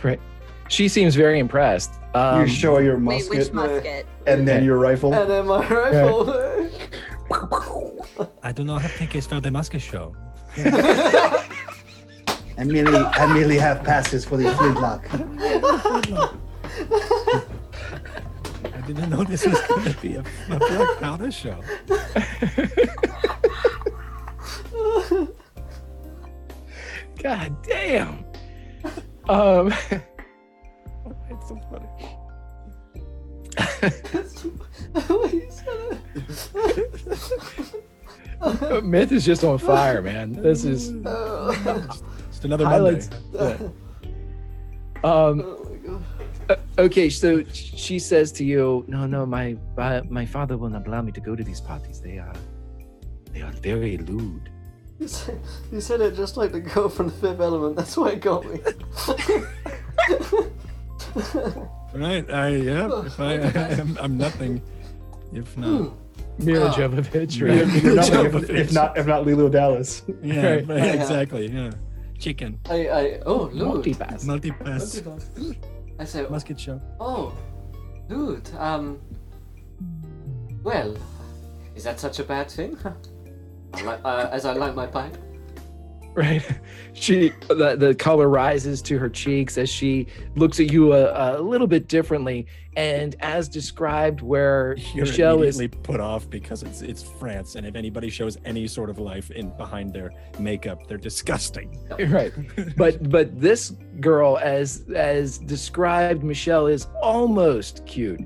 Right. She seems very impressed. You show your Wait, musket which musket? and then your rifle. And then my rifle. I do not think it's for the musket show. I merely have passes for the flintlock. I didn't know this was going to be a black powder show. God damn. It's so funny. Myth is just on fire, man. This is Just another highlights. Monday. Yeah. Oh my god. Okay, so she says to you, "No, my father will not allow me to go to these parties. They are very lewd." You said it just like the girl from The Fifth Element. That's why it got me. Right? If I'm nothing. If not, Mila Oh. Jovovich, You're right? not like if not Lilo Dallas. yeah, Right. right, exactly. Yeah, chicken, Oh, Lud. Multipass. multi-pass, I say, musket show. oh, Lud, well, is that such a bad thing? As I light my pipe. Right. The color rises to her cheeks as she looks at you a little bit differently, and as described, where You're Michelle is immediately put off because it's France, and if anybody shows any sort of life in behind their makeup, they're disgusting. right. But this girl, as described, Michelle is almost cute.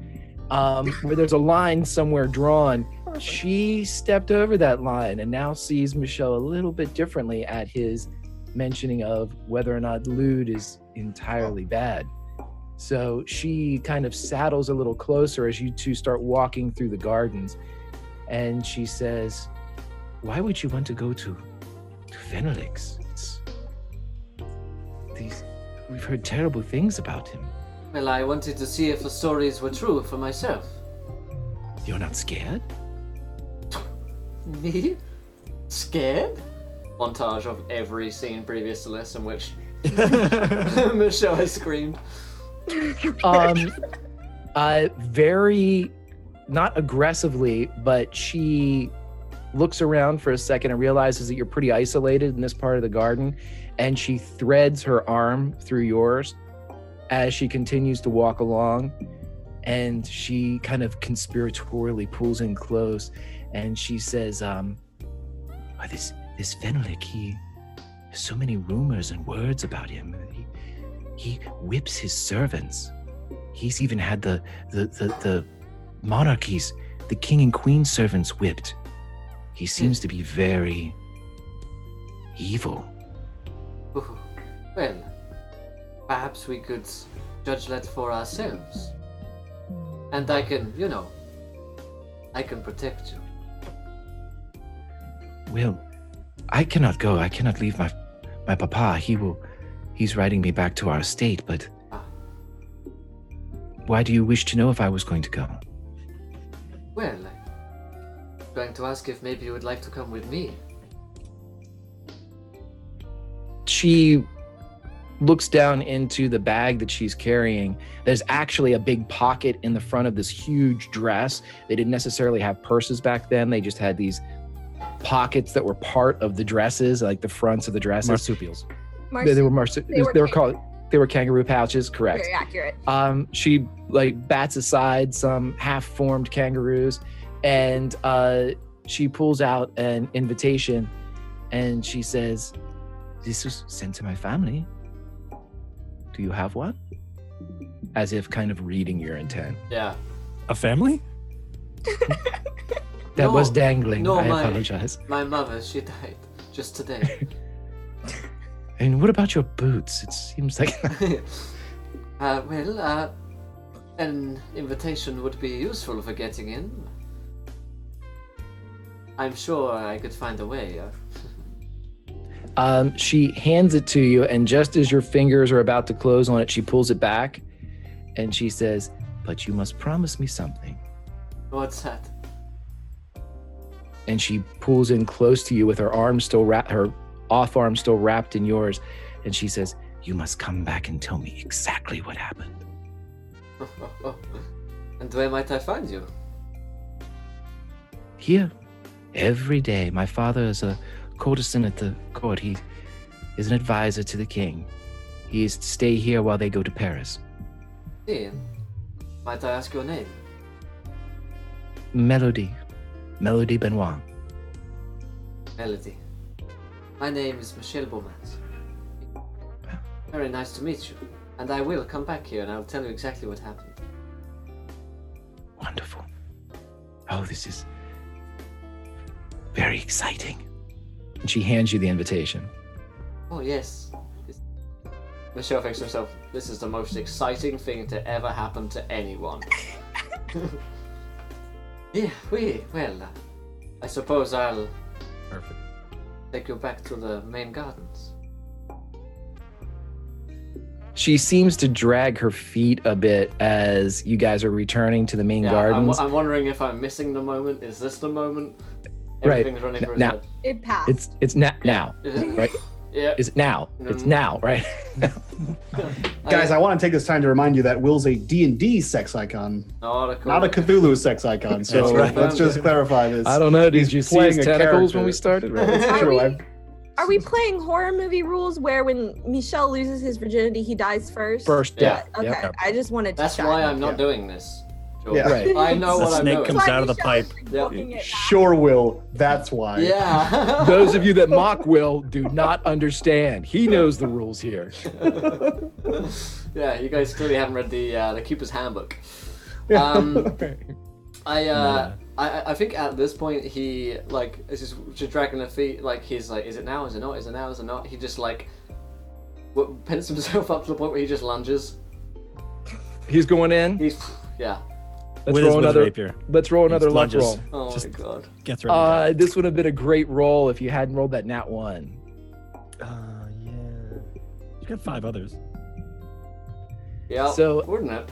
Where there's a line somewhere drawn. She stepped over that line and now sees Michelle a little bit differently at his mentioning of whether or not lewd is entirely bad. So she kind of saddles a little closer as you two start walking through the gardens, and she says, "Why would you want to go to Fenelix? We've heard terrible things about him. Well, I wanted to see if the stories were true for myself. You're not scared?" Me? Scared? Montage of every scene previous to this in which Michelle has screamed. Very, not aggressively, but she looks around for a second and realizes that you're pretty isolated in this part of the garden, and she threads her arm through yours as she continues to walk along, and she kind of conspiratorially pulls in close, and she says, this Fenelix, there's so many rumors and words about him. He whips his servants. He's even had the monarchies, the king and queen servants whipped. He seems to be very evil. Ooh. Well, perhaps we could judge that for ourselves. And I can protect you. Well, I cannot go. I cannot leave my papa. He's riding me back to our estate, but why do you wish to know if I was going to go? Well, I'm going to ask if maybe you would like to come with me. She looks down into the bag that she's carrying. There's actually a big pocket in the front of this huge dress. They didn't necessarily have purses back then. They just had these pockets that were part of the dresses, like the fronts of the dresses. Marsupials. They were kangaroo pouches, correct. Very accurate. She bats aside some half-formed kangaroos, and she pulls out an invitation, and she says, "This was sent to my family. Do you have one?" As if kind of reading your intent. Yeah. A family? That was dangling. No, I apologize. My mother, she died just today. And what about your boots? It seems like an invitation would be useful for getting in. I'm sure I could find a way. She hands it to you, and just as your fingers are about to close on it, she pulls it back, and she says, "But you must promise me something." What's that? And she pulls in close to you with her arm still her off arm still wrapped in yours, and she says, "You must come back and tell me exactly what happened." And where might I find you? Here, every day. My father is a courtesan at the court. He is an advisor to the king. He is to stay here while they go to Paris. Ian, might I ask your name? Melody Benoit. Melody. My name is Michel Beaumont. Very nice to meet you. And I will come back here and I'll tell you exactly what happened. Wonderful. Oh, this is very exciting. And she hands you the invitation. Oh, yes. Michelle thinks to herself, this is the most exciting thing to ever happen to anyone. Yeah, well, I suppose I'll Perfect. take you back to the main gardens. She seems to drag her feet a bit as you guys are returning to the main gardens. I'm wondering if I'm missing the moment. Is this the moment? Right. Everything's running through his Now- head. It passed. It's now, Is it? right? Yeah. Is it now? It's now, right? Guys, I want to take this time to remind you that Will's a D&D sex icon, not a Cthulhu sex icon. So That's right. let's just clarify this. I don't know. Did He's you see playing his a tentacles character. when we started? Right? It's Are true. we- Are we playing horror movie rules where when Michel loses his virginity, he dies first? First Yeah. death. Okay, Yep. I just wanted to That's check. why I'm not Yeah. doing this. George. Yeah. Right. I know The what I'm snake doing. comes That's why out of the Michelle pipe. is Yeah. booking it back. Sure, Will. That's why. Yeah. Those of you that mock Will do not understand. He knows the rules here. Yeah, you guys clearly haven't read the Keeper's Handbook. Right. I think at this point he like is just dragging their feet. Like he's like, is it now? Is it not? Is it now? Is it not? He just like pins himself up to the point where he just lunges. He's going in. He's yeah. Let's With roll his another. rapier. Let's roll another luck lunges. roll. Oh Just- my god. Gets right. This would have been a great roll if you hadn't rolled that nat 1. Yeah. You got 5 others. Yeah. So- wouldn't it?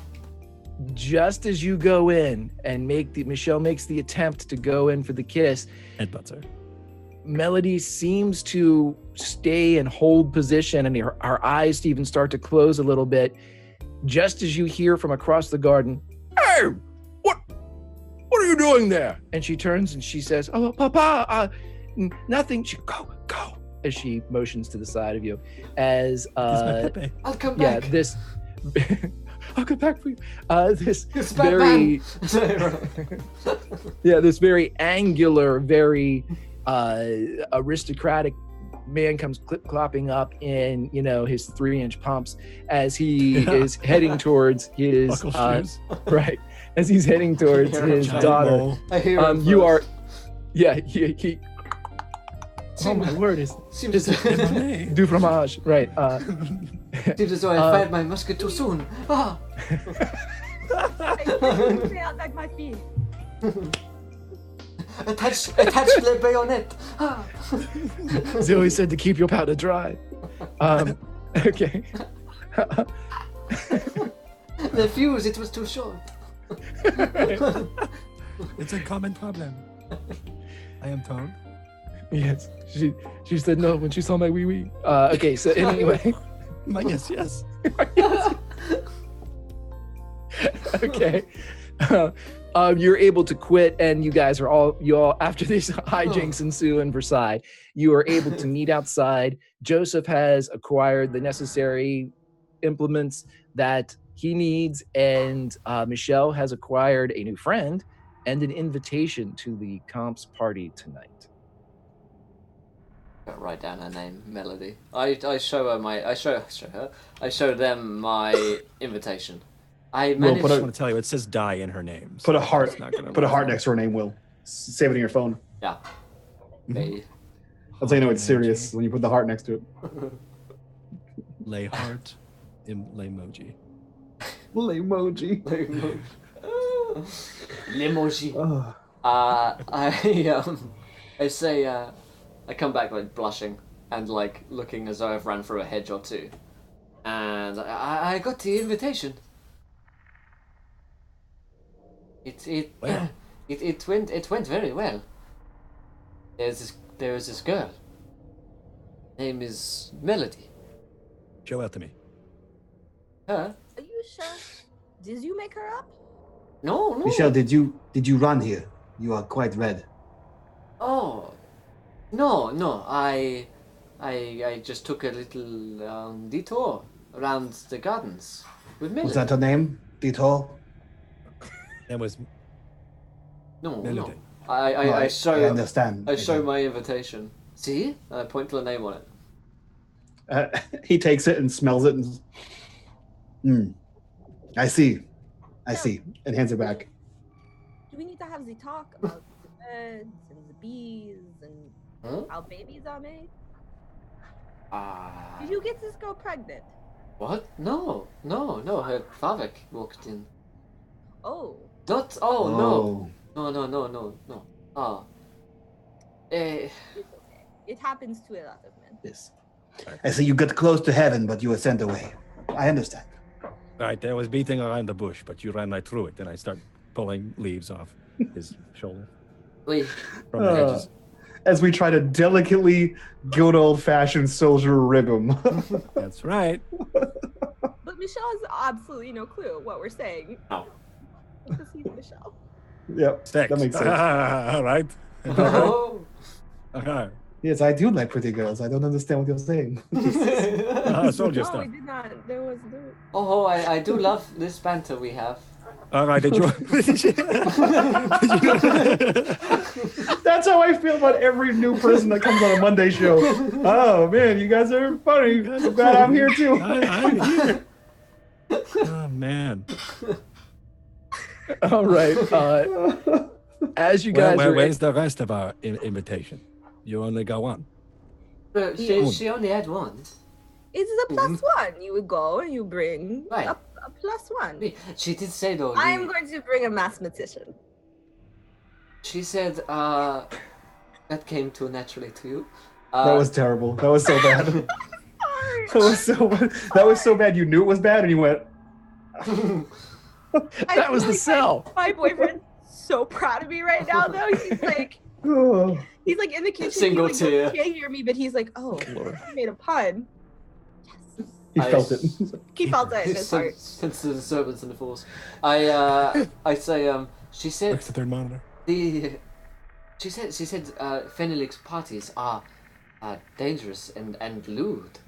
Just as you go in and Michelle makes the attempt to go in for the kiss, Headbutts her. Melody seems to stay and hold position, and her eyes even start to close a little bit. Just as you hear from across the garden, "Hey, what are you doing there?" And she turns and she says, "Oh, Papa, nothing." She go, as she motions to the side of you. As Kiss my Pepe. I'll come yeah, back. this. I'll come back for you. This It's very Batman. this very angular, very aristocratic man comes clip-clopping up in his 3-inch pumps as he is heading towards his Buckle shoes. right as he's heading towards You're a his Giant daughter. mole. I hear him You are first. he oh my word is Seems du fromage, right? seems as though I fired my musket too soon. Ah. Stay out back my feet. Attach the bayonet. Ah. Zoe said to keep your powder dry. Okay. The fuse, it was too short. It's a common problem. I am told. Yes, she said no when she saw my wee wee. Okay, so anyway, Yes. okay, you're able to quit, and you guys are all after these hijinks ensue in Versailles. You are able to meet outside. Joseph has acquired the necessary implements that he needs, and Michelle has acquired a new friend and an invitation to the comp's party tonight. Write down her name, Melody. I show her my. I show them my invitation. I Will, managed. put I a- want to tell you, it says die in her name. Put a so heart. it's not gonna Put a work. heart next to her name, Will. Save it in your phone. Yeah. Okay. That's how you know it's serious when you put the heart next to it. Lay heart. Lay emoji. Emoji. Limoji. Oh. I say I come back like blushing and like looking as though I've ran through a hedge or two, and I got the invitation. Well. It went very well. There was this girl. Name is Melody. Show her to me. Her? Are you sure? Did you make her up? No, no. Michelle, did you run here? You are quite red. Oh, no. I just took a little detour around the gardens with Melody. Was that her name? Detour? That was No. Melody. I show. I understand. I show my invitation. See? I point to the name on it. He takes it and smells it and I see, and hands it back. Do we need to have the talk about the birds and the bees and how babies are made? Did you get this girl pregnant? What? No. Her father walked in. Oh. Not. Oh no. No. Ah. It's okay. It happens to a lot of men. Yes. I see you got close to heaven, but you were sent away. I understand. Right, there was beating around the bush, but you ran right through it. Then I start pulling leaves off his shoulder Wait. from the edges. As we try to delicately, good old-fashioned soldier rib him. That's right. But Michelle has absolutely no clue what we're saying. No. Because he's Michelle. Yep, Sex. that makes sense. All right. Oh. Okay. Yes, I do like pretty girls. I don't understand what you're saying. Soldier No, stuff. we did not. There was Oh, I do love this banter we have. All right, did you? That's how I feel about every new person that comes on a Monday show. Oh man, you guys are funny. I'm glad I'm here too. I'm here. Oh man. All right. As you guys are where's the rest of our invitation? You only got one. But she only had one. It's a plus one. You would go and you bring Right. a plus one. She did say though. I'm going to bring a mathematician. She said that came too naturally to you. That was terrible. That was so bad. That was so bad. You knew it was bad, and you went. that was the sell. My boyfriend's so proud of me right now, though. He's like, Oh. he's like in the kitchen. Single he's like, tear. He can't hear me, but he's like, oh, I made a pun. He felt it. He felt it in his heart. Since the disturbance in the force, I say she said Where's the third monitor? she said Fenelik's parties are dangerous and lewd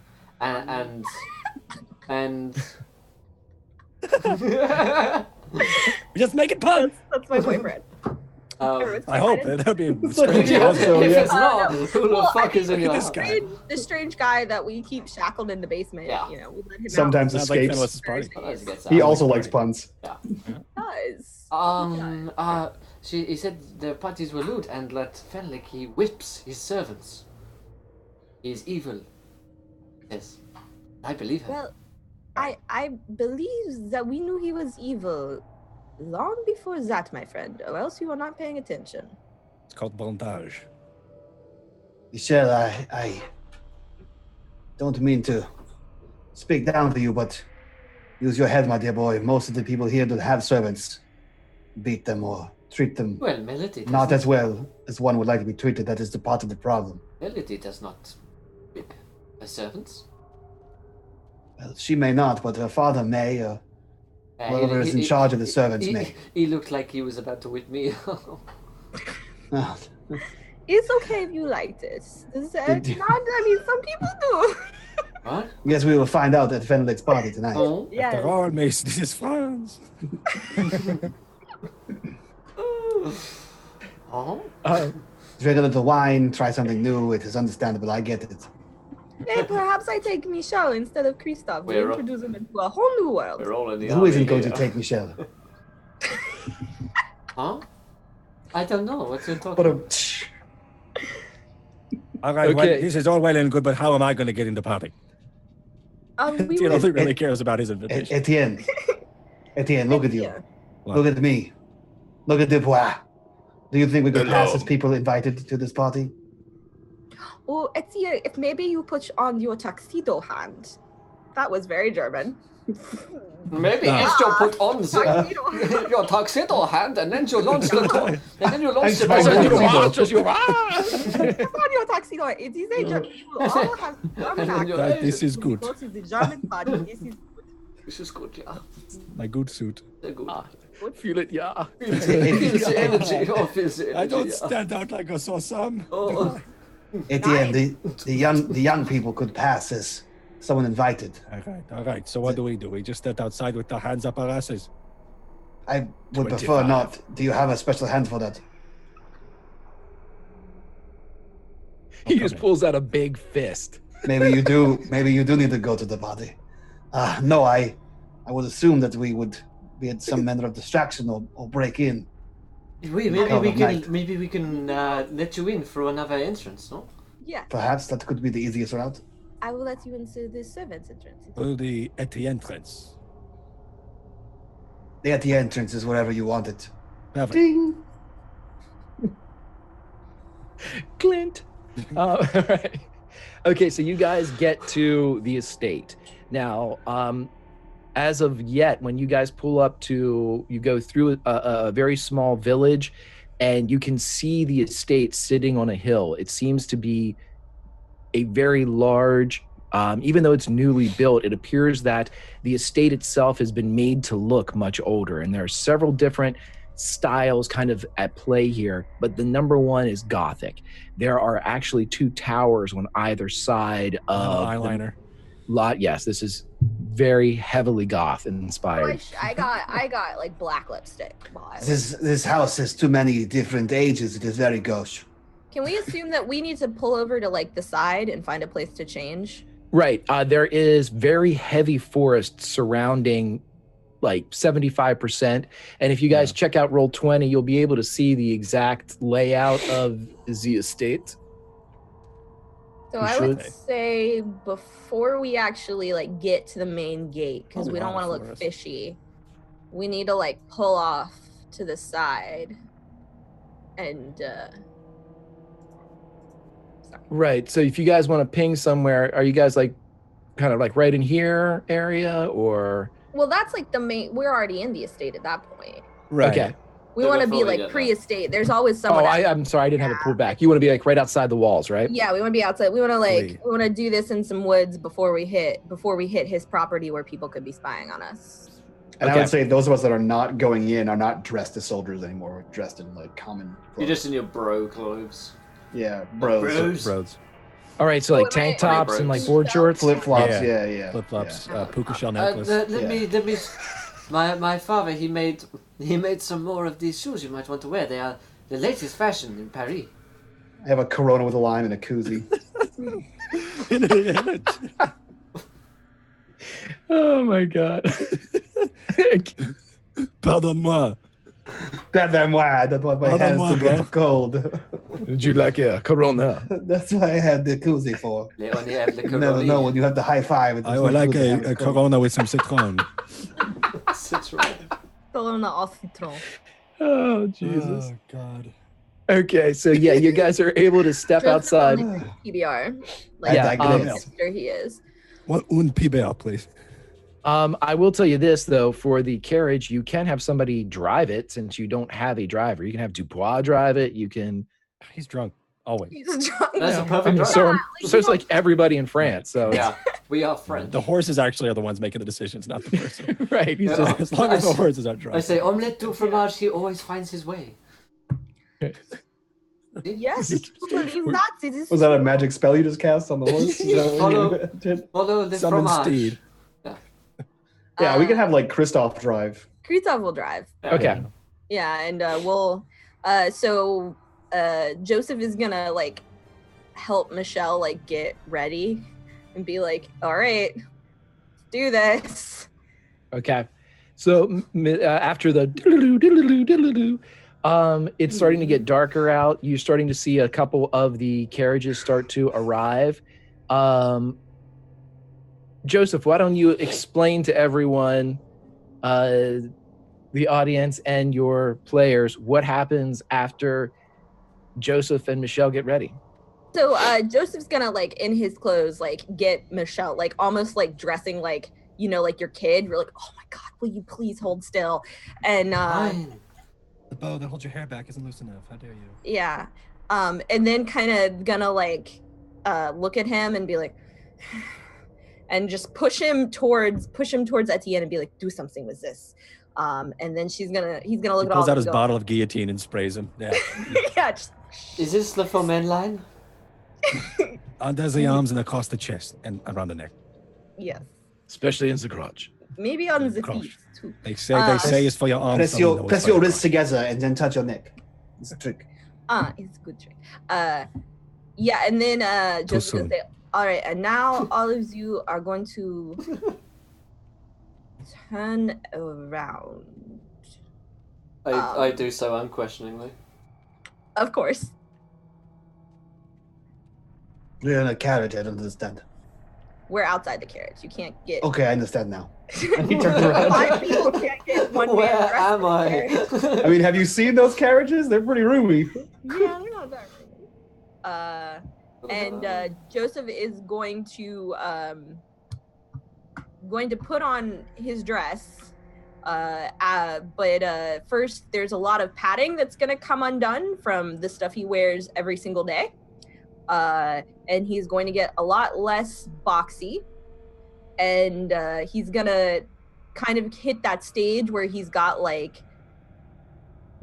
and Just make it puns. That's my boyfriend. I hope that would be like strange. Yeah, also, if yeah. it's not, No. who the Well, fuck I is in mean, your this house? guy. The strange guy that we keep shackled in the basement. Yeah. You know, we let him Sometimes out. Sounds like escapes. Fenway's party. Sometimes he gets He out. also likes puns. He does. He said the parties were lewd and that Fenlik he whips his servants. He is evil. Yes, I believe him. Well, I believe that we knew he was evil long before that, my friend, or else you are not paying attention. It's called bondage. Michelle, I don't mean to speak down to you, but use your head, my dear boy. Most of the people here that have servants beat them or treat them Well, Melody not doesn't- as well as one would like to be treated. That is the part of the problem. Melody does not whip her servants. Well, she may not, but her father may. Whoever is in charge of the servants may. He looked like he was about to whip me. Ah, It's okay if you like this. This Did you- not. I mean, some people do. What? guess we will find out at Fenlik's party tonight. Oh. Yes. After all, Mason is friends. Oh. Drink a little wine, try something new. It is understandable. I get it. Hey, perhaps I take Michelle instead of Christophe. We We're- introduce him into a whole new world. We're all in the Who army isn't going to here. take Michelle? Huh? I don't know what you're But talking. All right, Okay. this is all well and good, but how am I going to get in the party? We You know, were he really cares about his invitation. Etienne. Etienne, look at you. Yeah. Look at me. Look at Dubois. Do you think we could pass Hello. as people invited to this party? Oh, Etienne, if maybe you put on your tuxedo hand. That was very German. Maybe if you put on the, your tuxedo hat and then you launch the door, and then you launch the door. Put on your tuxedo. It is a German. You all have German accent. This is good. Go to the German party. This is good, yeah. My good suit. They're good. Feel it, yeah. Feels the energy. Oh, feels the energy. I don't yeah. stand out like a sawsum. Oh, Etienne, the young people could pass as someone invited. All right. So what do? We just stand outside with our hands up our asses. I would prefer 25. not. Do you have a special hand for that? He just pulls out a big fist. Maybe you do. Maybe you do need to go to the party. No, I would assume that we would be at some manner of distraction or break in. maybe we can let you in through another entrance, no? Yeah, Perhaps that could be the easiest route. I will let you into the servants' entrance. Well, the at the entrance. At the entrance is wherever you want it. Perfect. Ding. Clint. Right. Okay, so you guys get to the estate. Now, as of yet, when you guys pull up you go through a very small village, and you can see the estate sitting on a hill. It seems to be a very large, even though it's newly built, it appears that the estate itself has been made to look much older. And there are several different styles kind of at play here, but the number one is Gothic. There are actually 2 towers on either side of eyeliner. Yes, this is very heavily goth inspired. I got like black lipstick. This house has too many different ages. It is very gauche. Can we assume that we need to pull over to like the side and find a place to change? Right. There is very heavy forest surrounding like 75%. And if you guys check out Roll20, you'll be able to see the exact layout of the estate. So I would say before we actually like get to the main gate, because we don't want to look fishy, we need to like pull off to the side and Right. So if you guys want to ping somewhere, are you guys like kind of like right in here area or? Well, that's like the main, we're already in the estate at that point. Right. Okay. We want to be like pre-estate. There's always someone. I'm sorry. I didn't have it pulled back. You want to be like right outside the walls, right? Yeah, we want to be outside. We want to we want to do this in some woods before we hit his property where people could be spying on us. And I would say those of us that are not going in are not dressed as soldiers anymore. We're dressed in like common clothes. You're just in your bro clothes. Yeah, bros. All right, so like tank tops and like board shorts, flip flops. Yeah. Flip flops, puka shell necklace. Let me. My father, he made some more of these shoes you might want to wear. They are the latest fashion in Paris. I have a Corona with a lime and a koozie. Oh my god. Pardon-moi. Pardon-moi. That's why my hands to get cold. Would you like a Corona? That's what I had the koozie for. They only have the You never know when you have the high five. I would like a Corona with some citron. Citron. Corona au citron. Oh Jesus. Oh God. Okay, so yeah, you guys are able to step outside. PBR. Sure he is. What un PBR, please? I will tell you this though, for the carriage, you can have somebody drive it since you don't have a driver. You can have Dubois drive it. You can. He's drunk always. He's drunk. That's a perfect drive. So it's like everybody in France. So yeah, we are friends. The horses actually are the ones making the decisions, not the person. Right. He's just, as long as the horses are drunk. I say omelette du fromage. He always finds his way. Yes. Was that a magic spell you just cast on the horse? Follow the Summon fromage. steed. Yeah, we can have like Christoph drive. Christoph will drive. okay. Yeah, and we'll Joseph is gonna like help Michelle like get ready and be like, all right, let's do this. Okay. So after the diddle-doo, it's starting to get darker out. You're starting to see a couple of the carriages start to arrive. Joseph, why don't you explain to everyone, the audience and your players, what happens after Joseph and Michelle get ready? So Joseph's gonna like in his clothes like get Michelle like almost like dressing like like your kid. You're like, oh my god, will you please hold still? And Fine. The bow that holds your hair back isn't loose enough. How dare you? yeah, and then kind of gonna like look at him and be like, and just push him towards Etienne and be like, do something with this. And then he's gonna look at all. Pulls out his bottle of guillotine and sprays him. Yeah. Yeah. Just, Is this the foment line? Under the arms and across the chest and around the neck. yes. Especially in the crotch. Maybe on the Crotch. feet too. They say it's for your arms. Press some know your it's press for your your wrists crotch. together and then touch your neck. It's a trick. It's a good trick. Yeah, and then just gonna soon. say, all right, and now all of you are going to turn around. I do so unquestioningly. Of course. We're in a carriage, I don't understand. We're outside the carriage. You can't get. Okay, I understand now. He turns around. 5 people can't get one man Where the rest of am the I? carriage. I mean, have you seen those carriages? They're pretty roomy. Yeah, they're not that really. And Joseph is going to put on his dress. But first, there's a lot of padding that's gonna come undone from the stuff he wears every single day. And he's going to get a lot less boxy. And he's gonna kind of hit that stage where he's got like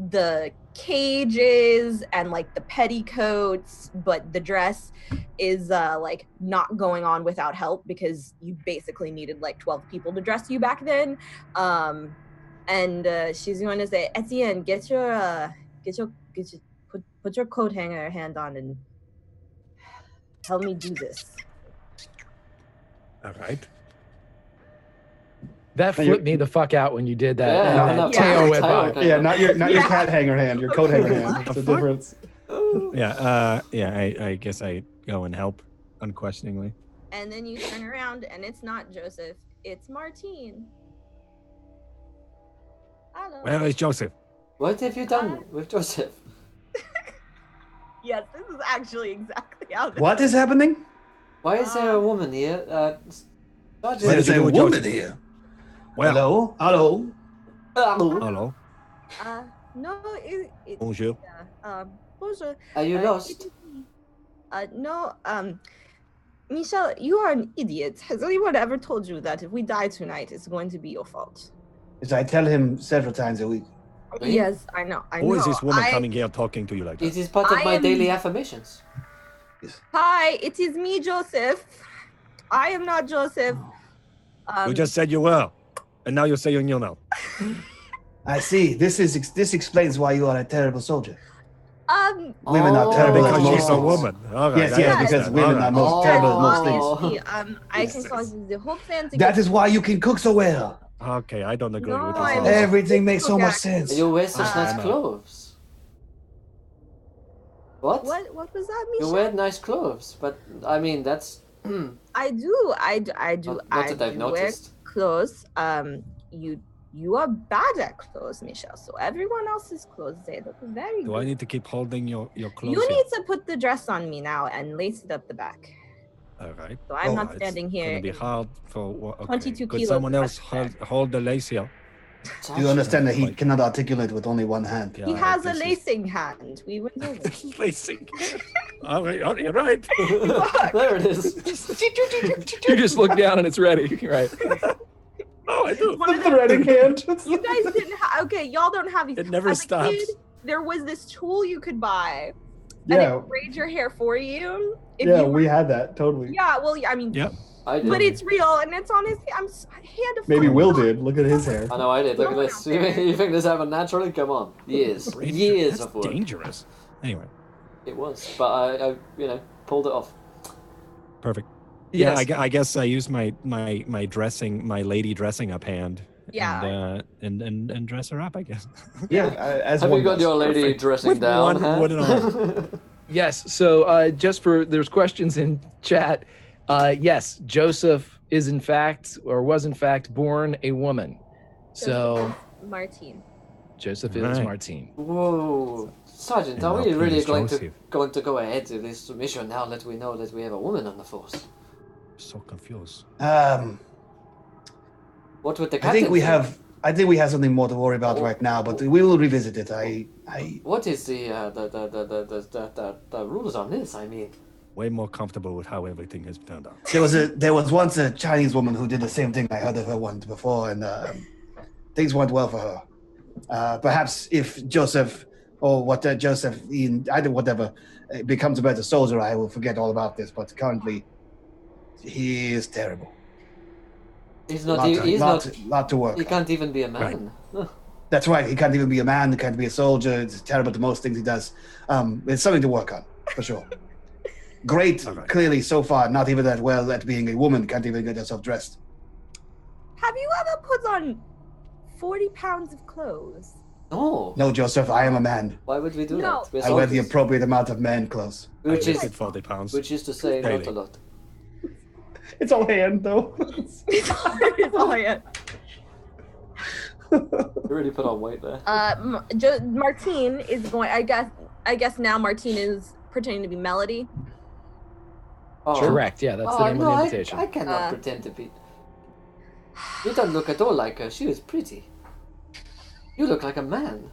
the cages and like the petticoats, but the dress is like not going on without help because you basically needed like 12 people to dress you back then. And she's going to say, Etienne, put your coat hanger hand on and help me do this. All right. That flipped me the fuck out when you did that. Yeah, and that yeah. tail went Tail. by. Yeah, not your Yeah. cat hanger hand, your coat hanger hand. That's the difference. Yeah. I guess I go and help unquestioningly. And then you turn around and it's not Joseph, it's Martine. Hello. Where is Joseph? What have you done with Joseph? Yes, this is actually exactly how this What is happening? Why is there a woman here? What There's did you a do with woman Joseph? here. Well, Hello? Hello? hello. No, it Bonjour. bonjour. Are you lost? No, Michelle, you are an idiot. Has anyone ever told you that if we die tonight, it's going to be your fault? As I tell him several times a week. Really? Yes, I know. Who is this woman I- coming here talking to you like It that? is part of I my am- daily affirmations. Hi, it is me, Joseph. I am not Joseph. You just said you were, and now you're saying you know. I see. This explains why you are a terrible soldier. Women Oh. are terrible at Because most she's a things. woman. All right, Yes, I yes, understand. because women are most Oh. terrible at most things. Honestly, I Yes, can yes. cause the whole plan to That get is why you can cook so well. Okay, I don't agree No, with I'm- this. Everything makes so much Okay. sense. You wear such nice I'm out. clothes. What? What was that, You Misha? wear nice clothes, but I mean that's I do. not that I've do wear noticed. clothes. You are bad at clothes, Michelle. So everyone else's clothes, they look very Do good. I need to keep holding your clothes? You here? need to put the dress on me now and lace it up the back. All right. So I'm not It's standing here. Gonna be hard for okay. 22 Could kilos someone of else flesh. hold the lace here? Do you understand that he Like- cannot articulate with only one hand? Yeah, He has a this is- lacing hand. We went over it. lacing. All right, you're right. There it is. You just look down and it's ready. Right. Oh, I do. One of The threading hand. You guys didn't have. Okay, y'all don't have these. It never As a stops. kid, there was this tool you could buy, and it Yeah, would braid your hair for you. If yeah, you were- we had that totally. Yeah, well, I mean, Yep. I did. but it's real, and it's honestly, I had to. Maybe fucking Will stop. did. Look at his hair. I know I did. Look at Someone this. out there. You think this happened naturally? Come on. Years. Years That's of work. dangerous. Anyway, It was. But I pulled it off. perfect. Yes. Yeah, I guess I used my lady dressing up hand. Yeah. And dress her up, I guess. Yeah, as Have one you got does. your lady Perfect. dressing With down? one huh? wooden arm. Yes. So just for there's questions in chat. Yes, Joseph is in fact or was in fact born a woman. So Martine. Joseph is Right. Martine. Whoa, Sergeant, And are we now really please, going Joseph. to go ahead to this mission now that we know that we have a woman on the force? So confused. What would the I captain think we think? have something more to worry about right now, but we will revisit it. What is the rules on this? I mean, Way more comfortable with how everything has turned out. There was once a Chinese woman who did the same thing. I heard of her once before, and things went well for her. Perhaps if Joseph or either whatever becomes a better soldier, I will forget all about this. But currently, he is terrible. he's not. Lot to work He on. can't even be a man. That's right. He can't even be a man. He can't be a soldier. It's terrible to most things he does. It's something to work on, for sure. Great, right. clearly so far, not even that well at being a woman. Can't even get herself dressed. Have you ever put on 40 pounds of clothes? No. No, Joseph, I am a man. Why would we do No. that? We're I wear the soldiers. appropriate amount of man clothes. Which I is lifted 40 pounds. which is to say, not Daily. a lot. It's all hand, though. Oh, yeah. You really put on weight there. Martine is going. I guess now Martine is pretending to be Melody. Oh. Correct. Yeah, that's the name no, of the invitation. I cannot pretend to be. You don't look at all like her. She is pretty. You look like a man.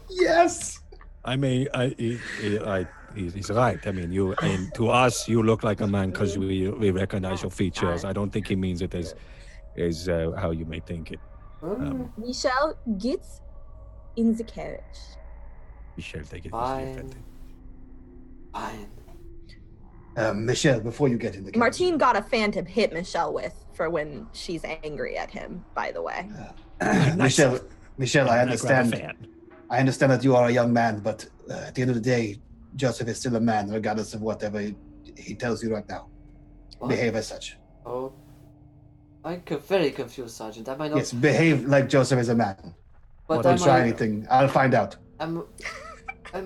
Yes. I mean, he's right. I mean, to us, you look like a man because we recognize your features. I don't think he means it as how you may think it. Michelle gets in the carriage. We shall take it. Fine. Fine. Michelle, before you get in the carriage. Martine got a fan to hit Michelle with for when she's angry at him, by the way. Michelle, I And I grab a understand. fan. I understand that you are a young man, but at the end of the day, Joseph is still a man, regardless of whatever he tells you right now. What? Behave as such. Oh. I'm very confused, Sergeant. Am I not? Yes, behave like Joseph is a man. But Don't am try I, anything. I'll find out. am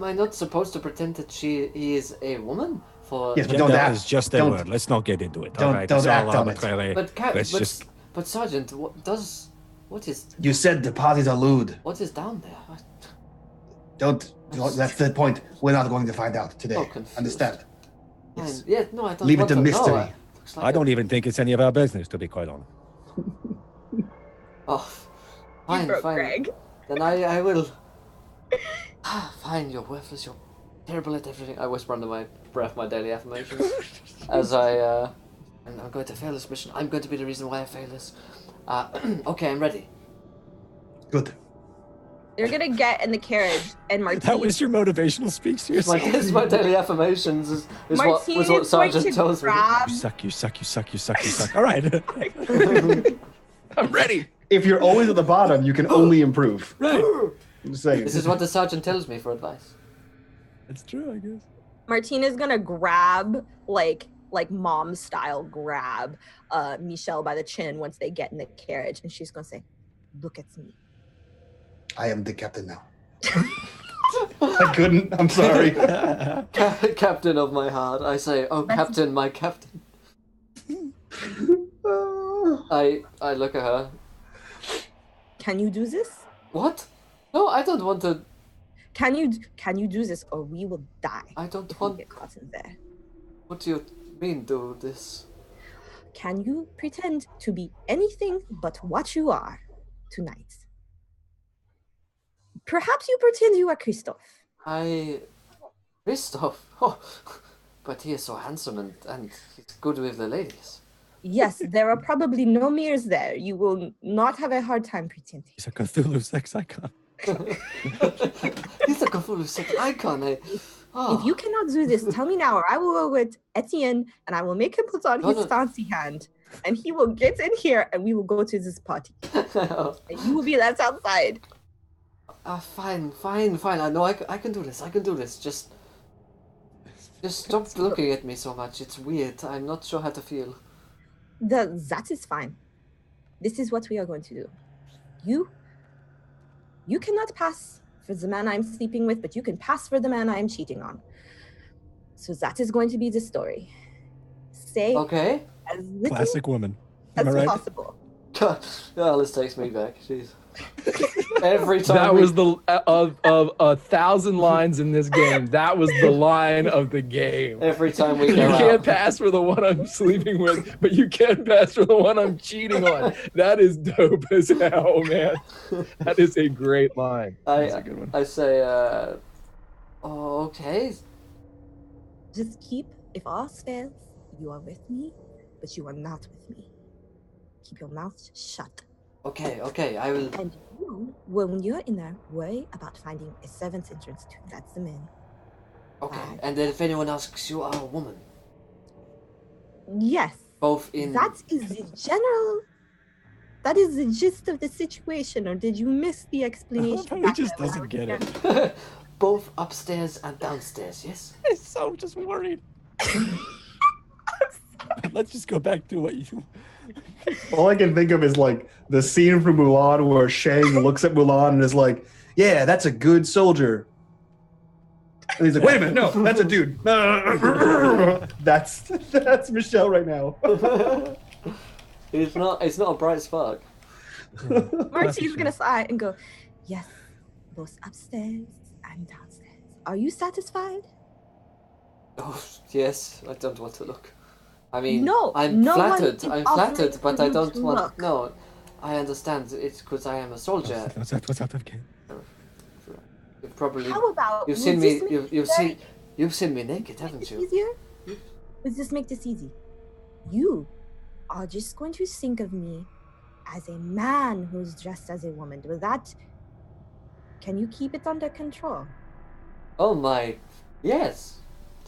I not supposed to pretend that he is a woman? For Yes, but Gender don't act. is just a don't- word. Let's not get into it. don't- all right? don't It's all act on it. arbitrary. Let's just. but Sergeant, what is You said the parties are lewd. down there? Don't. That's the point. We're not going to find out today. Oh, confused. Understand? Yes. Yeah, no, I don't Leave it want to know. mystery. Looks like I don't even think it's any of our business, to be quite honest. Oh, You fine, broke fine. Greg. Then I will. Fine, you're worthless. You're terrible at everything. I whisper under my breath my daily affirmations as I'm going to fail this mission. I'm going to be the reason why I fail this. Okay, I'm ready. Good. They're gonna get in the carriage, and Martine. That was your motivational speech to yourself. This is my daily affirmations. Is Martine what is going Sergeant to tells me. grab. You suck, you suck, you suck, you suck, you suck. All right. I'm ready. If you're always at the bottom, you can only improve. Right. I'm just saying. This is what the sergeant tells me for advice. It's true, I guess. Martine is gonna grab like mom style grab Michelle by the chin once they get in the carriage, and she's gonna say, "Look at me." I am the captain now. I couldn't. I'm sorry. Captain of my heart, I say, oh, Captain, my captain. I look at her. Can you do this? What? No, I don't want to. Can you do this, or we will die? I don't If we want. get caught in there. What do you mean, do this? Can you pretend to be anything but what you are tonight? Perhaps you pretend you are Christophe. Christoph. Oh, but he is so handsome and he's good with the ladies. Yes, there are probably no mirrors there. You will not have a hard time pretending. He's a Cthulhu sex icon. He's a Cthulhu sex icon. If you cannot do this, tell me now, or I will go with Etienne and I will make him put on his No. fancy hand, and he will get in here and we will go to this party. And you will be left outside. Fine. I know I can do this. I can do this. Just stop looking at me so much. It's weird. I'm not sure how to feel. That is fine. This is what we are going to do. You cannot pass for the man I'm sleeping with, but you can pass for the man I am cheating on. So that is going to be the story. Say Okay. as little Classic woman. as Am I right? possible. God. Oh, this takes me back. Jeez. Every time That was the of 1,000 lines in this game. That was the line of the game. every time we You go can't out. pass for the one I'm sleeping with, but you can pass for the one I'm cheating on. That is dope as hell, man. That is a great line. That's a good one. I say, oh, okay. Just keep, if all fails, you are with me, but you are not with me. Keep your mouth shut. Okay, I will. And you, when you're in there, worry about finding a servant's entrance to let them in. Okay, and then if anyone asks, you are a woman. Yes. Both in. That is the general. That is the gist of the situation, or did you miss the explanation? He just doesn't get it. Both upstairs and downstairs, yes? I'm so just worried. Let's just go back to what you. All I can think of is like the scene from Mulan where Shang looks at Mulan and is like, "Yeah, that's a good soldier." And he's like, "Wait a minute, no, that's a dude." That's Michelle right now. It's not a bright spark. Marty's gonna sigh and go, "Yes, both upstairs and downstairs. Are you satisfied?" Oh, yes, I don't want to look. I mean, No, I'm no one flattered, is I'm offering flattered, for but I you don't to want. look. No, I understand. It's because I am a soldier. What's that? Okay. You've probably. How about You've would seen me. this make You've seen me naked, make haven't this you? easier? Let's just make this easy. You are just going to think of me as a man who's dressed as a woman. With that, can you keep it under control? Oh my, yes.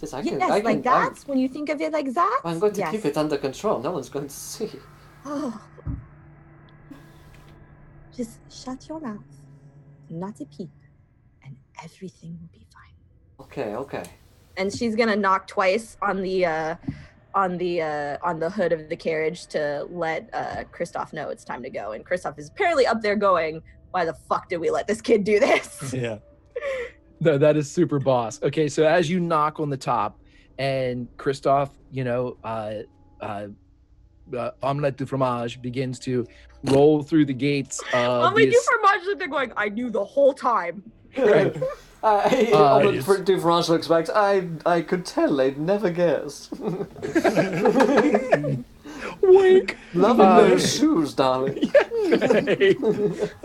Yes, I can. Yes, I can. like that. When you think of it like that, I'm going to yes. keep it under control. No one's going to see. Oh. Just shut your mouth, not a peep, and everything will be fine. Okay. And she's gonna knock twice on the hood of the carriage to let Kristoff know it's time to go. And Kristoff is apparently up there going, "Why the fuck did we let this kid do this?" Yeah. No, that is super boss. Okay, so as you knock on the top, and Kristoff, omelette du fromage begins to roll through the gates of Omelette du fromage, they're going, "I knew the whole time." Right. Omelette du fromage looks back. I could tell they'd never guessed. Wink. Loving those shoes, darling.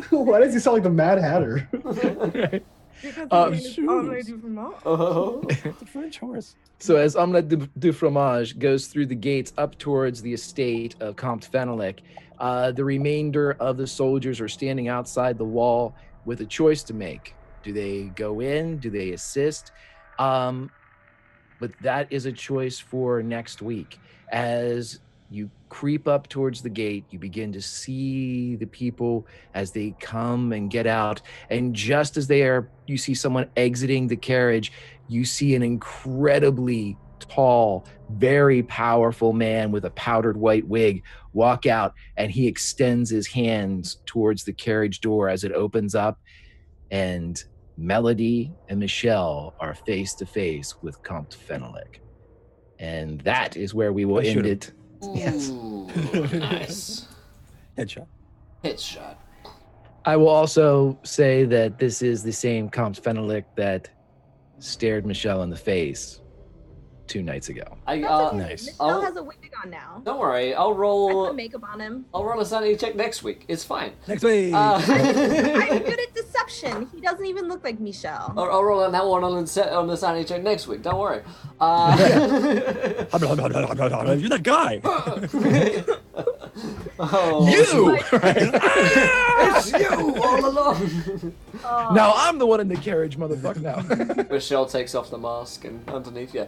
Why does he sound like the Mad Hatter? Omelette du fromage. Oh. It's a French horse. So as Omelette du Fromage goes through the gates up towards the estate of Comte Fenelek, the remainder of the soldiers are standing outside the wall with a choice to make. Do they go in? Do they assist? But that is a choice for next week. As you creep up towards the gate, you begin to see the people as they come and get out. And just as you see someone exiting the carriage, you see an incredibly tall, very powerful man with a powdered white wig walk out, and he extends his hands towards the carriage door as it opens up, and Melody and Michelle are face to face with Comte Fenelek. And that is where we will end it. Yes. Ooh, nice. Headshot. I will also say that this is the same Comte Fenelek that stared Michelle in the face 2 nights ago. Nice. Michelle has a wig on now. Don't worry, I'll I put roll. makeup on him. I'll roll a sanity check next week. It's fine. Next week. I'm good at deception. He doesn't even look like Michelle. I'll roll on that one on the sanity check next week. Don't worry. You're that guy. Oh, You! it's you all along. Now I'm the one in the carriage, motherfucker, now. Michelle takes off the mask and underneath, yeah.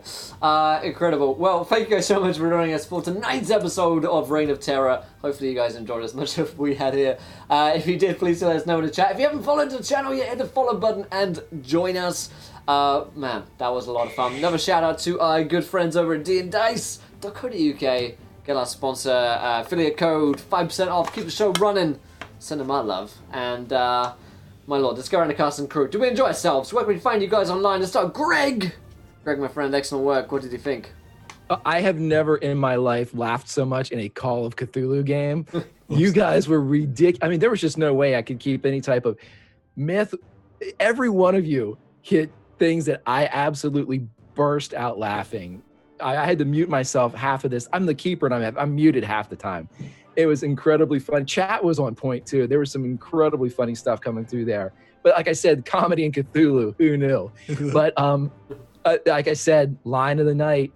Incredible. Well, thank you guys so much for joining us for tonight's episode of Reign of Terror. Hopefully you guys enjoyed as much as we had here. If you did, please let us know in the chat. If you haven't followed the channel yet, hit the follow button and join us. Man, that was a lot of fun. Another shout out to our good friends over at dndice.co.uk. Get our sponsor affiliate code 5% off. Keep the show running. Send them my love. And my lord, let's go around the cast and crew. Did we enjoy ourselves? Where can we find you guys online? Let's start. Greg, my friend, excellent work. What did you think? I have never in my life laughed so much in a Call of Cthulhu game. You guys were ridiculous. I mean, there was just no way I could keep any type of myth. Every one of you hit things that I absolutely burst out laughing. I had to mute myself half of this. I'm the keeper and I'm muted half the time. It was incredibly fun. Chat was on point too. There was some incredibly funny stuff coming through there. But like I said, comedy and Cthulhu, who knew? But like I said, line of the night,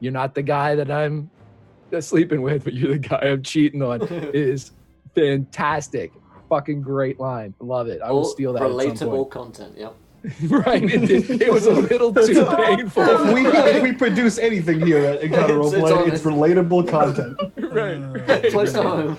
you're not the guy that I'm sleeping with, but you're the guy I'm cheating on. It is fantastic. Fucking great line. Love it. I will steal that. Relatable content, yep. Right. It was a little too painful. If we produce anything here at Encounter Roleplay, it's relatable content. Right. Close to home.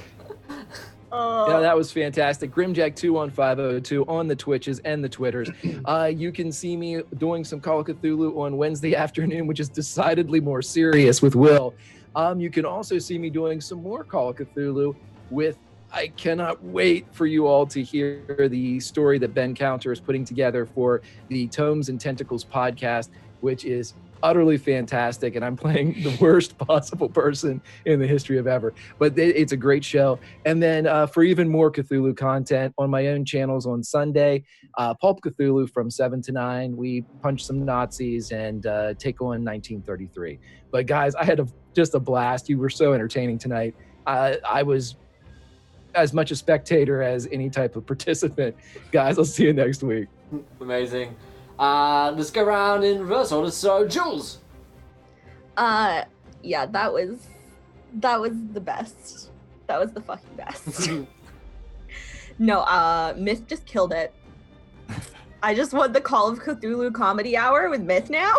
Yeah, that was fantastic. Grimjack21502 on the Twitches and the Twitters. You can see me doing some Call of Cthulhu on Wednesday afternoon, which is decidedly more serious with Will. You can also see me doing some more Call of Cthulhu with, I cannot wait for you all to hear the story that Ben Counter is putting together for the Tomes and Tentacles podcast, which is utterly fantastic, and I'm playing the worst possible person in the history of ever. But it's a great show. And then for even more Cthulhu content on my own channels on Sunday, Pulp Cthulhu from 7 to 9. We punch some Nazis and take on 1933. But guys, I had just a blast. You were so entertaining tonight. I was as much a spectator as any type of participant. Guys, I'll see you next week. Amazing. Let's go around in reverse order. So, Jules. Yeah, that was the best. That was the fucking best. No, Myth just killed it. I just want the Call of Cthulhu comedy hour with Myth now.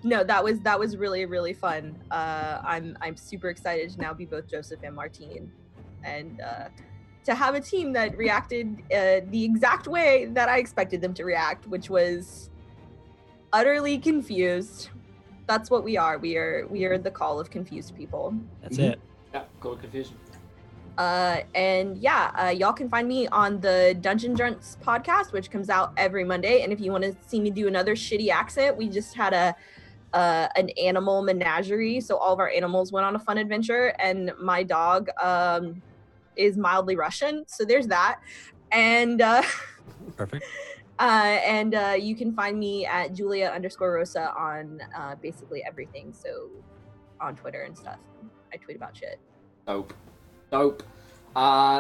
No, that was really, really fun. I'm super excited to now be both Joseph and Martine, and to have a team that reacted the exact way that I expected them to react, which was utterly confused. That's what we are. We are the Call of Confused people. That's it. Yeah, Call of Confusion. And yeah, y'all can find me on the Dungeon Drunts podcast, which comes out every Monday. And if you want to see me do another shitty accent, we just had an animal menagerie, so all of our animals went on a fun adventure, and my dog is mildly Russian, so there's that. And Perfect. And you can find me at Julia_Rosa on basically everything, so on Twitter and stuff. I tweet about shit. Dope.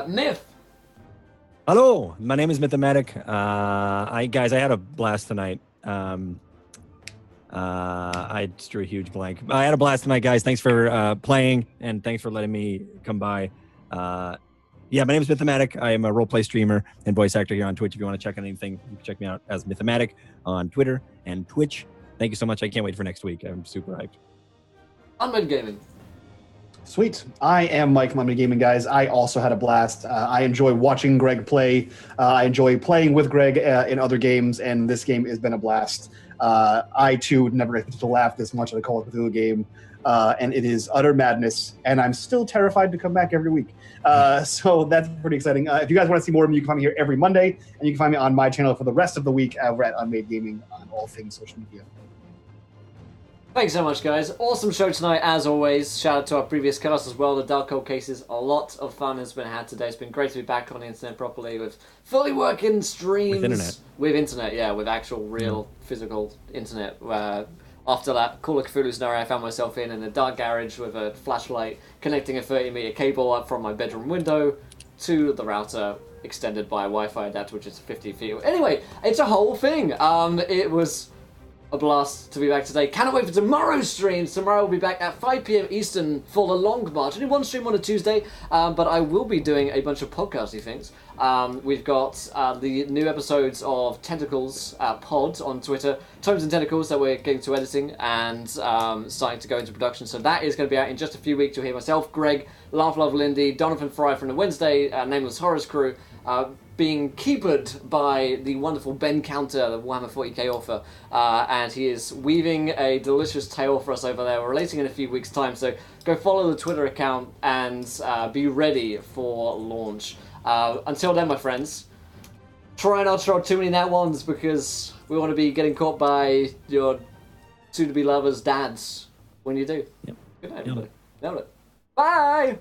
Myth. Hello, my name is Mythomatic. I had a blast tonight. I just drew a huge blank. I had a blast tonight, guys. Thanks for playing, and thanks for letting me come by. Yeah, my name is Mythomatic. I am a roleplay streamer and voice actor here on Twitch. If you want to check out anything, you can check me out as Mythomatic on Twitter and Twitch. Thank you so much. I can't wait for next week. I'm super hyped. Unmade Gaming. Sweet. I am Mike from Unmade Gaming, guys. I also had a blast. I enjoy watching Greg play. I enjoy playing with Greg in other games, and this game has been a blast. I, too, never expected to laugh this much at a Call of Cthulhu game, and it is utter madness, and I'm still terrified to come back every week. So that's pretty exciting. If you guys want to see more of me, you can find me here every Monday, and you can find me on my channel for the rest of the week over at Unmade Gaming on all things social media. Thanks so much, guys. Awesome show tonight, as always. Shout out to our previous cast as well. The Dark Cold Cases, a lot of fun has been had today. It's been great to be back on the internet properly with fully working streams. With internet, yeah, with actual, real, physical internet. After that Call of Cthulhu scenario I found myself in a dark garage with a flashlight connecting a 30-meter cable up from my bedroom window to the router extended by a Wi-Fi adapter, which is 50 feet. Anyway, it's a whole thing. It was a blast to be back today. Cannot wait for tomorrow's streams. Tomorrow we'll be back at 5 p.m. Eastern for the Long March. Only one stream on a Tuesday, but I will be doing a bunch of podcasty things. We've got the new episodes of Tentacles Pod on Twitter, Tomes and Tentacles, that we're getting to editing and starting to go into production. So that is going to be out in just a few weeks. You'll hear myself, Greg, Laugh Love Lindy, Donovan Fry from the Wednesday Nameless Horrors crew, being keepered by the wonderful Ben Counter, the Warhammer 40k author, and he is weaving a delicious tale for us over there. We're releasing in a few weeks' time, so go follow the Twitter account and be ready for launch. Until then, my friends, try not to roll too many nat ones because we want to be getting caught by your soon-to-be lovers' dads when you do. Yep. Good night, everybody. Nailed it. Bye!